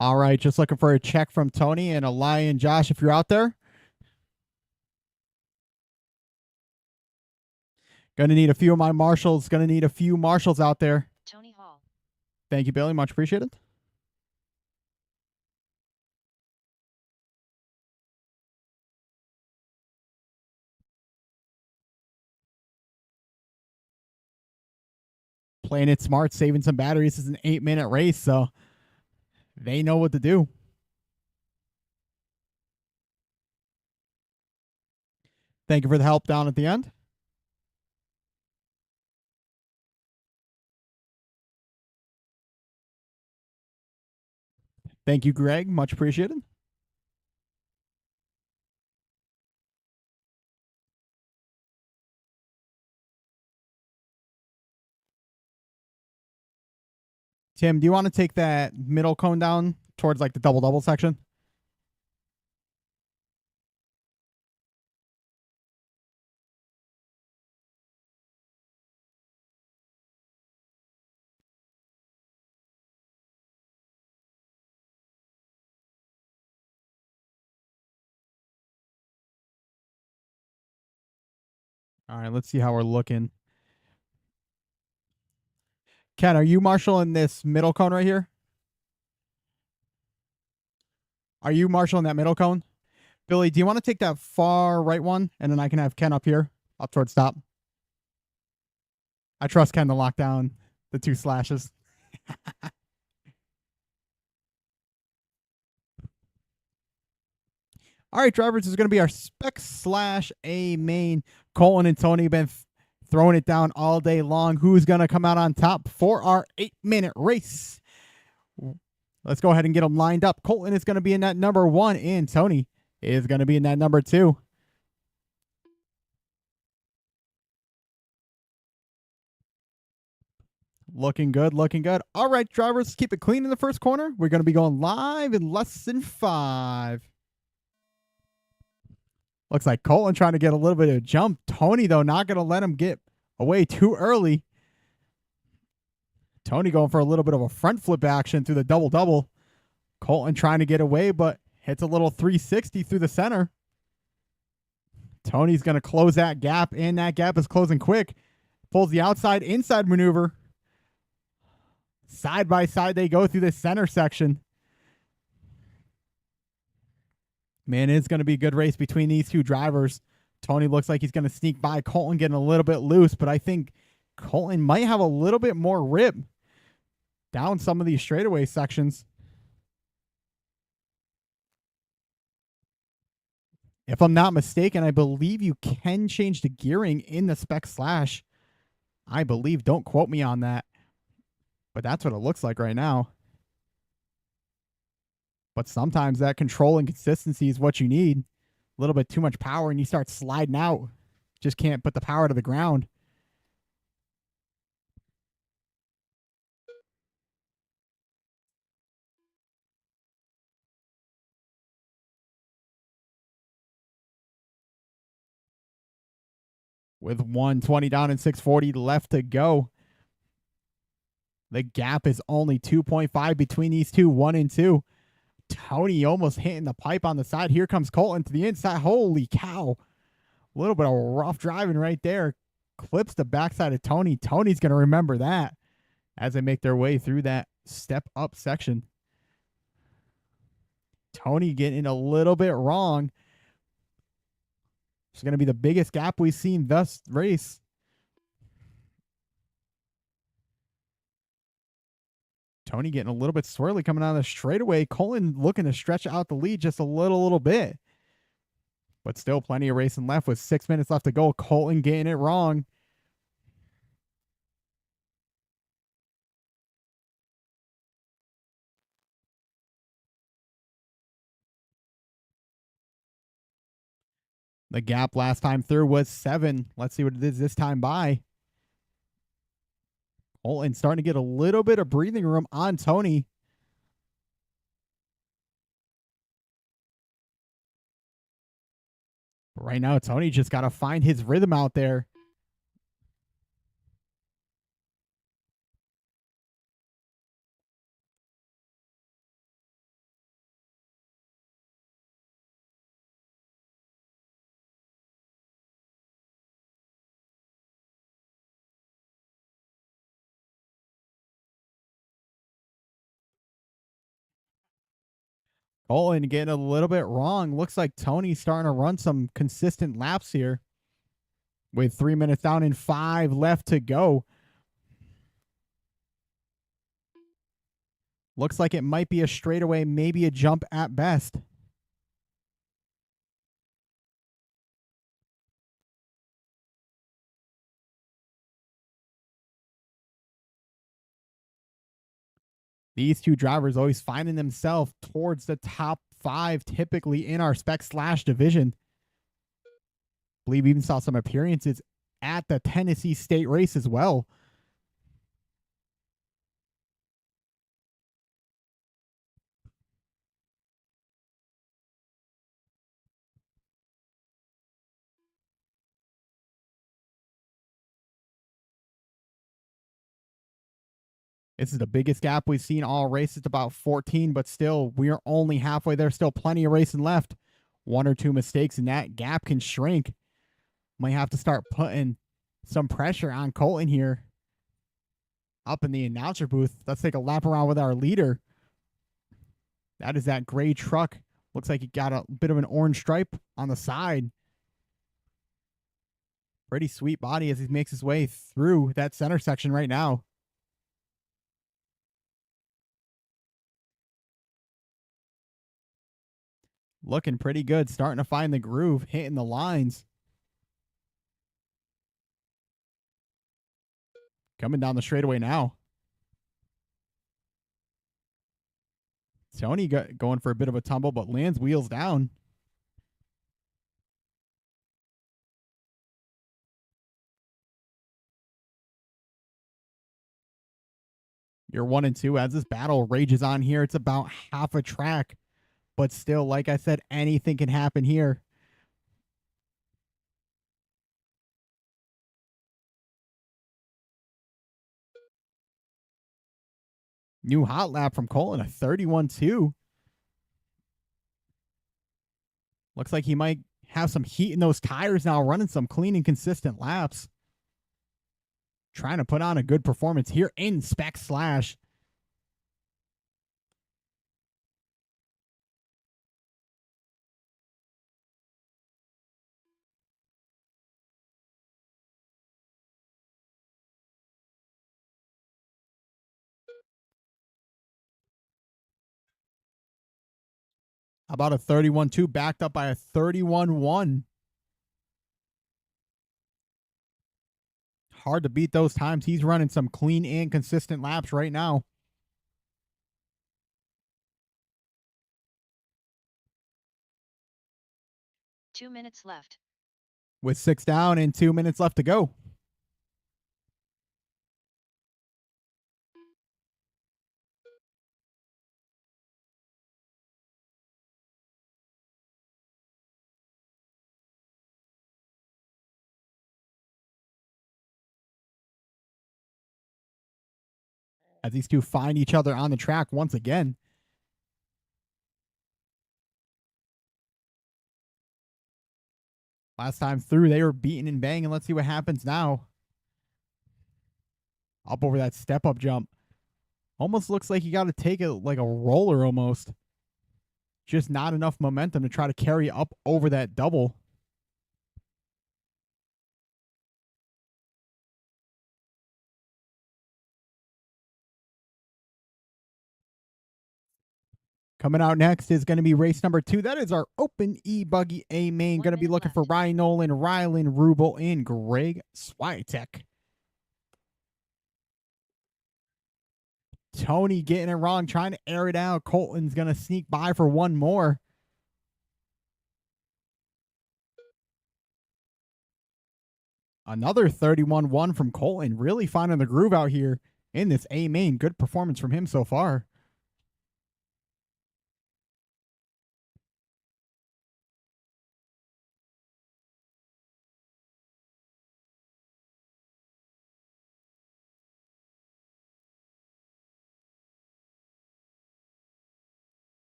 All right, just looking for a check from Tony and Alaya and Josh if you're out there. Going to need a few of my marshals. Going to need a few marshals out there. Tony Hall. Thank you, Billy. Much appreciated. Playing it smart, saving some batteries. This is an 8-minute race, so they know what to do. Thank you for the help down at the end. Thank you, Greg. Much appreciated. Tim, do you want to take that middle cone down towards like the double section? All right, let's see how we're looking. Ken, are you marshaling this middle cone right here? Are you marshaling that middle cone? Billy, do you want to take that far right one? And then I can have Ken up here, up towards top. I trust Ken to lock down. The two slashes. All right, drivers, this is going to be our spec slash A main. Colton and Tony have been throwing it down all day long. Who's going to come out on top for our 8-minute race? Let's go ahead and get them lined up. Colton is going to be in that number 1, and Tony is going to be in that number 2. Looking good, looking good. All right, drivers, keep it clean in the first corner. We're going to be going live in less than 5. Looks like Colton trying to get a little bit of a jump. Tony, though, not going to let him get away too early. Tony going for a little bit of a front flip action through the double-double. Colton trying to get away, but hits a little 360 through the center. Tony's going to close that gap, and that gap is closing quick. Pulls the outside-inside maneuver. Side by side, they go through the center section. Man, it's going to be a good race between these two drivers. Tony looks like he's going to sneak by Colton, getting a little bit loose, but I think Colton might have a little bit more rip down some of these straightaway sections. If I'm not mistaken, I believe you can change the gearing in the spec slash. I believe. Don't quote me on that. But that's what it looks like right now. But sometimes that control and consistency is what you need. A little bit too much power and you start sliding out. Just can't put the power to the ground. With 120 down and 640 left to go. The gap is only 2.5 between these two, 1 and 2. Tony almost hitting the pipe on the side. Here comes Colton to the inside. Holy cow. A little bit of rough driving right there. Clips the backside of Tony. Tony's going to remember that as they make their way through that step up section. Tony getting a little bit wrong. It's going to be the biggest gap we've seen thus race. Tony getting a little bit swirly coming out of the straightaway. Colton looking to stretch out the lead just a little bit. But still plenty of racing left with 6 minutes left to go. Colton getting it wrong. The gap last time through was 7. Let's see what it is this time by. Colton starting to get a little bit of breathing room on Tony. But right now, Tony just got to find his rhythm out there. Colton getting a little bit wrong. Looks like Tony's starting to run some consistent laps here. With 3 minutes down and 5 left to go. Looks like it might be a straightaway, maybe a jump at best. These two drivers always finding themselves towards the top 5, typically in our spec slash division. I believe we even saw some appearances at the Tennessee State race as well. This is the biggest gap we've seen all race. It's about 14, but still, we're only halfway there. Still plenty of racing left. 1 or 2 mistakes, and that gap can shrink. Might have to start putting some pressure on Colton here. Up in the announcer booth. Let's take a lap around with our leader. That is that gray truck. Looks like he got a bit of an orange stripe on the side. Pretty sweet body as he makes his way through that center section right now. Looking pretty good. Starting to find the groove. Hitting the lines. Coming down the straightaway now. Tony going for a bit of a tumble, but lands wheels down. You're 1 and 2 as this battle rages on here. It's about half a track, but still, like I said, anything can happen here. New hot lap from Colton, a 31-2. Looks like he might have some heat in those tires now, running some clean and consistent laps. Trying to put on a good performance here in Spec Slash. About a 31-2 backed up by a 31-1. Hard to beat those times. He's running some clean and consistent laps right now. Two minutes left. With 6 down and 2 minutes left to go. As these two find each other on the track once again. Last time through, they were beating and banging. Let's see what happens now. Up over that step-up jump. Almost looks like you got to take it like a roller almost. Just not enough momentum to try to carry up over that double. Coming out next is going to be race number 2. That is our Open E-Buggy A main. Going to be looking for Ryan Nolan, Rylan Rubel, and Greg Swiatek. Tony getting it wrong, trying to air it out. Colton's going to sneak by for one more. Another 31-1 from Colton. Really finding the groove out here in this A main. Good performance from him so far.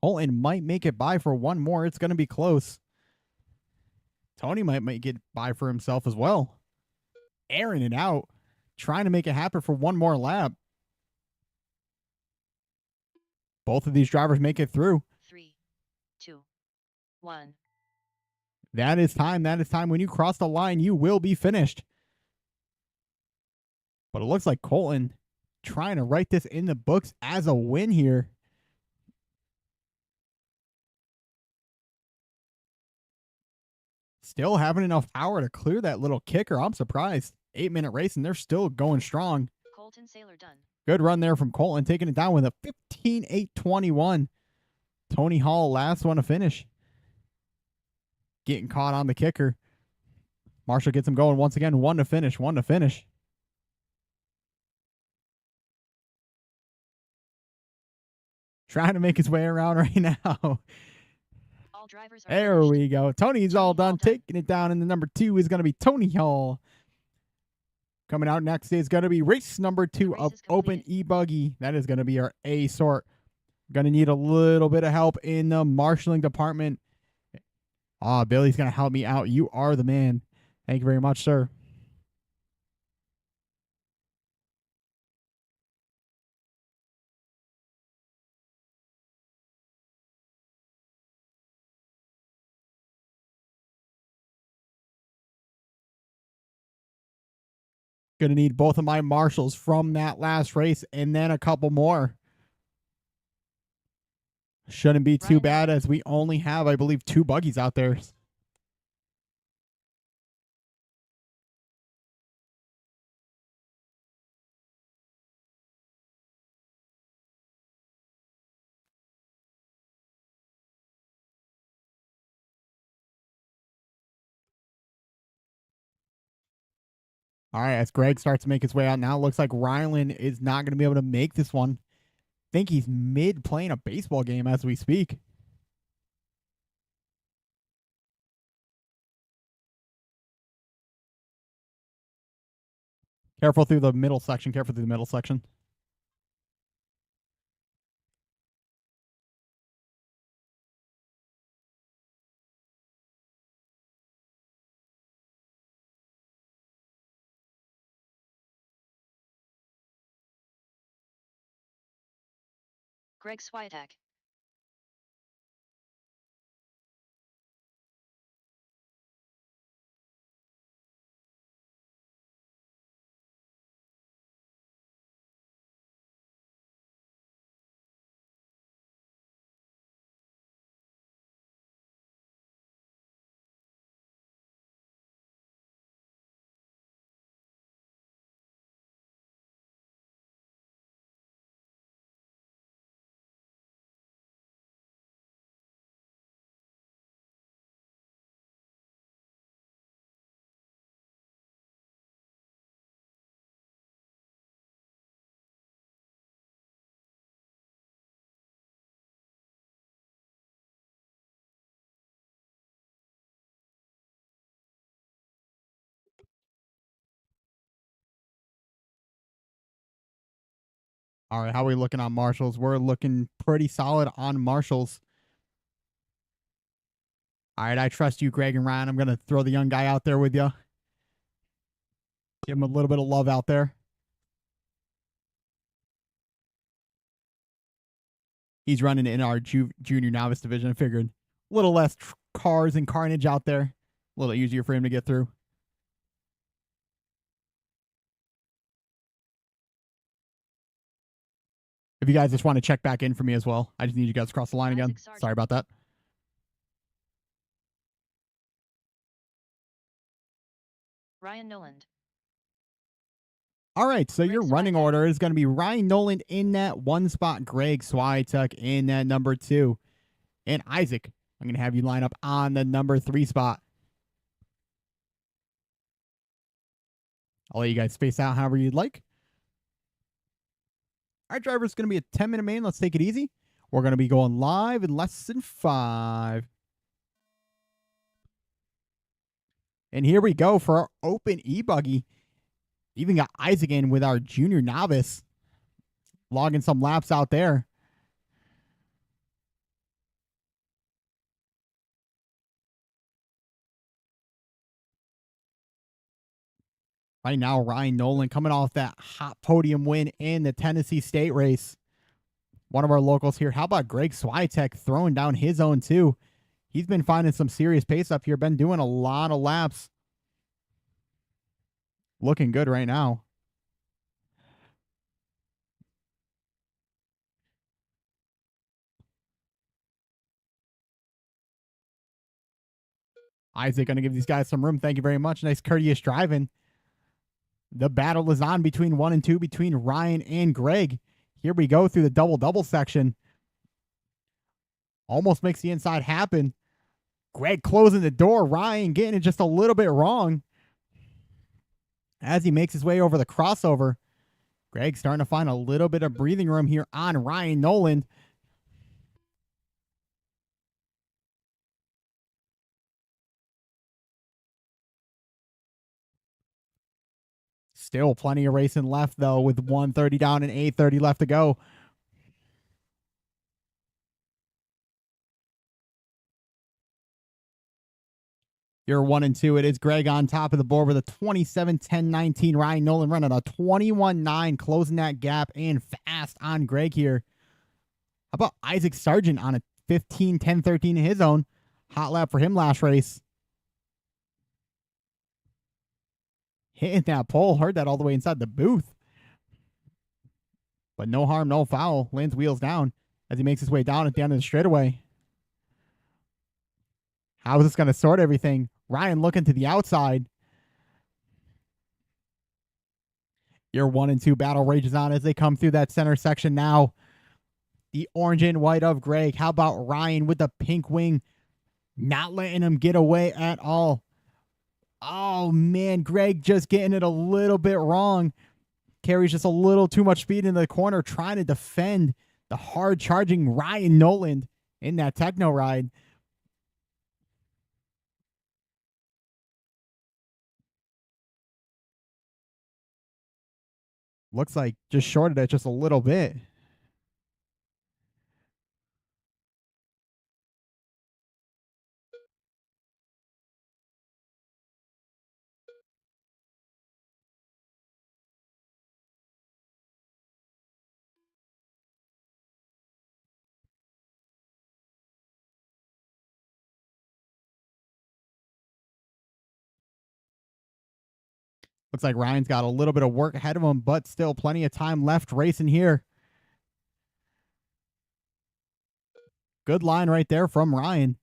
Colton might make it by for one more. It's going to be close. Tony might make it by for himself as well. Airing it out. Trying to make it happen for one more lap. Both of these drivers make it through. 3, 2, 1. That is time. That is time. When you cross the line, you will be finished. But it looks like Colton trying to write this in the books as a win here. Still having enough power to clear that little kicker. I'm surprised. 8-minute race, and they're still going strong. Colton Sailor done. Good run there from Colton, taking it down with a 15-8-21. Tony Hall, last one to finish. Getting caught on the kicker. Marshall gets him going once again. One to finish. Trying to make his way around right now. All drivers are There finished. we go. Tony's all done. Taking it down. And the number 2 is going to be Tony Hall. Coming out next is going to be race number 2 of Open E-Buggy. That is going to be our A sort. Going to need a little bit of help in the marshalling department. Billy's going to help me out. You are the man. Thank you very much, sir. Going to need both of my marshals from that last race and then a couple more. Shouldn't be too Ryan bad Noland. as we only have, I believe, 2 buggies out there. All right, as Greg starts to make his way out now, it looks like Rylan is not going to be able to make this one. Think he's mid playing a baseball game as we speak. Careful through the middle section. Careful through the middle section. Greg Swiatek. All right, how are we looking on Marshalls? We're looking pretty solid on Marshalls. All right, I trust you, Greg and Ryan. I'm going to throw the young guy out there with you. Give him a little bit of love out there. He's running in our junior novice division. I figured a little less cars and carnage out there. A little easier for him to get through. If you guys just want to check back in for me as well, I just need you guys to cross the line again. Isaac Sargent. Sorry about that. Ryan Noland. All right, so Greg your running Swiatek. order is going to be Ryan Noland in that 1 spot, Greg Swiatek in that number 2, and Isaac, I'm going to have you line up on the number 3 spot. I'll let you guys space out however you'd like. Our driver is going to be a 10-minute main. Let's take it easy. We're going to be going live in less than 5. And here we go for our open e-buggy. Even got Isaac in with our junior novice. Logging some laps out there. Right now, Ryan Noland coming off that hot podium win in the Tennessee State race. One of our locals here. How about Greg Swiatek throwing down his own too? He's been finding some serious pace up here. Been doing a lot of laps. Looking good right now. Isaac going to give these guys some room. Thank you very much. Nice courteous driving. The battle is on between 1 and 2, between Ryan and Greg. Here we go through the double section. Almost makes the inside happen. Greg closing the door. Ryan getting it just a little bit wrong. As he makes his way over the crossover, Greg starting to find a little bit of breathing room here on Ryan Noland. Still plenty of racing left, though, with 130 down and 830 left to go. You're 1 and 2. It is Greg on top of the board with a 27-10-19. Ryan Noland running a 21-9, closing that gap and fast on Greg here. How about Isaac Sargent on a 15-10-13 in his own? Hot lap for him last race. Hitting that pole. Heard that all the way inside the booth. But no harm, no foul. Lands wheels down. as he makes his way down at the end of the straightaway. How is this going to sort everything? Ryan looking to the outside. Your 1 and 2 battle rages on as they come through that center section now. The orange and white of Greg. How about Ryan with the pink wing? Not letting him get away at all. Oh, man. Greg just getting it a little bit wrong. Carries just a little too much speed into the corner, trying to defend the hard charging Ryan Noland in that techno ride. Looks like just shorted it just a little bit. Looks like Ryan's got a little bit of work ahead of him, but still plenty of time left racing here. Good line right there from Ryan.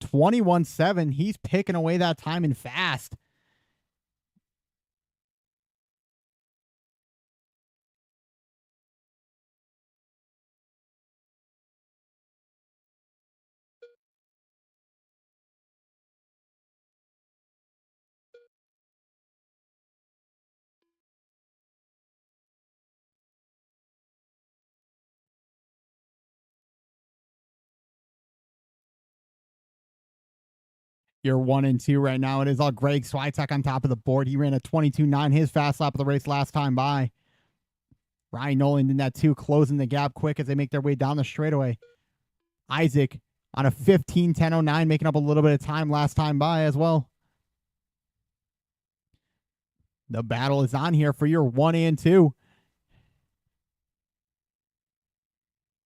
21-7. He's picking away that time and fast. You're 1 and 2 right now. It is all Greg Switek on top of the board. He ran a 22.9, his fast lap of the race last time by. Ryan Noland in that 2, closing the gap quick as they make their way down the straightaway. Isaac on a 15:10.09, making up a little bit of time last time by as well. The battle is on here for your 1 and 2.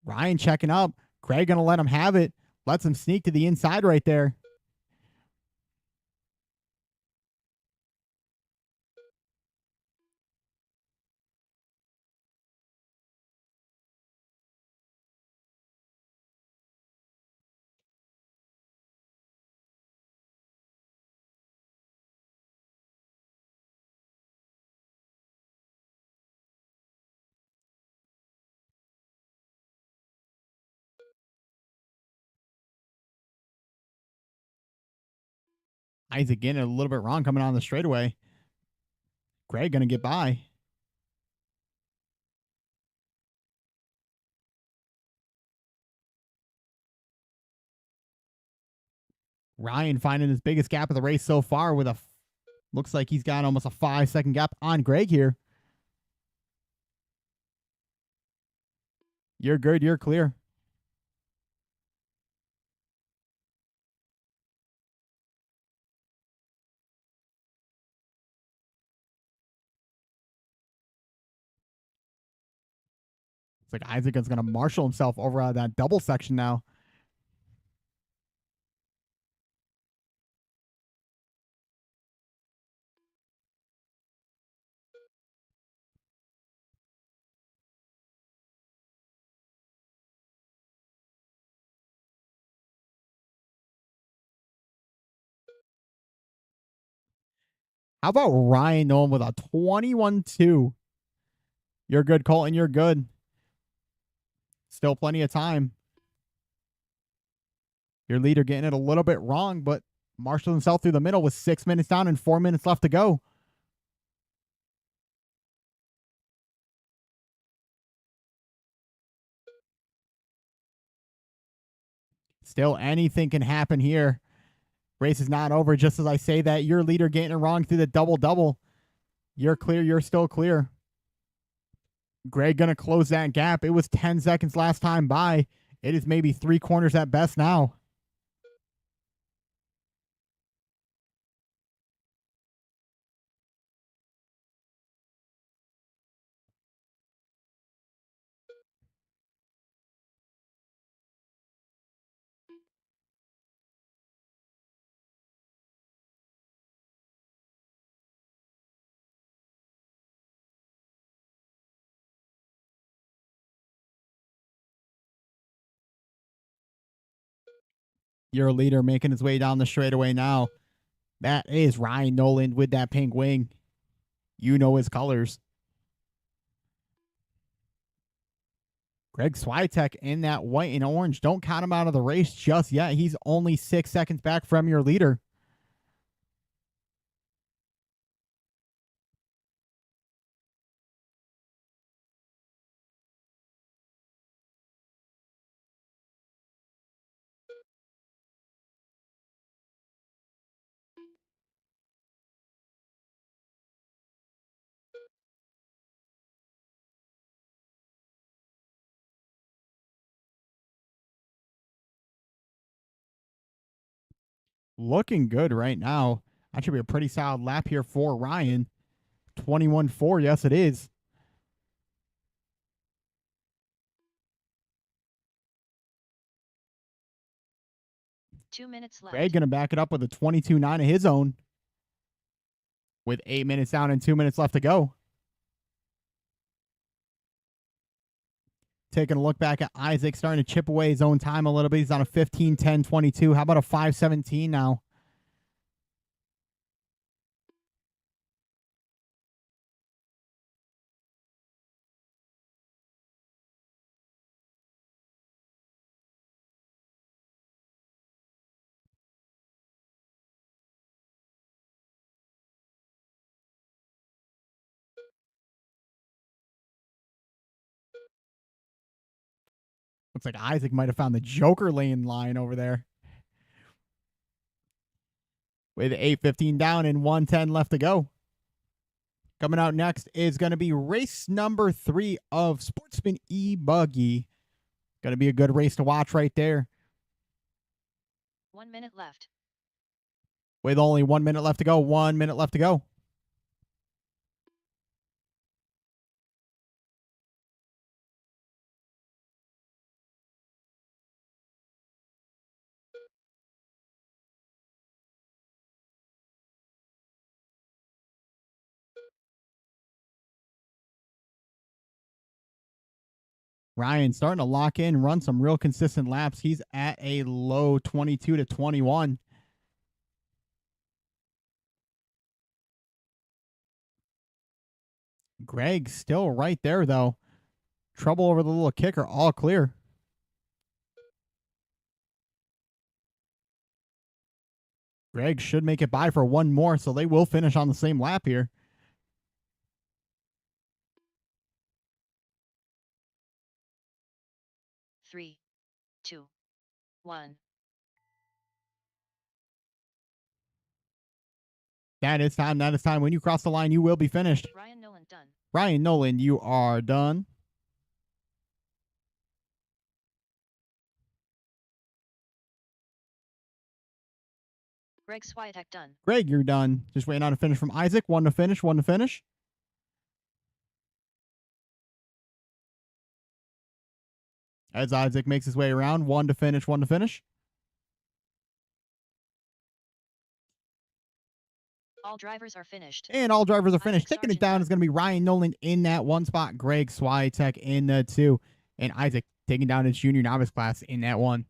Ryan checking up. Greg going to let him have it. Lets him sneak to the inside right there. Isaac getting it a little bit wrong coming on the straightaway. Greg going to get by. Ryan finding his biggest gap of the race so far with looks like he's got almost a 5-second gap on Greg here. You're good. You're clear. It's like Isaac is going to marshal himself over out of that double section now. How about Ryan Nolan with a 21-2? You're good, Colton. You're good. Still plenty of time. Your leader getting it a little bit wrong, but marshaled himself through the middle with 6 minutes down and 4 minutes left to go. Still, anything can happen here. Race is not over. Just as I say that, your leader getting it wrong through the double-double. You're clear. You're still clear. Greg going to close that gap. It was 10 seconds last time by. It is maybe 3 corners at best now. Your leader making his way down the straightaway now. That is Ryan Noland with that pink wing. You know his colors. Greg Swiatek in that white and orange. Don't count him out of the race just yet. He's only 6 seconds back from your leader. Looking good right now. That should be a pretty solid lap here for Ryan. 21-4. Yes, it is. 2 minutes left. Greg going to back it up with a 22-9 of his own. With 8 minutes down and 2 minutes left to go. Taking a look back at Isaac, starting to chip away his own time a little bit. He's on a 15-10-22. How about a 5-17 now? Looks like Isaac might have found the Joker lane line over there. With 8:15 down and 1:10 left to go. Coming out next is going to be race number 3 of Sportsman E-Buggy. Going to be a good race to watch right there. 1 minute left. With only 1 minute left to go. 1 minute left to go. Ryan starting to lock in, run some real consistent laps. He's at a low 22-21. Greg still right there, though. Trouble over the little kicker, all clear. Greg should make it by for one more, so they will finish on the same lap here. Three, two, one. That is time. That is time. When you cross the line, you will be finished. Ryan Noland done. Ryan Noland, you are done. Greg Swiatek done. Greg, you're done. Just waiting on a finish from Isaac. One to finish, one to finish. As Isaac makes his way around, one to finish, one to finish. All drivers are finished. And all drivers are finished. Isaac Taking it Sargent down done. is going to be Ryan Noland in that one spot. Greg Swiatek in the 2. And Isaac taking down his junior novice class in that 1.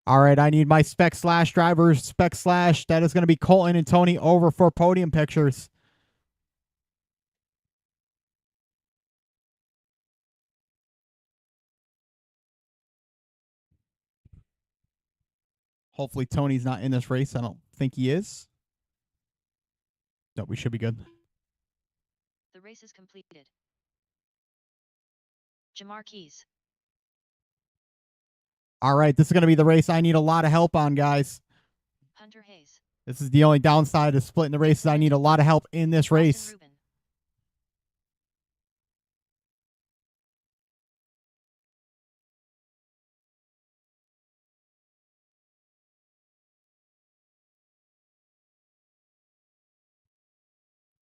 All right, I need my spec slash drivers. Spec slash. That is going to be Colton and Tony over for podium pictures. Hopefully Tony's not in this race. I don't think he is. No, we should be good. The race is completed. Jamar Keys. All right, this is going to be the race I need a lot of help on, guys. Hunter Hayes. This is the only downside of splitting the races. I need a lot of help in this Austin race. Rubin.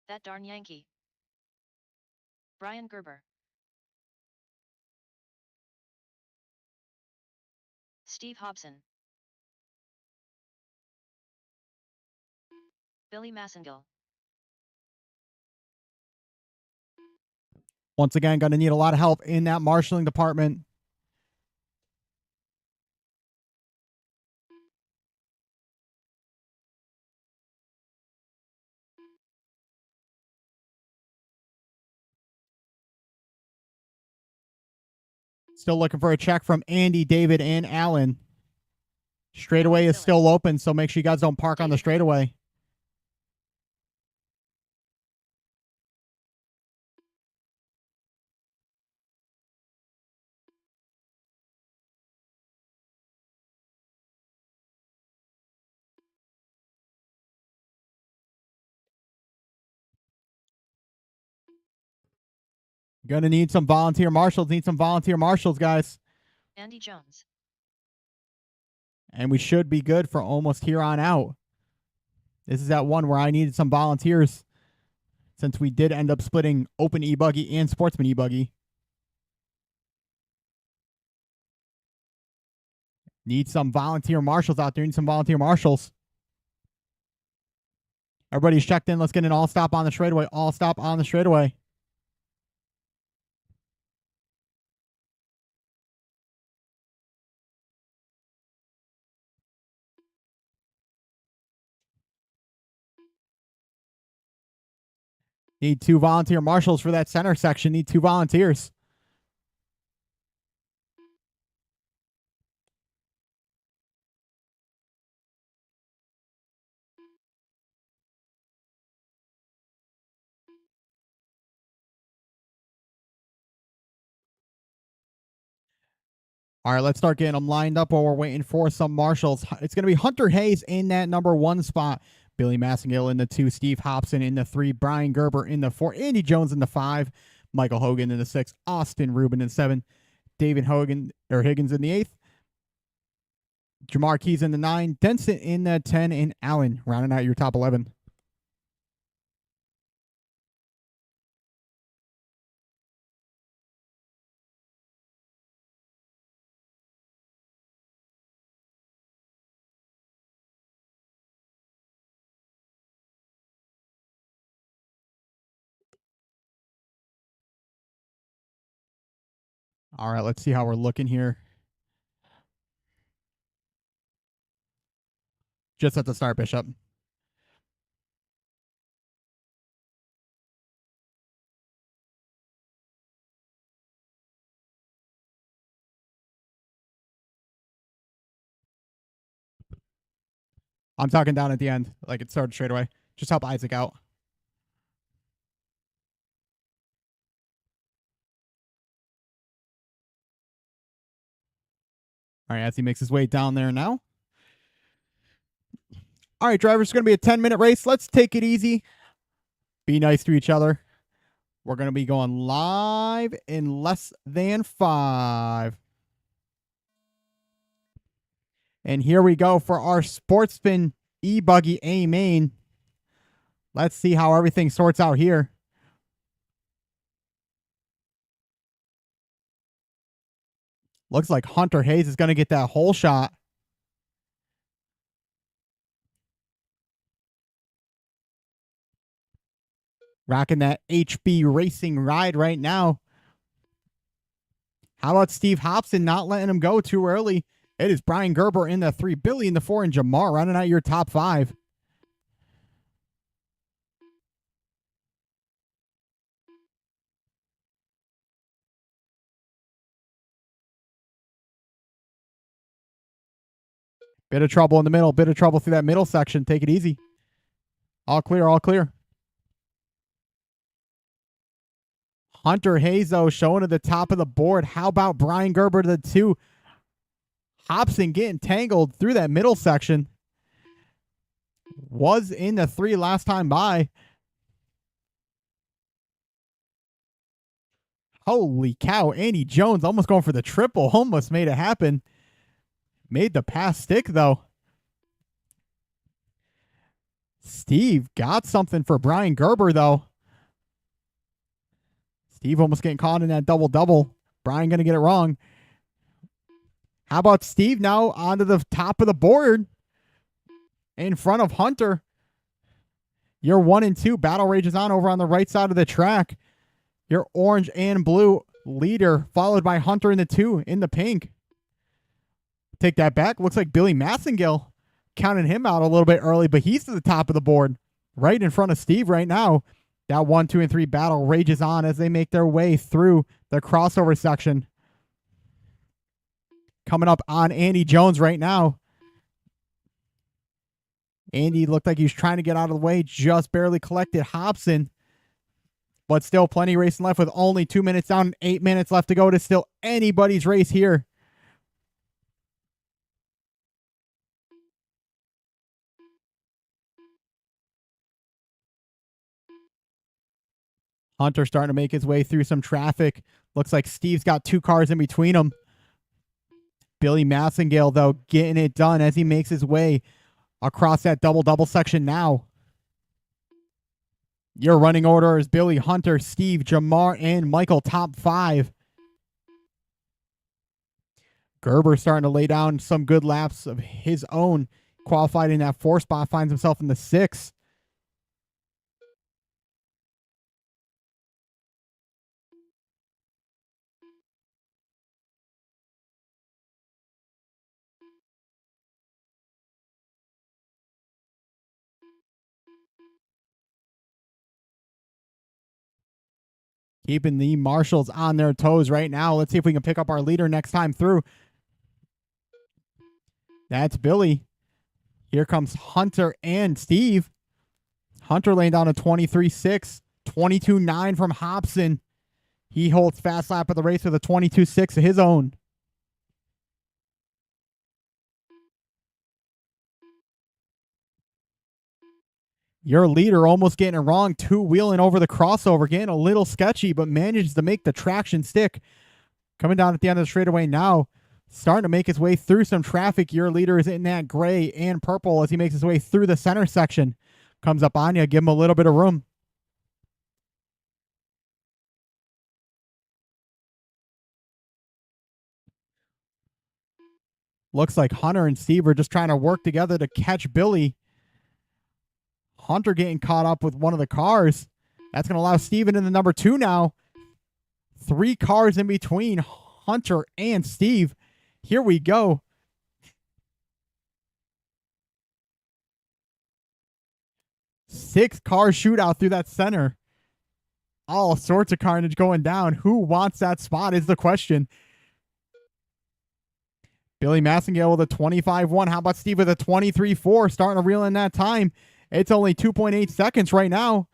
That darn Yankee. Brian Gerber. Steve Hobson. Billy Massengill. Once again, going to need a lot of help in that marshaling department. Still looking for a check from Andy, David, and Alan. Straightaway is still open, so make sure you guys don't park on the straightaway. Gonna need some volunteer marshals. Need some volunteer marshals, guys. Andy Jones. And we should be good for almost here on out. This is that one where I needed some volunteers, since we did end up splitting open e-buggy and sportsman e-buggy. Need some volunteer marshals out there. Need some volunteer marshals. Everybody's checked in. Let's get an all stop on the straightaway. All stop on the straightaway. Need 2 volunteer marshals for that center section. Need 2 volunteers. All right, let's start getting them lined up while we're waiting for some marshals. It's going to be Hunter Hayes in that number 1 spot. Billy Massengill in the 2. Steve Hobson in the 3. Brian Gerber in the 4. Andy Jones in the 5. Michael Hogan in the 6. Austin Rubin in 7. David Higgins in the 8th. Jamar Keys in the 9. Denson in the 10. And Allen rounding out your top 11. All right, let's see how we're looking here. Just at the start, Bishop. I'm talking down at the end, like it started straight away. Just help Isaac out. All right, as he makes his way down there now. All right, drivers, it's going to be a 10-minute race. Let's take it easy. Be nice to each other. We're going to be going live in less than 5. And here we go for our Sportsman e-buggy A main. Let's see how everything sorts out here. Looks like Hunter Hayes is going to get that whole shot. Rocking that HB Racing ride right now. How about Steve Hobson not letting him go too early? It is Brian Gerber in the 3, Billy in the 4, and Jamar running out your top 5. Bit of trouble in the middle. Bit of trouble through that middle section. Take it easy. All clear. All clear. Hunter Hayes, though, showing at the top of the board. How about Brian Gerber to the 2? Hobson getting tangled through that middle section. Was in the 3 last time by. Holy cow. Andy Jones almost going for the triple. Almost made it happen. Made the pass stick, though. Steve got something for Brian Gerber, though. Steve almost getting caught in that double-double. Brian going to get it wrong. How about Steve now onto the top of the board in front of Hunter? Your 1 and 2 battle rages on over on the right side of the track. Your orange and blue leader, followed by Hunter in the 2 in the pink. Take that back. Looks like Billy Massengill counted him out a little bit early, but he's to the top of the board, right in front of Steve right now. That 1, 2, and 3 battle rages on as they make their way through the crossover section. Coming up on Andy Jones right now. Andy looked like he was trying to get out of the way, just barely collected Hobson. But still plenty of racing left with only 2 minutes down and 8 minutes left to go. It is still anybody's race here. Hunter starting to make his way through some traffic. Looks like Steve's got 2 cars in between him. Billy Massengale, though, getting it done as he makes his way across that double-double section now. Your running order is Billy, Hunter, Steve, Jamar, and Michael, top 5. Gerber starting to lay down some good laps of his own. Qualified in that 4 spot, finds himself in the 6. Keeping the marshals on their toes right now. Let's see if we can pick up our leader next time through. That's Billy. Here comes Hunter and Steve. Hunter laying down a 23.6, 22.9 from Hobson. He holds fast lap of the race with a 22.6 of his own. Your leader almost getting it wrong, 2-wheeling over the crossover, getting a little sketchy, but manages to make the traction stick. Coming down at the end of the straightaway now, starting to make his way through some traffic. Your leader is in that gray and purple as he makes his way through the center section. Comes up on you, give him a little bit of room. Looks like Hunter and Steve are just trying to work together to catch Billy. Hunter getting caught up with one of the cars. That's going to allow Steven in the number 2 now. 3 cars in between Hunter and Steve. Here we go. Six-car shootout through that center. All sorts of carnage going down. Who wants that spot is the question. Billy Massengale with a 25.1. How about Steve with a 23.4? Starting to reel in that time. It's only 2.8 seconds right now.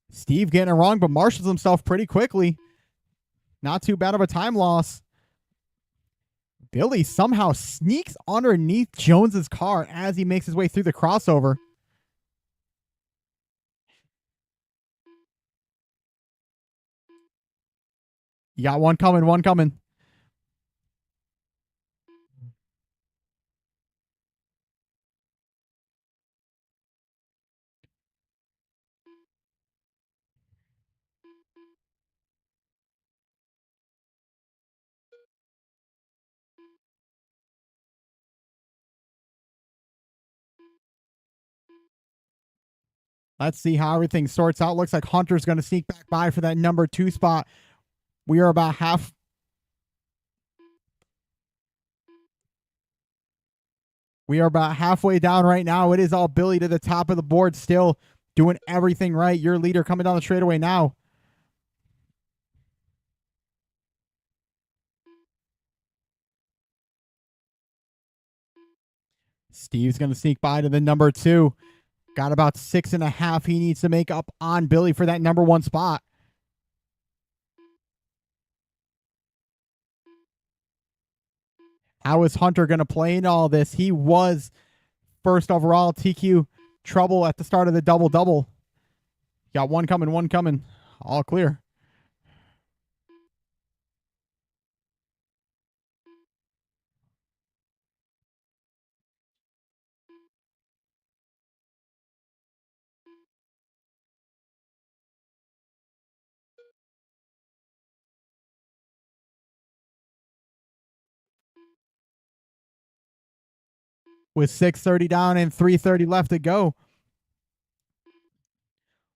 Steve getting it wrong, but marshals himself pretty quickly. Not too bad of a time loss. Billy somehow sneaks underneath Jones's car as he makes his way through the crossover. You got one coming, one coming. Let's see how everything sorts out. Looks like Hunter's going to sneak back by for that number 2 spot. We are about halfway down right now. It is all Billy to the top of the board, still doing everything right. Your leader coming down the straightaway now. Steve's going to sneak by to the number 2. Got about 6.5 he needs to make up on Billy for that number 1 spot. How is Hunter going to play in all this? He was first overall TQ trouble at the start of the double-double. Got one coming, one coming. All clear. with 6:30 down and 3:30 left to go.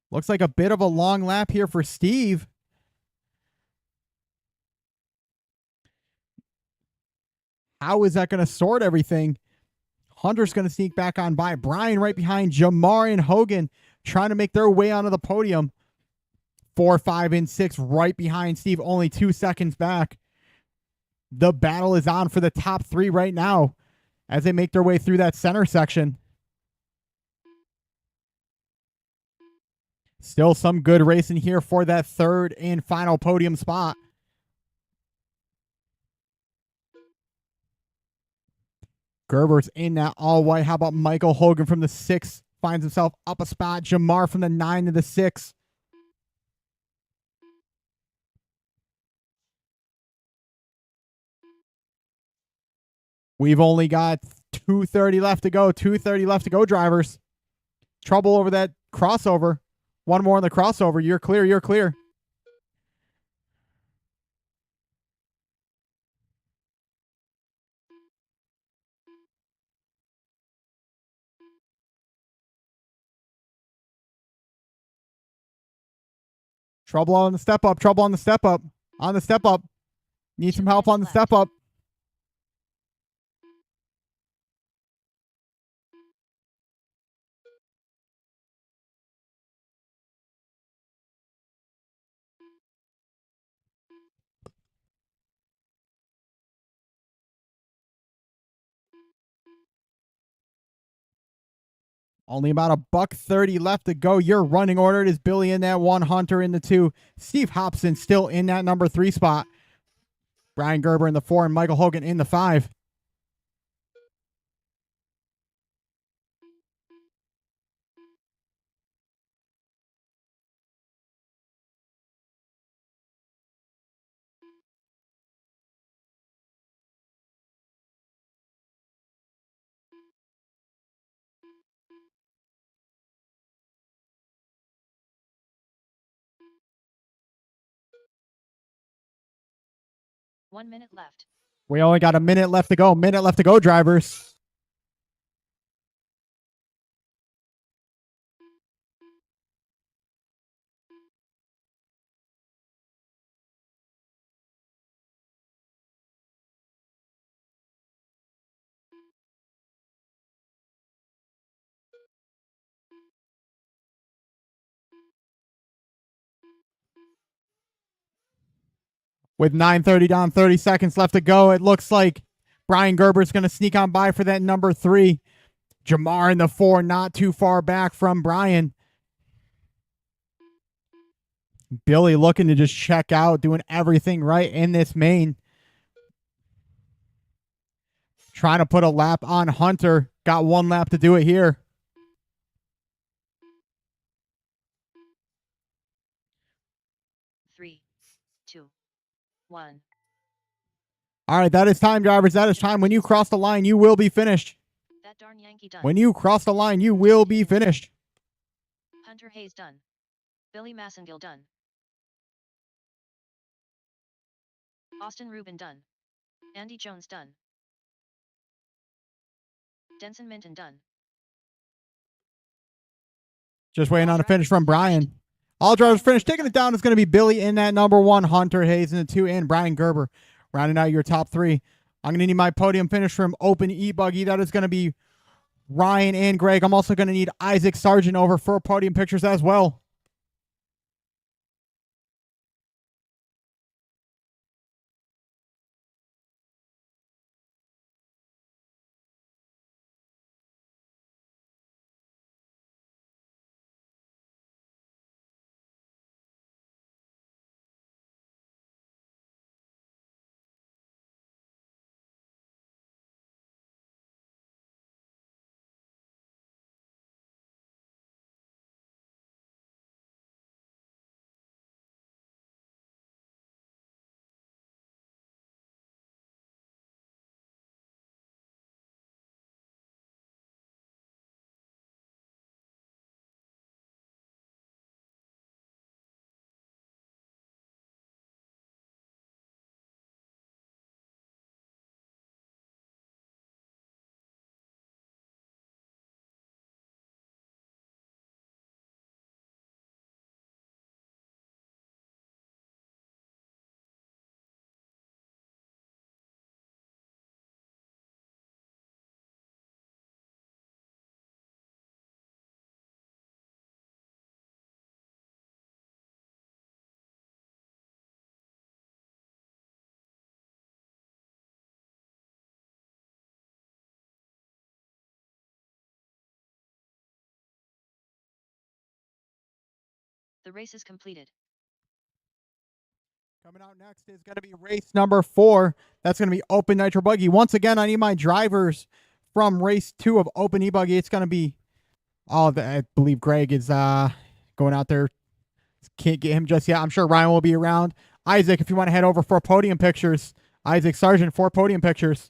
Looks like a bit of a long lap here for Steve. How is that going to sort everything? Hunter's going to sneak back on by. Brian right behind Jamar and Hogan trying to make their way onto the podium. 4, 5, and 6 right behind Steve, only 2 seconds back. The battle is on for the top 3 right now as they make their way through that center section. Still some good racing here for that third and final podium spot. Gerber's in that all white. How about Michael Hogan from the 6? Finds himself up a spot. Jamar from the 9 to the 6. We've only got 2:30 left to go. 2:30 left to go, drivers. Trouble over that crossover. One more on the crossover. You're clear. You're clear. Trouble on the step up. Trouble on the step up. On the step up. Need some help on the step up. Only about $1.30 left to go. Your running order is Billy in that 1, Hunter in the 2, Steve Hobson still in that number 3 spot. Brian Gerber in the 4 and Michael Hogan in the 5. One minute left. We only got a minute left to go. Minute left to go, drivers. With 9:30 down, 30 seconds left to go, it looks like Brian Gerber's going to sneak on by for that number 3. Jamar in the 4, not too far back from Brian. Billy looking to just check out, doing everything right in this main. Trying to put a lap on Hunter. Got 1 lap to do it here. Three, two, 1. All right, that is time, drivers. That is time. When you cross the line, you will be finished. That darn Yankee done. When you cross the line, you will be finished. Hunter Hayes done. Billy Massengill done. Austin Rubin done. Andy Jones done. Denson Minton done. Just waiting on a finish from Brian. All drivers finished. Taking it down is going to be Billy in that number 1, Hunter Hayes in the 2, and Brian Gerber rounding out your top 3. I'm going to need my podium finish from Open E-Buggy. That is going to be Ryan and Greg. I'm also going to need Isaac Sargent over for podium pictures as well. The race is completed. Coming out next is going to be race number 4. That's going to be Open Nitro Buggy. Once again, I need my drivers from race 2 of Open E-Buggy. It's going to be, I believe Greg is going out there. Can't get him just yet. I'm sure Ryan will be around. Isaac, if you want to head over for podium pictures. Isaac Sargent for podium pictures.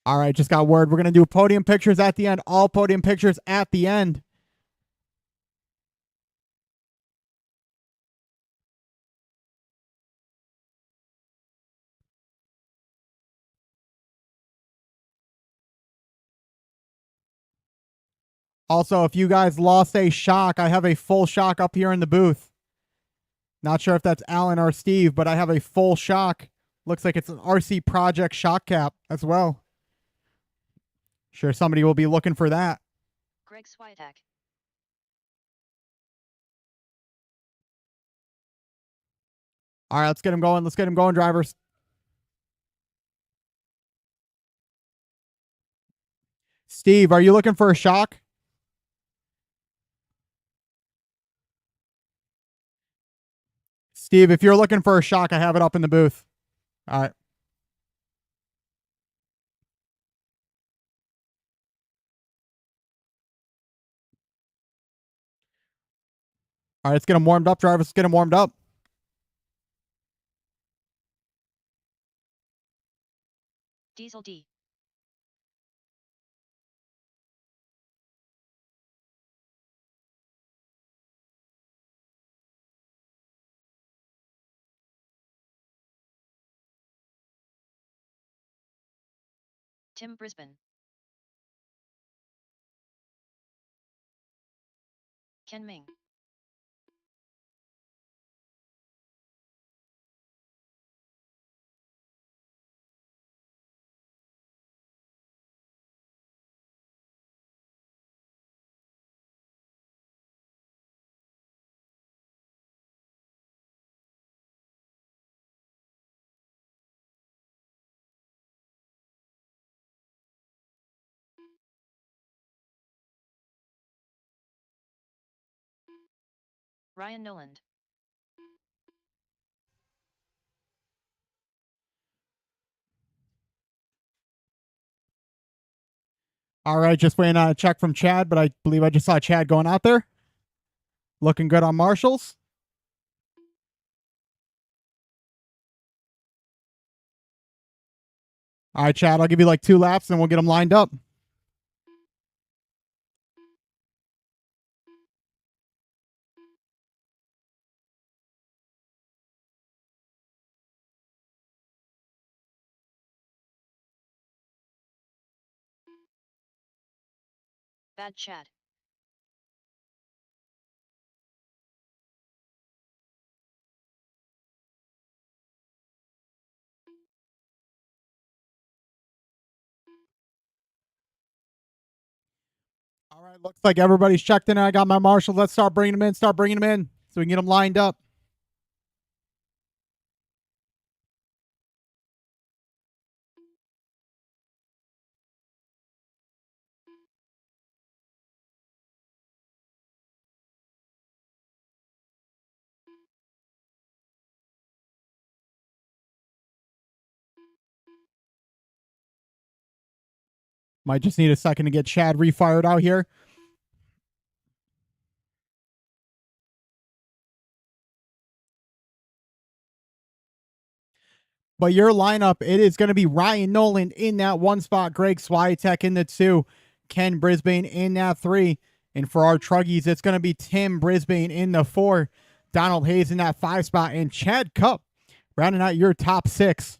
All right, just got word. We're going to do podium pictures at the end. All podium pictures at the end. Also, if you guys lost a shock, I have a full shock up here in the booth. Not sure if that's Alan or Steve, but I have a full shock. Looks like it's an RC Project shock cap as well. Sure, somebody will be looking for that. Greg Swiatek. All right, let's get him going. Let's get him going, drivers. Steve, are you looking for a shock? Steve, if you're looking for a shock, I have it up in the booth. All right. All right, let's get him warmed up, drivers. Let's get him warmed up. Diesel D. Tim Brisbane. Ken Ming. Ryan Noland. All right, just waiting on a check from Chad, but I believe I just saw Chad going out there. Looking good on marshals. All right, Chad, I'll give you like 2 laps and we'll get them lined up. Bad Chad. All right, looks like everybody's checked in. I got my marshals. Let's start bringing them in. Start bringing them in so we can get them lined up. Might just need a second to get Chad refired out here. But your lineup, it is going to be Ryan Noland in that 1 spot, Greg Swiatek in the 2, Ken Brisbane in that 3. And for our Truggies, it's going to be Tim Brisbane in the 4, Donald Hayes in that 5 spot, and Chad Cup rounding out your top 6.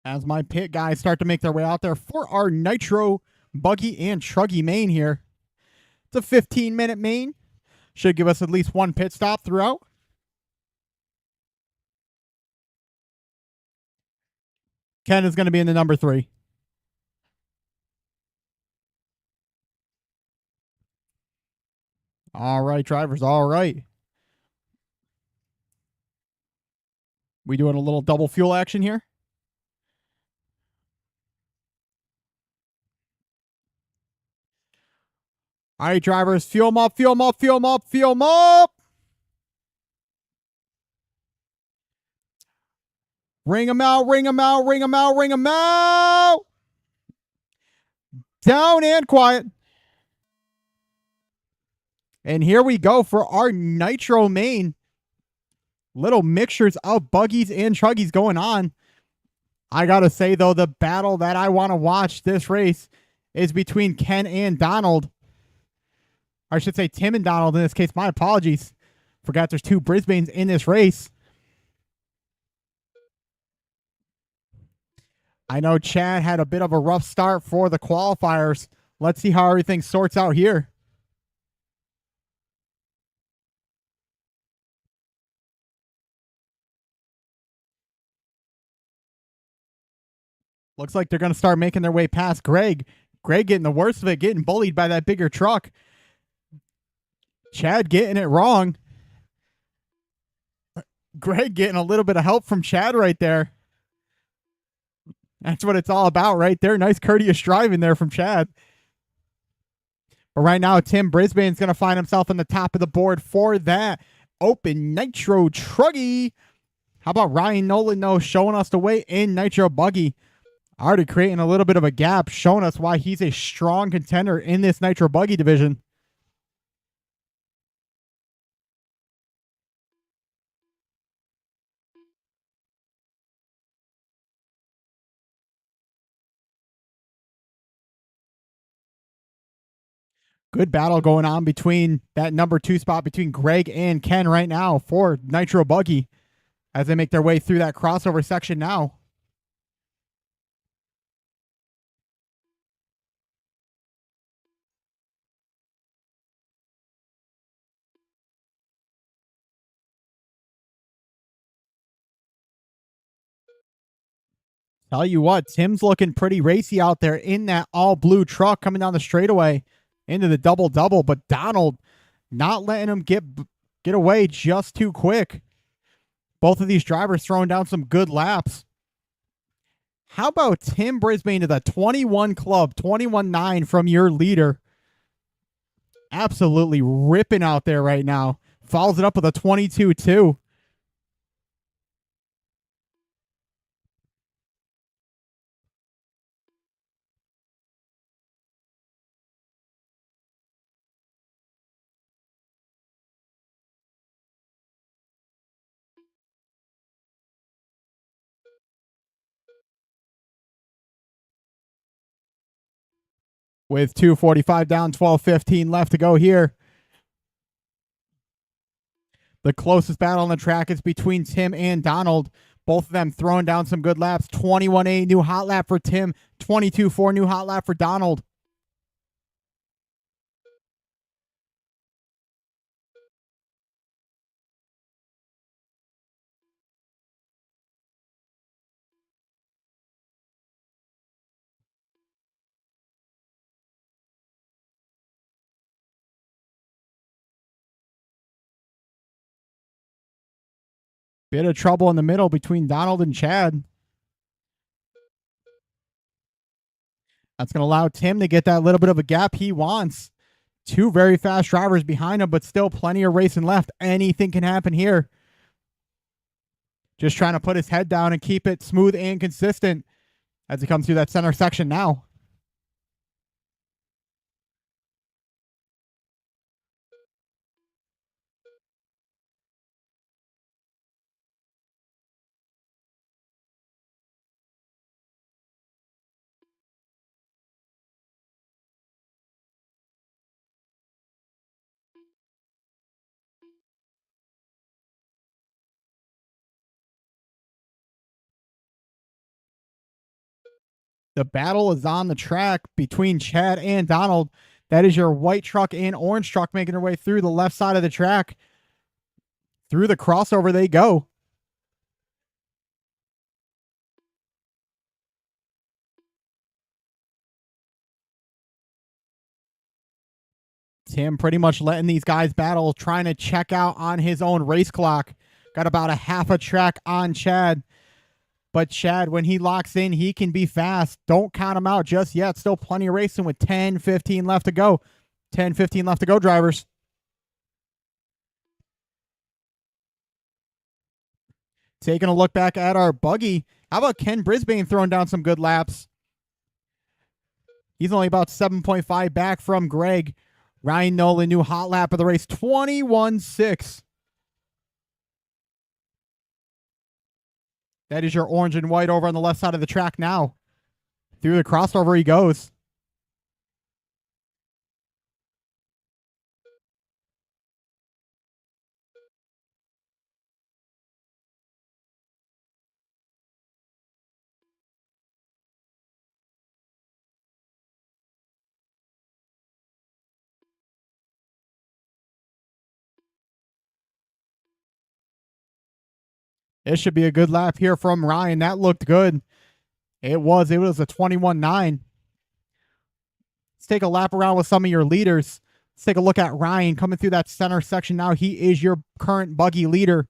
As my pit guys start to make their way out there for our Nitro Buggy and Truggy main here. It's a 15-minute main. Should give us at least 1 pit stop throughout. Ken is going to be in the number 3. All right, drivers. All right. We doing a little double fuel action here? All right, drivers. Fuel them up, fuel them up, fuel them up, fuel them up. Ring them out, ring them out, ring them out, ring them out. Down and quiet. And here we go for our Nitro main. Little mixtures of buggies and truggies going on. I got to say, though, the battle that I want to watch this race is between Ken and Donald. I should say Tim and Donald in this case. My apologies. Forgot there's two Brisbanes in this race. I know Chad had a bit of a rough start for the qualifiers. Let's see how everything sorts out here. Looks like they're going to start making their way past Greg. Greg getting the worst of it, getting bullied by that bigger truck. Chad getting it wrong. Greg getting a little bit of help from Chad right there. That's what it's all about right there. Nice courteous driving there from Chad. But right now, Tim Brisbane's going to find himself on the top of the board for that Open Nitro Truggy. How about Ryan Nolan, though, showing us the way in Nitro Buggy? Already creating a little bit of a gap, showing us why he's a strong contender in this Nitro Buggy division. Good battle going on between that number 2 spot between Greg and Ken right now for Nitro Buggy as they make their way through that crossover section now. Tell you what, Tim's looking pretty racy out there in that all blue truck coming down the straightaway into the double-double, but Donald not letting him get away just too quick. Both of these drivers throwing down some good laps. How about Tim Brisbane to the 21 club, 21-9 from your leader? Absolutely ripping out there right now. Follows it up with a 22-2. With 2:45 down, 12:15 left to go here. The closest battle on the track is between Tim and Donald. Both of them throwing down some good laps. 21.8 new hot lap for Tim. 22.4 new hot lap for Donald. Bit of trouble in the middle between Donald and Chad. That's going to allow Tim to get that little bit of a gap he wants. Two very fast drivers behind him, but still plenty of racing left. Anything can happen here. Just trying to put his head down and keep it smooth and consistent as he comes through that center section now. The battle is on the track between Chad and Donald. That is your white truck and orange truck making their way through the left side of the track. Through the crossover they go. Tim pretty much letting these guys battle, trying to check out on his own race clock. Got about a half a track on Chad. But Chad, when he locks in, he can be fast. Don't count him out just yet. Still plenty of racing with 10, 15 left to go. 10, 15 left to go, drivers. Taking a look back at our buggy. How about Ken Brisbane throwing down some good laps? He's only about 7.5 back from Greg. Ryan Nolan, new hot lap of the race, 21.6. That is your orange and white over on the left side of the track now. Through the crossover he goes. This should be a good lap here from Ryan. That looked good. It was a 21.9. Let's take a lap around with some of your leaders. Let's take a look at Ryan coming through that center section now. He is your current buggy leader.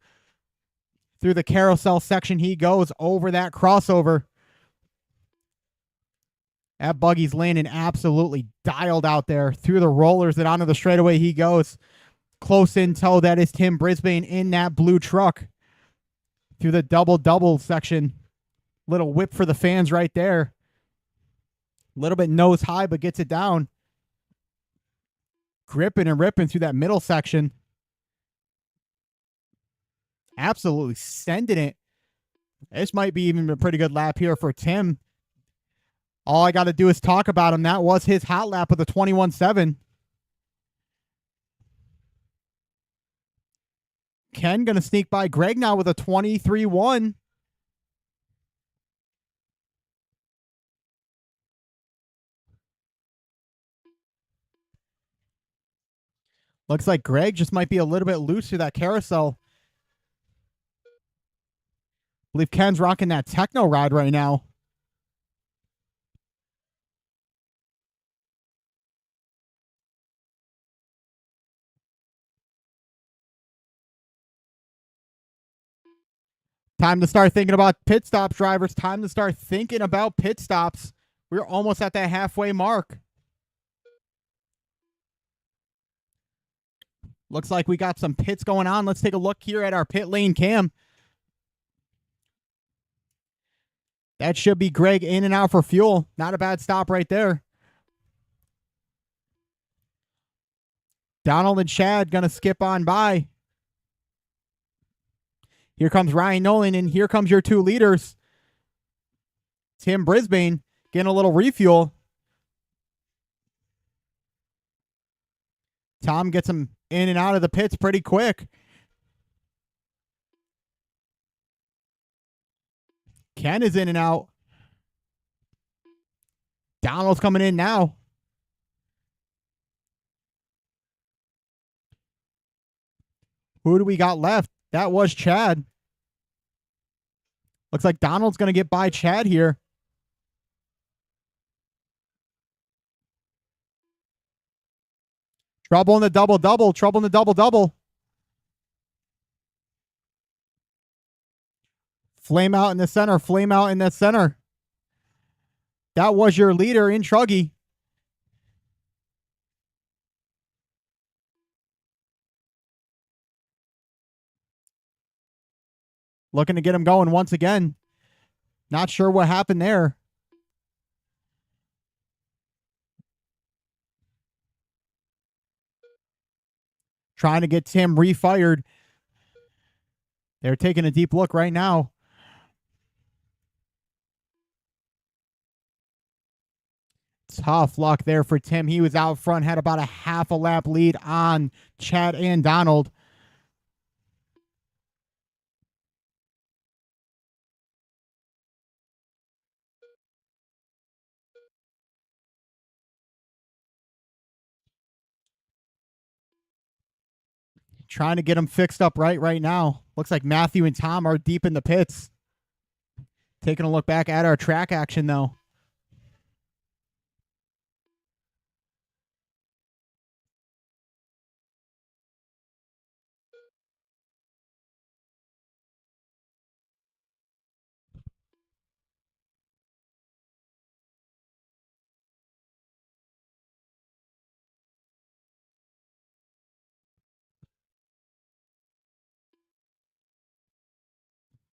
Through the carousel section he goes over that crossover. That buggy's landing absolutely dialed out there. Through the rollers and onto the straightaway he goes. Close in tow, that is Tim Brisbane in that blue truck. Through the double section. Little whip for the fans right there. A little bit nose high, but gets it down. Gripping and ripping through that middle section. Absolutely sending it. This might be even a pretty good lap here for Tim. All I got to do is talk about him. That was his hot lap of the 21.7. Ken going to sneak by Greg now with a 23.1. Looks like Greg just might be a little bit loose through that carousel. I believe Ken's rocking that techno ride right now. Time to start thinking about pit stops, drivers. Time to start thinking about pit stops. We're almost at that halfway mark. Looks like we got some pits going on. Let's take a look here at our pit lane cam. That should be Greg in and out for fuel. Not a bad stop right there. Donald and Chad going to skip on by. Here comes Ryan Nolan, and here comes your two leaders. Tim Brisbane getting a little refuel. Tom gets him in and out of the pits pretty quick. Ken is in and out. Donald's coming in now. Who do we got left? That was Chad. Looks like Donald's going to get by Chad here. Trouble in the double-double. Trouble in the double-double. Flame out in the center. Flame out in the center. That was your leader in Truggy. Looking to get him going once again. Not sure what happened there. Trying to get Tim refired. They're taking a deep look right now. Tough luck there for Tim. He was out front, had about a half a lap lead on Chad and Donald. Trying to get him fixed up right now. Looks like Matthew and Tom are deep in the pits. Taking a look back at our track action, though.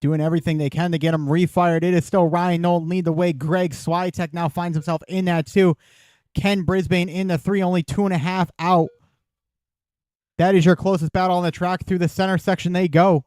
doing everything they can to get him refired. It is still Ryan Nolan lead the way. Greg Swiatek now finds himself in that 2. Ken Brisbane in the 3, only 2.5 out. That is your closest battle on the track. Through the center section they go.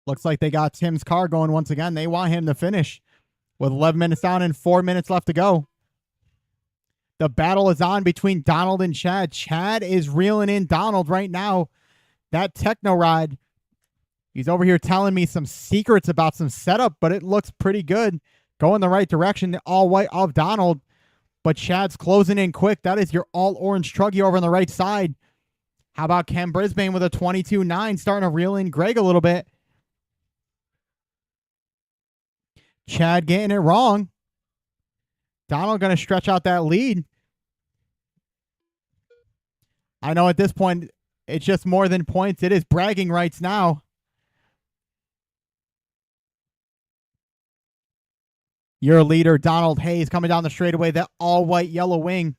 Looks like they got Tim's car going once again. They want him to finish with 11 minutes down and 4 minutes left to go. The battle is on between Donald and Chad. Chad is reeling in Donald right now. That techno ride, he's over here telling me some secrets about some setup, but it looks pretty good. Going the right direction, the all white of Donald. But Chad's closing in quick. That is your all orange Truggy over on the right side. How about Ken Brisbane with a 22-9 starting to reel in Greg a little bit. Chad getting it wrong. Donald going to stretch out that lead. I know at this point, it's just more than points. It is bragging rights now. Your leader, Donald Hayes, coming down the straightaway. That all white yellow wing.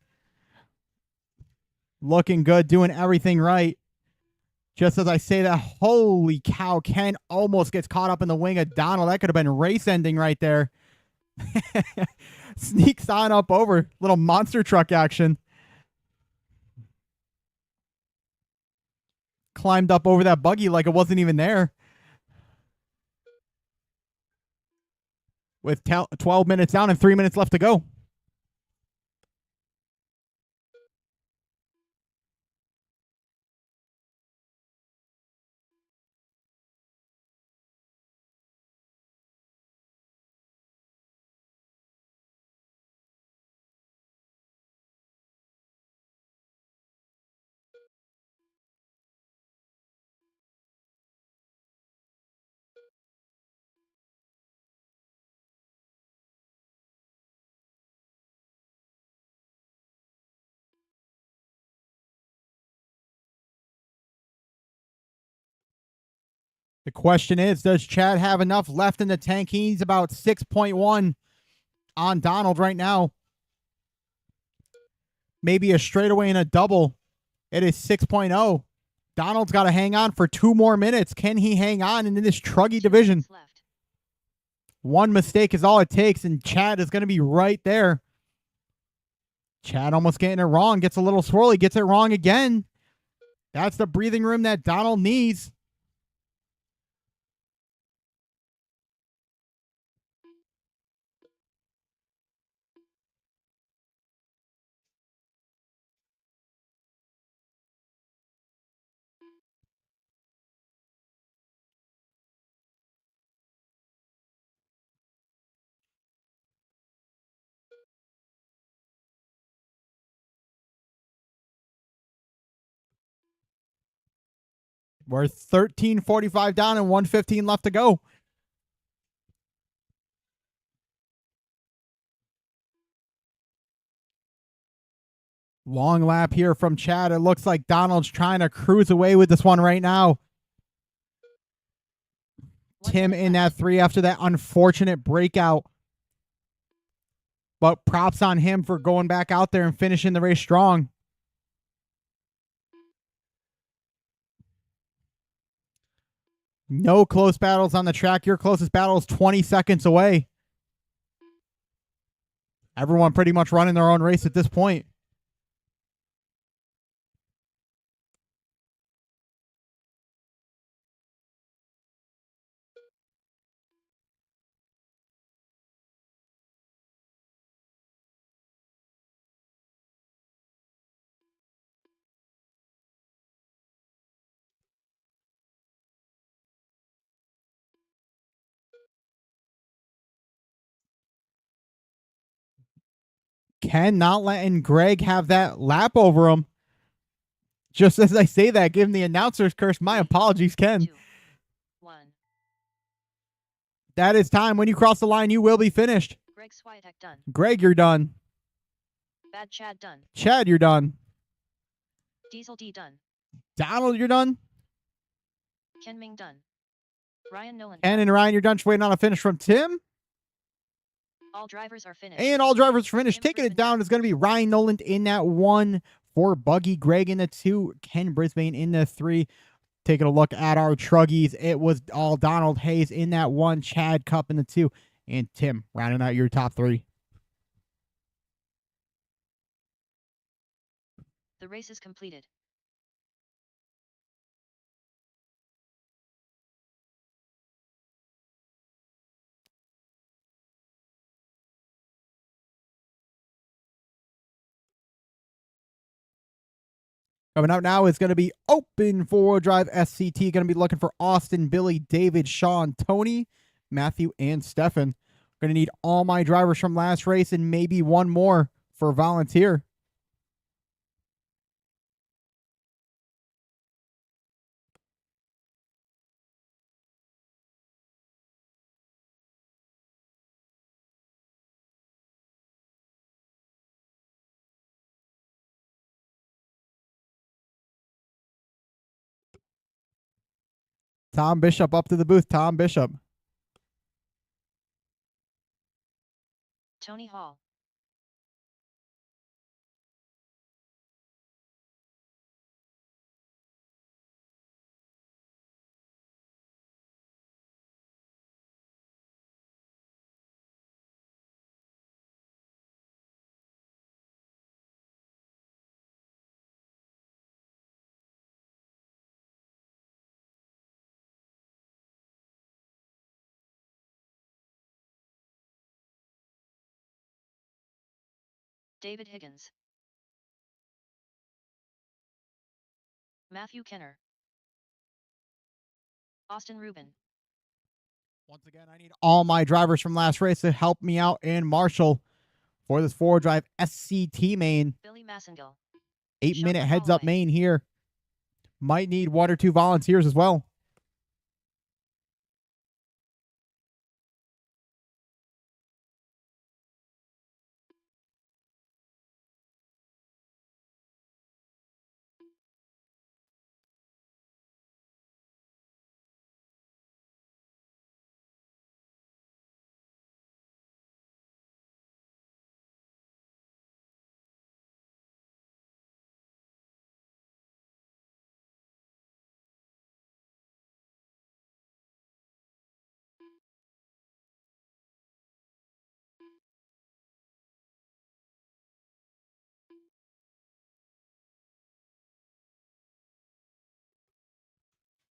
Looking good, doing everything right. Just as I say that, holy cow, Ken almost gets caught up in the wing of Donald. That could have been race ending right there. Sneaks on up over. Little monster truck action. Climbed up over that buggy like it wasn't even there. With 12 minutes down and 3 minutes left to go. The question is, does Chad have enough left in the tank? He's about 6.1 on Donald right now. Maybe a straightaway and a double. It is 6.0. Donald's got to hang on for 2 more minutes. Can he hang on in this Truggy division? One mistake is all it takes, and Chad is going to be right there. Chad almost getting it wrong. Gets a little swirly. Gets it wrong again. That's the breathing room that Donald needs. We're 13:45 down and 1:15 left to go. Long lap here from Chad. It looks like Donald's trying to cruise away with this one right now. Tim in that 3 after that unfortunate breakout. But props on him for going back out there and finishing the race strong. No close battles on the track. Your closest battle is 20 seconds away. Everyone pretty much running their own race at this point. Ken not letting Greg have that lap over him. Just as I say that, give him the announcer's curse. My apologies, Ken. 2, 1. That is time. When you cross the line, you will be finished. Greg Swiatek done. Greg, you're done. Bad Chad done. Chad, you're done. Diesel D done. Donald, you're done. Ken Ming done. Ryan Nolan Ken done. and Ryan, you're done. Just waiting on a finish from Tim. All drivers are finished. And all drivers finished. Tim Taking it Brisbane down done. is going to be Ryan Noland in that 1 for Buggy, Greg in the 2, Ken Brisbane in the 3. Taking a look at our Truggies, it was all Donald Hayes in that 1, Chad Cup in the 2, and Tim rounding out your top 3. The race is completed. Coming out now is going to be open 4-wheel drive SCT. Going to be looking for Austin, Billy, David, Sean, Tony, Matthew, and Stefan. Going to need all my drivers from last race and maybe one more for volunteer. Tom Bishop up to the booth. Tom Bishop. Tony Hall. David Higgins. Matthew Kenner. Austin Rubin. Once again, I need all my drivers from last race to help me out and Marshall for this 4-wheel drive SCT main. Billy Massengill. 8-minute Sean heads up Holloway. main here. Might need 1 or 2 volunteers as well.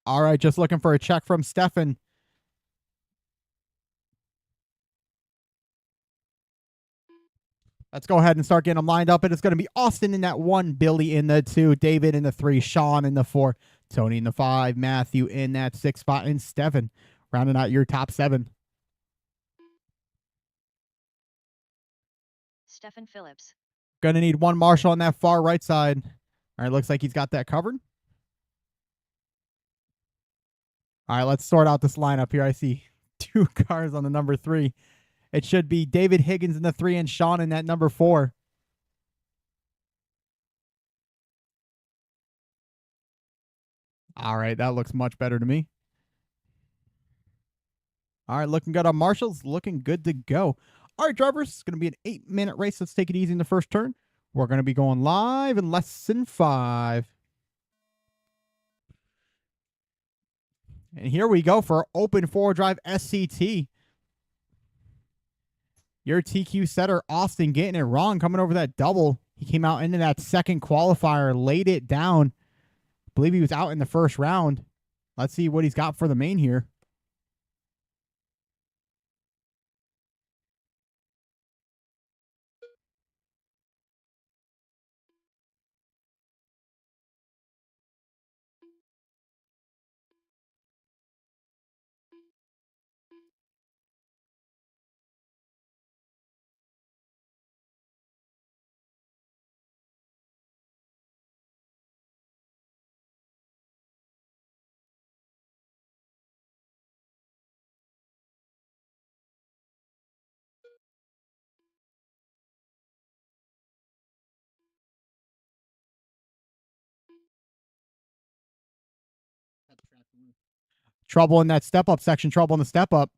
All right, just looking for a check from Stefan. Let's go ahead and start getting them lined up. And it's going to be Austin in that 1, Billy in the 2, David in the 3, Sean in the 4, Tony in the 5, Matthew in that 6 spot, and Stefan rounding out your top 7. Stefan Phillips. Going to need 1 Marshall on that far right side. All right, looks like he's got that covered. All right, let's sort out this lineup here. I see 2 cars on the number 3. It should be David Higgins in the 3 and Sean in that number 4. All right, that looks much better to me. All right, looking good on Marshall's. Looking good to go. All right, drivers, it's going to be an 8-minute race. Let's take it easy in the first turn. We're going to be going live in less than 5. And here we go for open 4-wheel drive SCT. Your TQ setter, Austin, getting it wrong, coming over that double. He came out into that second qualifier, laid it down. I believe he was out in the first round. Let's see what he's got for the main here. Trouble in that step-up section. Trouble in the step-up.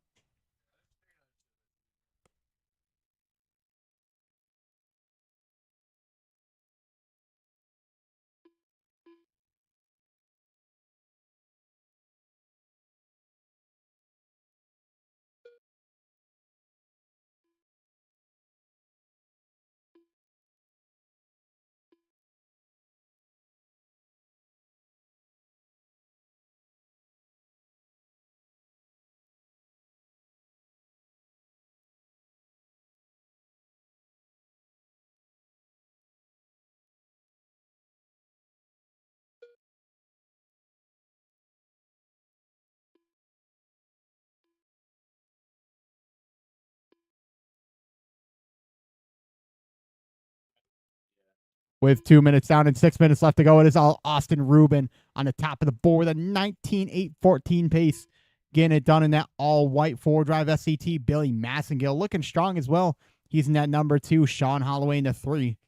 With 2 minutes down and 6 minutes left to go, it is all Austin Rubin on the top of the board with a 19.814 pace. Getting it done in that all-white four-drive SCT. Billy Massengill looking strong as well. He's in that number 2. Sean Holloway in the 3.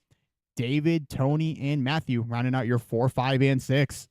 David, Tony, and Matthew rounding out your 4, 5, and 6.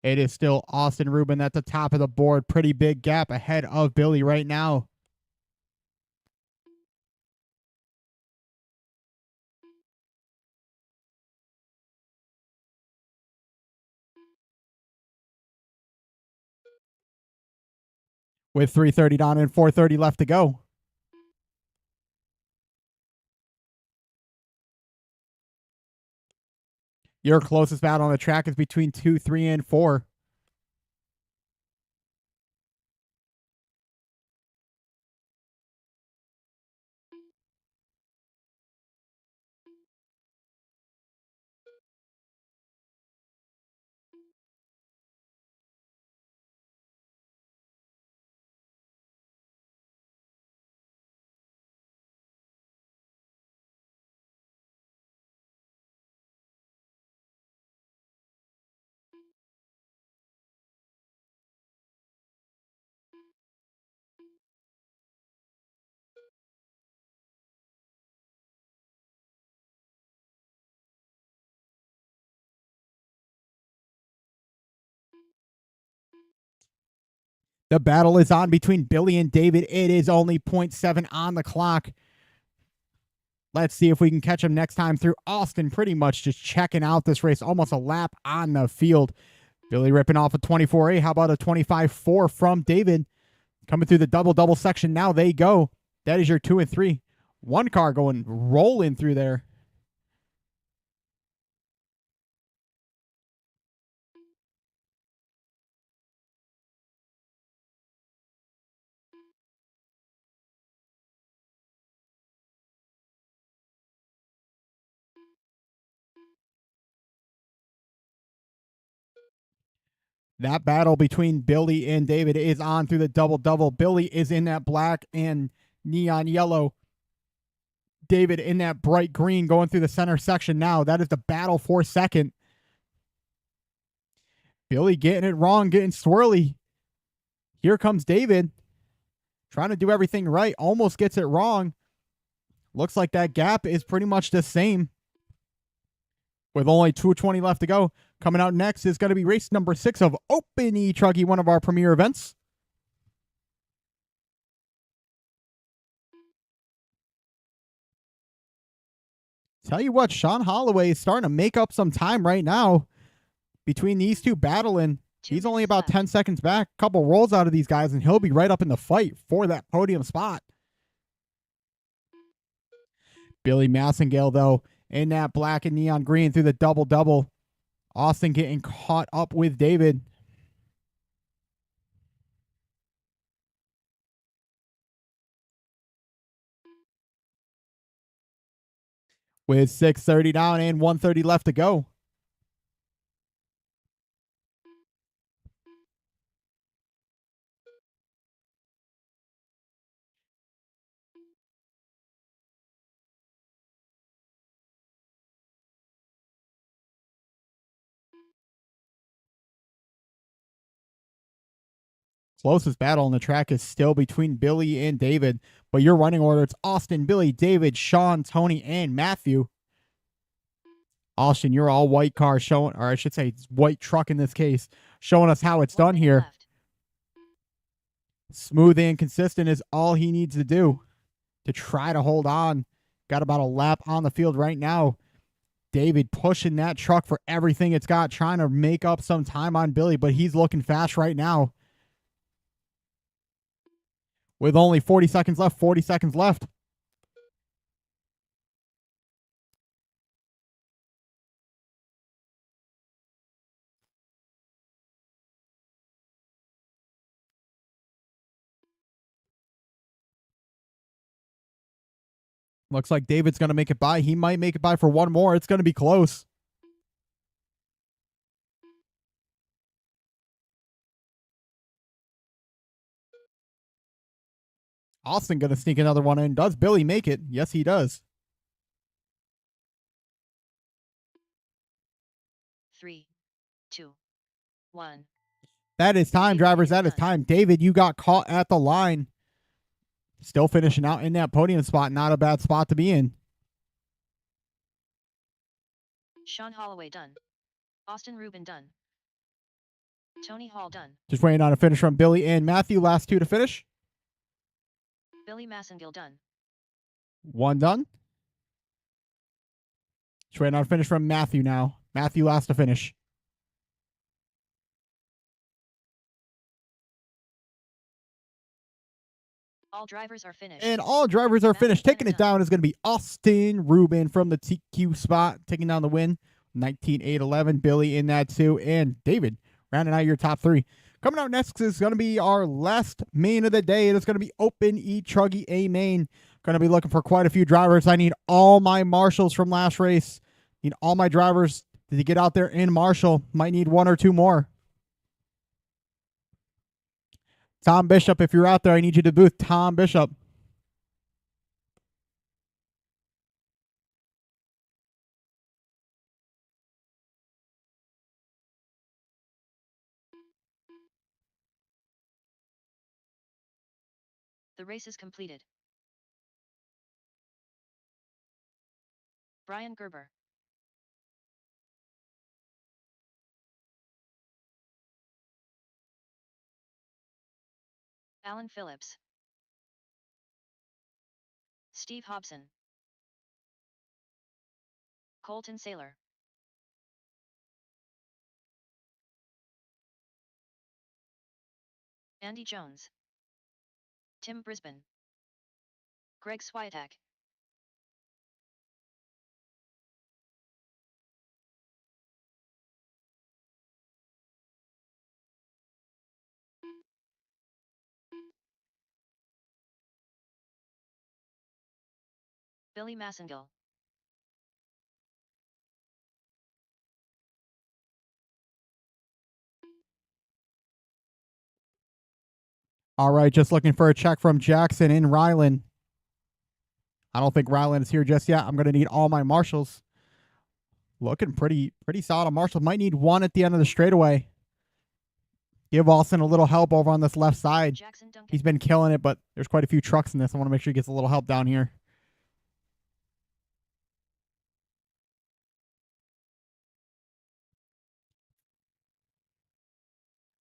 It is still Austin Rubin at the top of the board. Pretty big gap ahead of Billy right now. With 3:30 down and 4:30 left to go. Your closest battle on the track is between 2, 3, and 4. The battle is on between Billy and David. It is only 0.7 on the clock. Let's see if we can catch him next time through. Austin pretty much just checking out this race, almost a lap on the field. Billy ripping off a 24A. How about a 25-4 from David? Coming through the double-double section. Now they go. That is your 2 and 3. One car going rolling through there. That battle between Billy and David is on through the double-double. Billy is in that black and neon yellow. David in that bright green going through the center section now. That is the battle for second. Billy getting it wrong, getting swirly. Here comes David. Trying to do everything right. Almost gets it wrong. Looks like that gap is pretty much the same. With only 2:20 left to go. Coming out next is going to be race number 6 of Open E-Truckee, one of our premier events. Tell you what, Sean Holloway is starting to make up some time right now between these two battling. He's only minutes about left. 10 seconds back. Couple rolls out of these guys, and he'll be right up in the fight for that podium spot. Billy Massengale, though, in that black and neon green through the double-double. Austin getting caught up with David. With 6:30 down and 1:30 left to go. Closest battle on the track is still between Billy and David, but your running order, it's Austin, Billy, David, Sean, Tony, and Matthew. Austin, your all white car showing, or I should say white truck in this case, showing us how it's 1 done minute here. left. Smooth and consistent is all he needs to do to try to hold on. Got about a lap on the field right now. David pushing that truck for everything it's got, trying to make up some time on Billy, but he's looking fast right now. With only 40 seconds left, 40 seconds left. Looks like David's going to make it by. He might make it by for one more. It's going to be close. Austin going to sneak another one in. Does Billy make it? Yes, he does. 3, 2, 1. That is time, David, drivers. you're That is done. time. David, you got caught at the line. Still finishing out in that podium spot. Not a bad spot to be in. Sean Holloway done. Austin Rubin done. Tony Hall done. Just waiting on a finish from Billy and Matthew. Last two to finish. Billy Massengale done. One done. Just waiting on a finish from Matthew now. Matthew last to finish. All drivers are finished. And all drivers are finished. Taking it down is going to be Austin Rubin from the TQ spot, taking down the win. 19-8-11. Billy in that too. And David rounding out your top three. Coming out next is going to be our last main of the day. It is going to be Open E-Truggy A main. Going to be looking for quite a few drivers. I need all my marshals from last race. Need all my drivers to get out there in marshal. Might need one or two more. Tom Bishop, if you're out there, I need you to booth. Tom Bishop. The race is completed. Brian Gerber. Alan Phillips. Steve Hobson. Colton Saylor. Andy Jones. Tim Brisbane. Greg Swiatek. Billy Massengale. All right, just looking for a check from Jackson in Ryland. I don't think Ryland is here just yet. I'm going to need all my marshals. Looking pretty solid on marshals. Might need one at the end of the straightaway. Give Austin a little help over on this left side. Jackson Duncan. He's been killing it, but there's quite a few trucks in this. I want to make sure he gets a little help down here.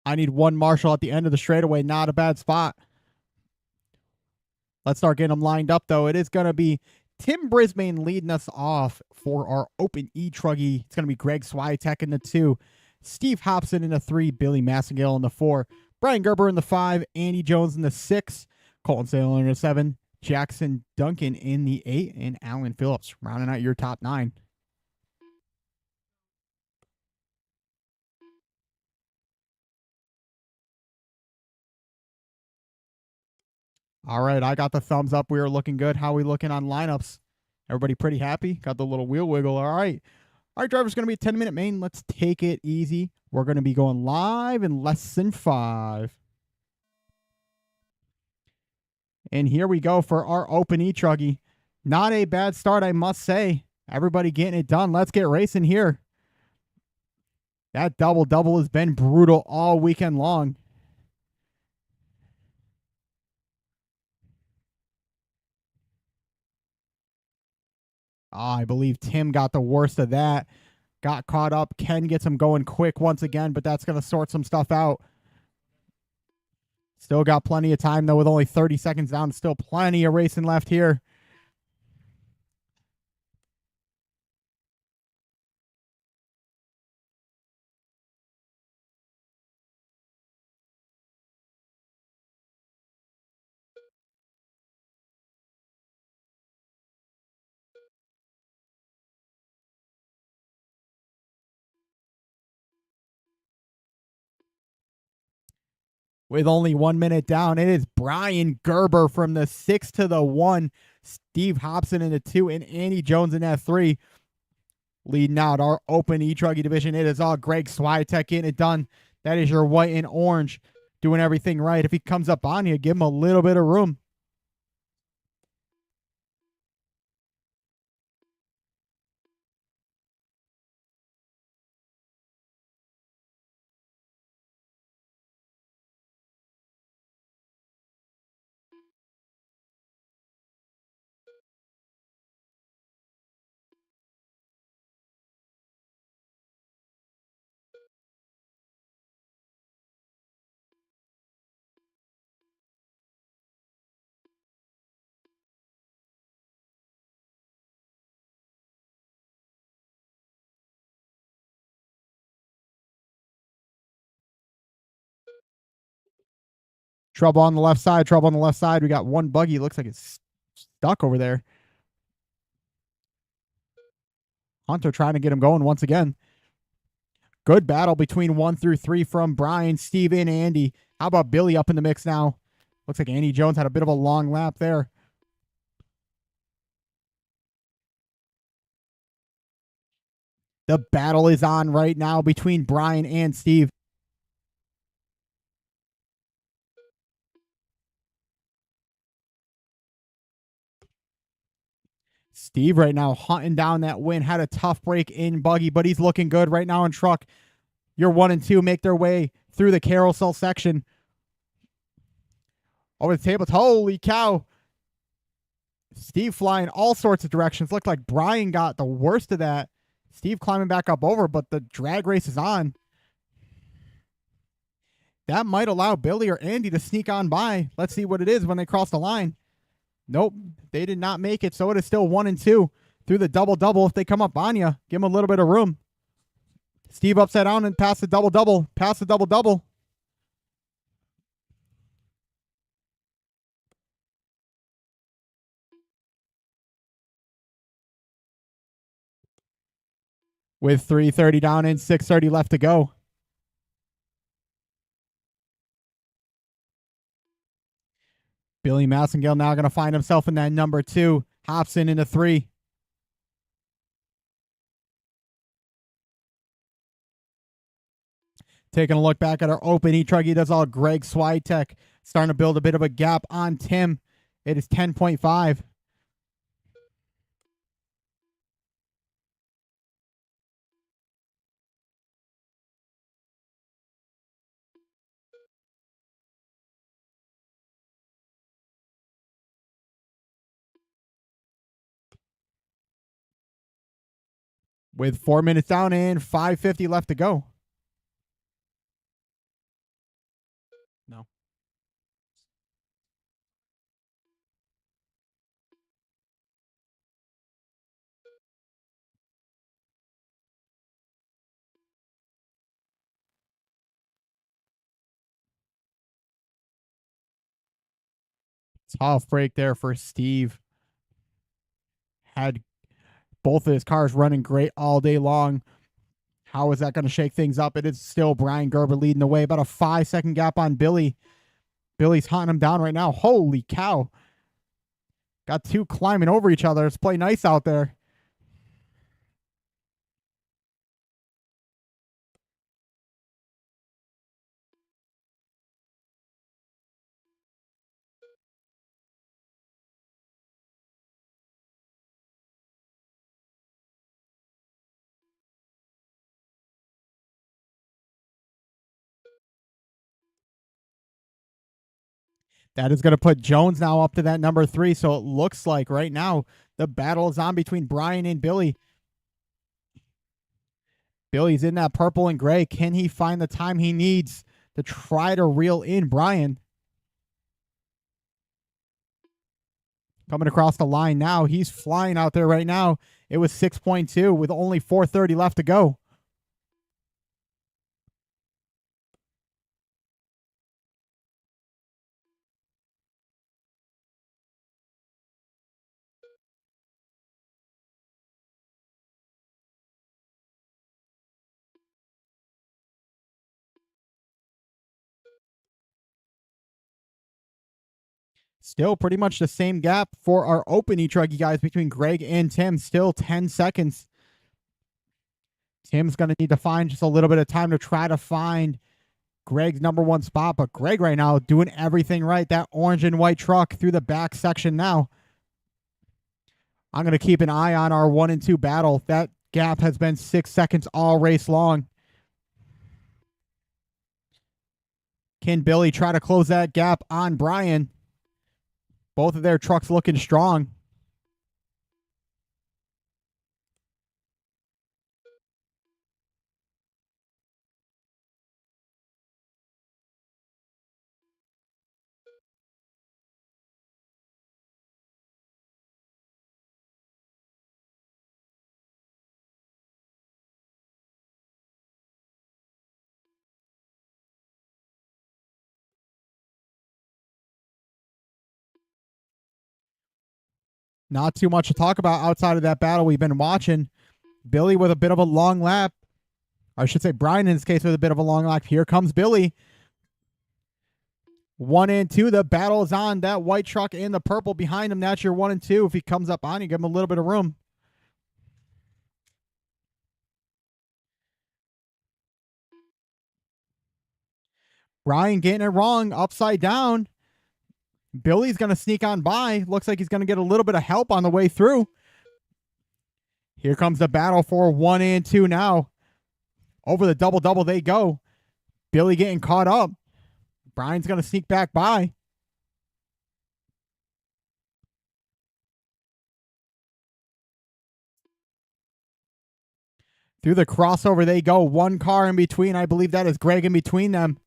I need one marshal at the end of the straightaway. Not a bad spot. Let's start getting them lined up, though. It is going to be Tim Brisbane leading us off for our Open E-Truggy. It's going to be Greg Swiatek in the 2. Steve Hobson in the 3, Billy Massengale in the 4, Brian Gerber in the 5, Andy Jones in the 6, Colton Saylor in the 7, Jackson Duncan in the 8, and Alan Phillips rounding out your top 9. All right, I got the thumbs up. We are looking good. How are we looking on lineups? Everybody pretty happy? Got the little wheel wiggle. All right. Our driver's going to be a 10-minute main. Let's take it easy. We're going to be going live in less than 5. And here we go for our open e-truggy. Not a bad start, I must say. Everybody getting it done. Let's get racing here. That double-double has been brutal all weekend long. I believe Tim got the worst of that. Got caught up. Ken gets him going quick once again, but that's going to sort some stuff out. Still got plenty of time, though, with only 30 seconds down. Still plenty of racing left here. With only 1 minute down, it is Brian Gerber from the 6 to the 1, Steve Hobson in the 2, and Andy Jones in that 3. Leading out our open e-truggy division, it is all Greg Swiatek getting it done. That is your white and orange doing everything right. If he comes up on you, give him a little bit of room. Trouble on the left side. Trouble on the left side. We got one buggy. Looks like it's stuck over there. Hunter trying to get him going once again. Good battle between 1 through 3 from Brian, Steve, and Andy. How about Billy up in the mix now? Looks like Andy Jones had a bit of a long lap there. The battle is on right now between Brian and Steve. Steve right now hunting down that win. Had a tough break in buggy, but he's looking good right now in truck. Your 1 and 2 make their way through the carousel section. Over the tables. Holy cow. Steve flying all sorts of directions. Looked like Brian got the worst of that. Steve climbing back up over, but the drag race is on. That might allow Billy or Andy to sneak on by. Let's see what it is when they cross the line. Nope, they did not make it, so it is still 1 and 2 through the double-double. If they come up on you, give them a little bit of room. Steve upside down and past the double-double. Past the double-double. With 3:30 down and 6:30 left to go. Billy Massengale now going to find himself in that number 2. Hobson in the 3. Taking a look back at our open e-truggy, does all Greg Swiatek. Starting to build a bit of a gap on Tim. It is 10.5. With 4 minutes down and 5:50 left to go. No. Tough break there for Steve. Had both of his cars running great all day long. How is that going to shake things up? It is still Brian Gerber leading the way. About a 5-second gap on Billy. Billy's hunting him down right now. Holy cow. Got two climbing over each other. Let's play nice out there. That is going to put Jones now up to that number 3. So it looks like right now the battle is on between Brian and Billy. Billy's in that purple and gray. Can he find the time he needs to try to reel in Brian? Coming across the line now. He's flying out there right now. It was 6.2 with only 4:30 left to go. Still pretty much the same gap for our open e-trucky guys between Greg and Tim. Still 10 seconds. Tim's going to need to find just a little bit of time to try to find Greg's number 1 spot. But Greg right now doing everything right. That orange and white truck through the back section now. I'm going to keep an eye on our 1 and 2 battle. That gap has been 6 seconds all race long. Can Billy try to close that gap on Brian? Both of their trucks looking strong. Not too much to talk about outside of that battle we've been watching. Billy with a bit of a long lap. I should say Brian in this case with a bit of a long lap. Here comes Billy. 1 and 2. The battle is on. That white truck and the purple behind him. That's your 1 and 2. If he comes up on you, give him a little bit of room. Brian getting it wrong. Upside down. Billy's going to sneak on by. Looks like he's going to get a little bit of help on the way through. Here comes the battle for 1 and 2 now. Over the double-double they go. Billy getting caught up. Brian's going to sneak back by. Through the crossover they go. One car in between. I believe that is Greg in between them.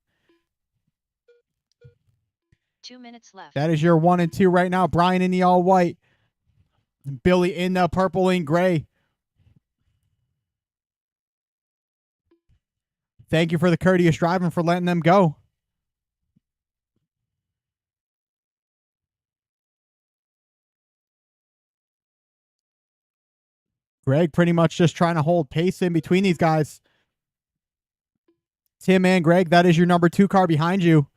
2 minutes left. That is your 1 and 2 right now. Brian in the all white. Billy in the purple and gray. Thank you for the courteous driving for letting them go. Greg pretty much just trying to hold pace in between these guys. Tim and Greg, that is your number 2 car behind you.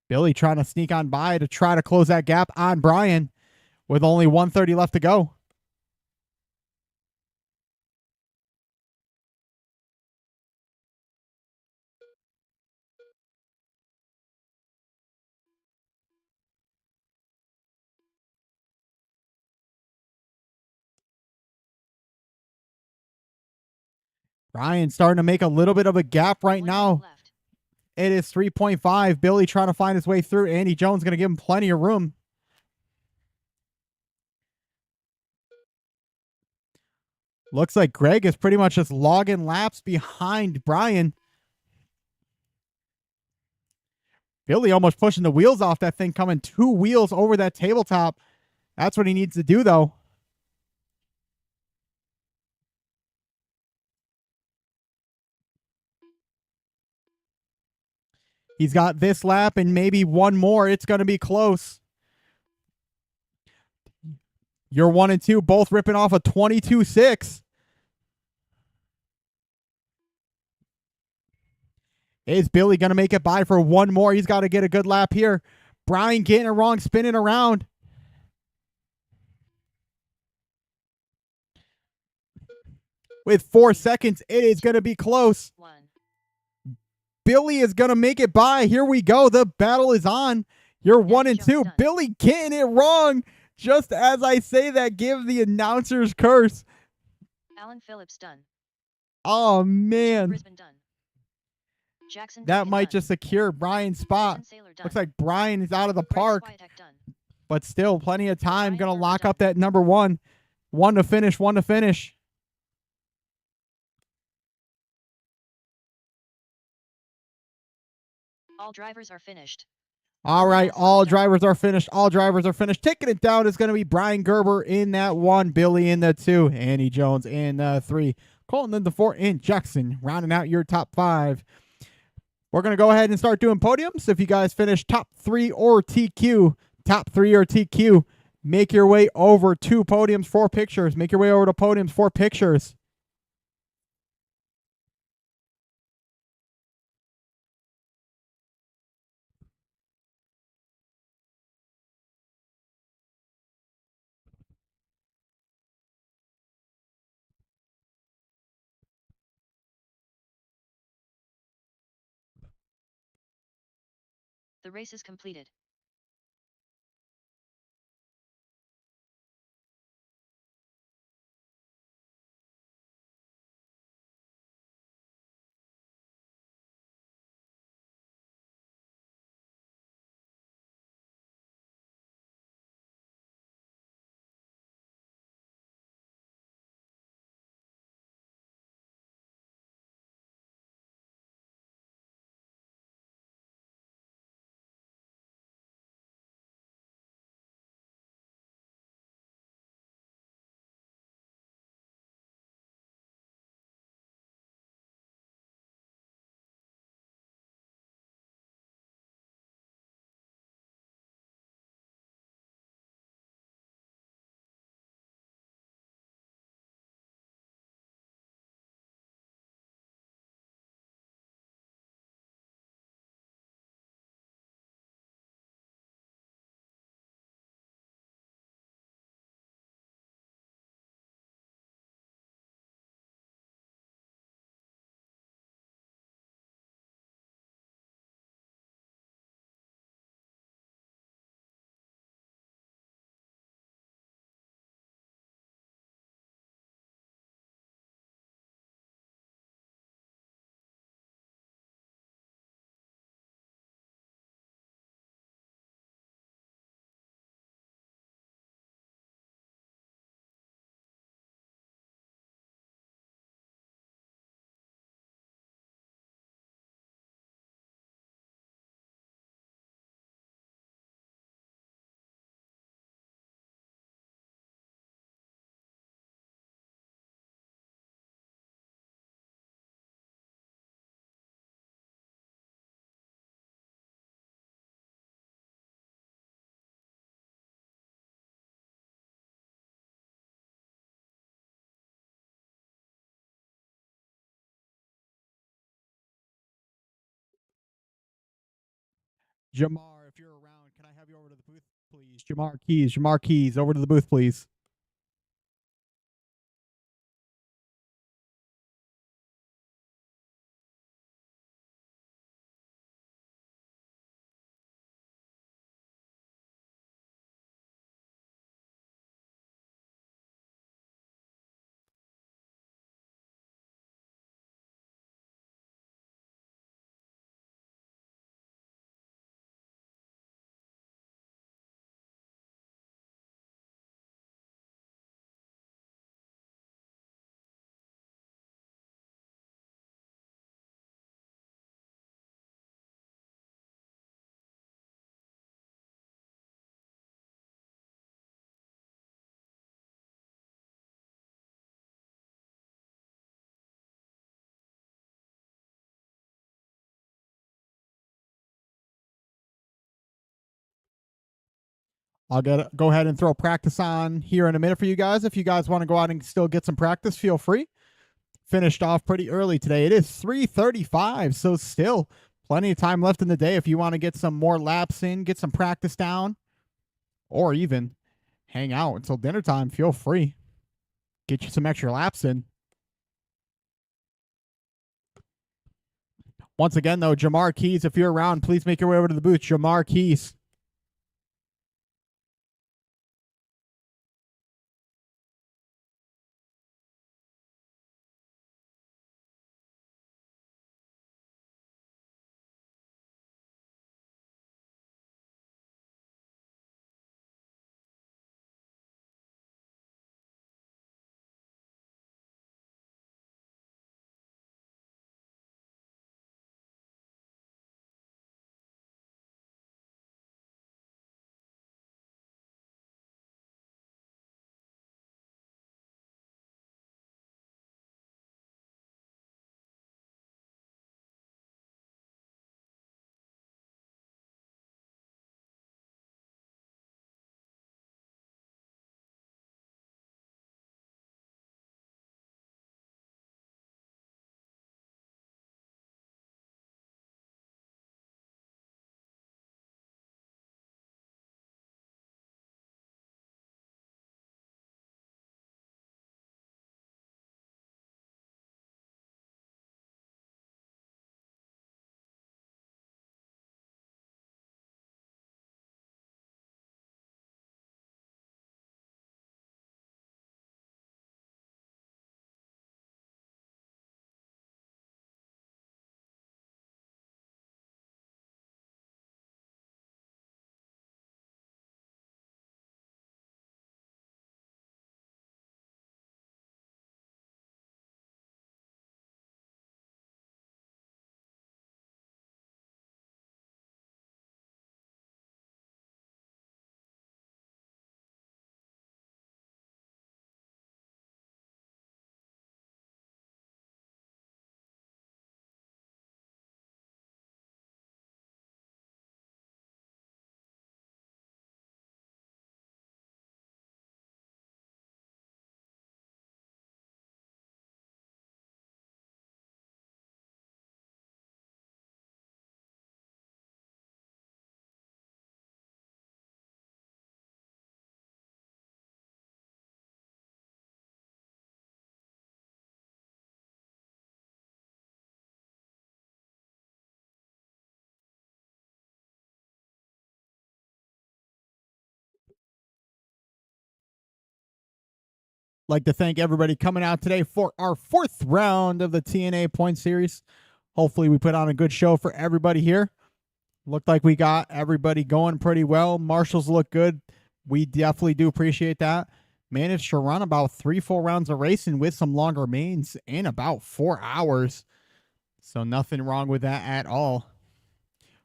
Billy trying to sneak on by to try to close that gap on Brian with only 1:30 left to go. Brian starting to make a little bit of a gap right 1 now. minute left. It is 3.5. Billy trying to find his way through. Andy Jones going to give him plenty of room. Looks like Greg is pretty much just logging laps behind Brian. Billy almost pushing the wheels off that thing, coming 2 wheels over that tabletop. That's what he needs to do, though. He's got this lap and maybe one more. It's going to be close. You're 1 and 2, both ripping off a 22.6. Is Billy going to make it by for one more? He's got to get a good lap here. Brian getting it wrong, spinning around. With 4 seconds, it is going to be close. 1. Billy is going to make it by. Here we go. The battle is on. You're 1 and 2. Done. Billy getting it wrong. Just as I say that, give the announcer's curse. Alan Phillips done. Oh, man. Brisbane done. Jackson That Duncan might done. just secure Brian's spot. Jason Saylor done. Looks like Brian is out of the Bryce park, Swiatek done. but still plenty of time. Ryan Going to Gerber lock done. up that number one. One to finish, one to finish. All drivers are finished. All right, Yes, all done. drivers are finished. All drivers are finished. Taking it down is going to be Brian Gerber in that 1, Billy in the 2, Andy Jones in the 3, Colton in the 4, and Jackson rounding out your top 5. We're going to go ahead and start doing podiums. If you guys finish top 3 or TQ, make your way over to podiums for pictures. Make your way over to podiums for pictures. The race is completed. Jamar, if you're around, can I have you over to the booth, please? Jamar Keys, over to the booth, please. I'll go ahead and throw practice on here in a minute for you guys. If you guys want to go out and still get some practice, feel free. Finished off pretty early today. It is 3:35, so still plenty of time left in the day if you want to get some more laps in, get some practice down, or even hang out until dinner time. Feel free. Get you some extra laps in. Once again, though, Jamar Keys, if you're around, please make your way over to the booth. Jamar Keys. Like to thank everybody coming out today for our 4th round of the TNA point series. Hopefully we put on a good show for everybody here. Looked like we got everybody going pretty well. Marshals look good. We definitely do appreciate that. Managed to run about 3 full rounds of racing with some longer mains in about 4 hours. So nothing wrong with that at all.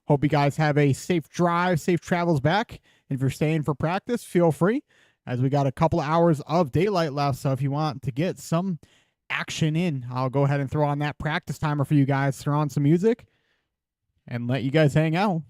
Hope you guys have a safe drive, safe travels back. And if you're staying for practice, feel free, as we got a couple of hours of daylight left. So if you want to get some action in, I'll go ahead and throw on that practice timer for you guys, throw on some music, and let you guys hang out.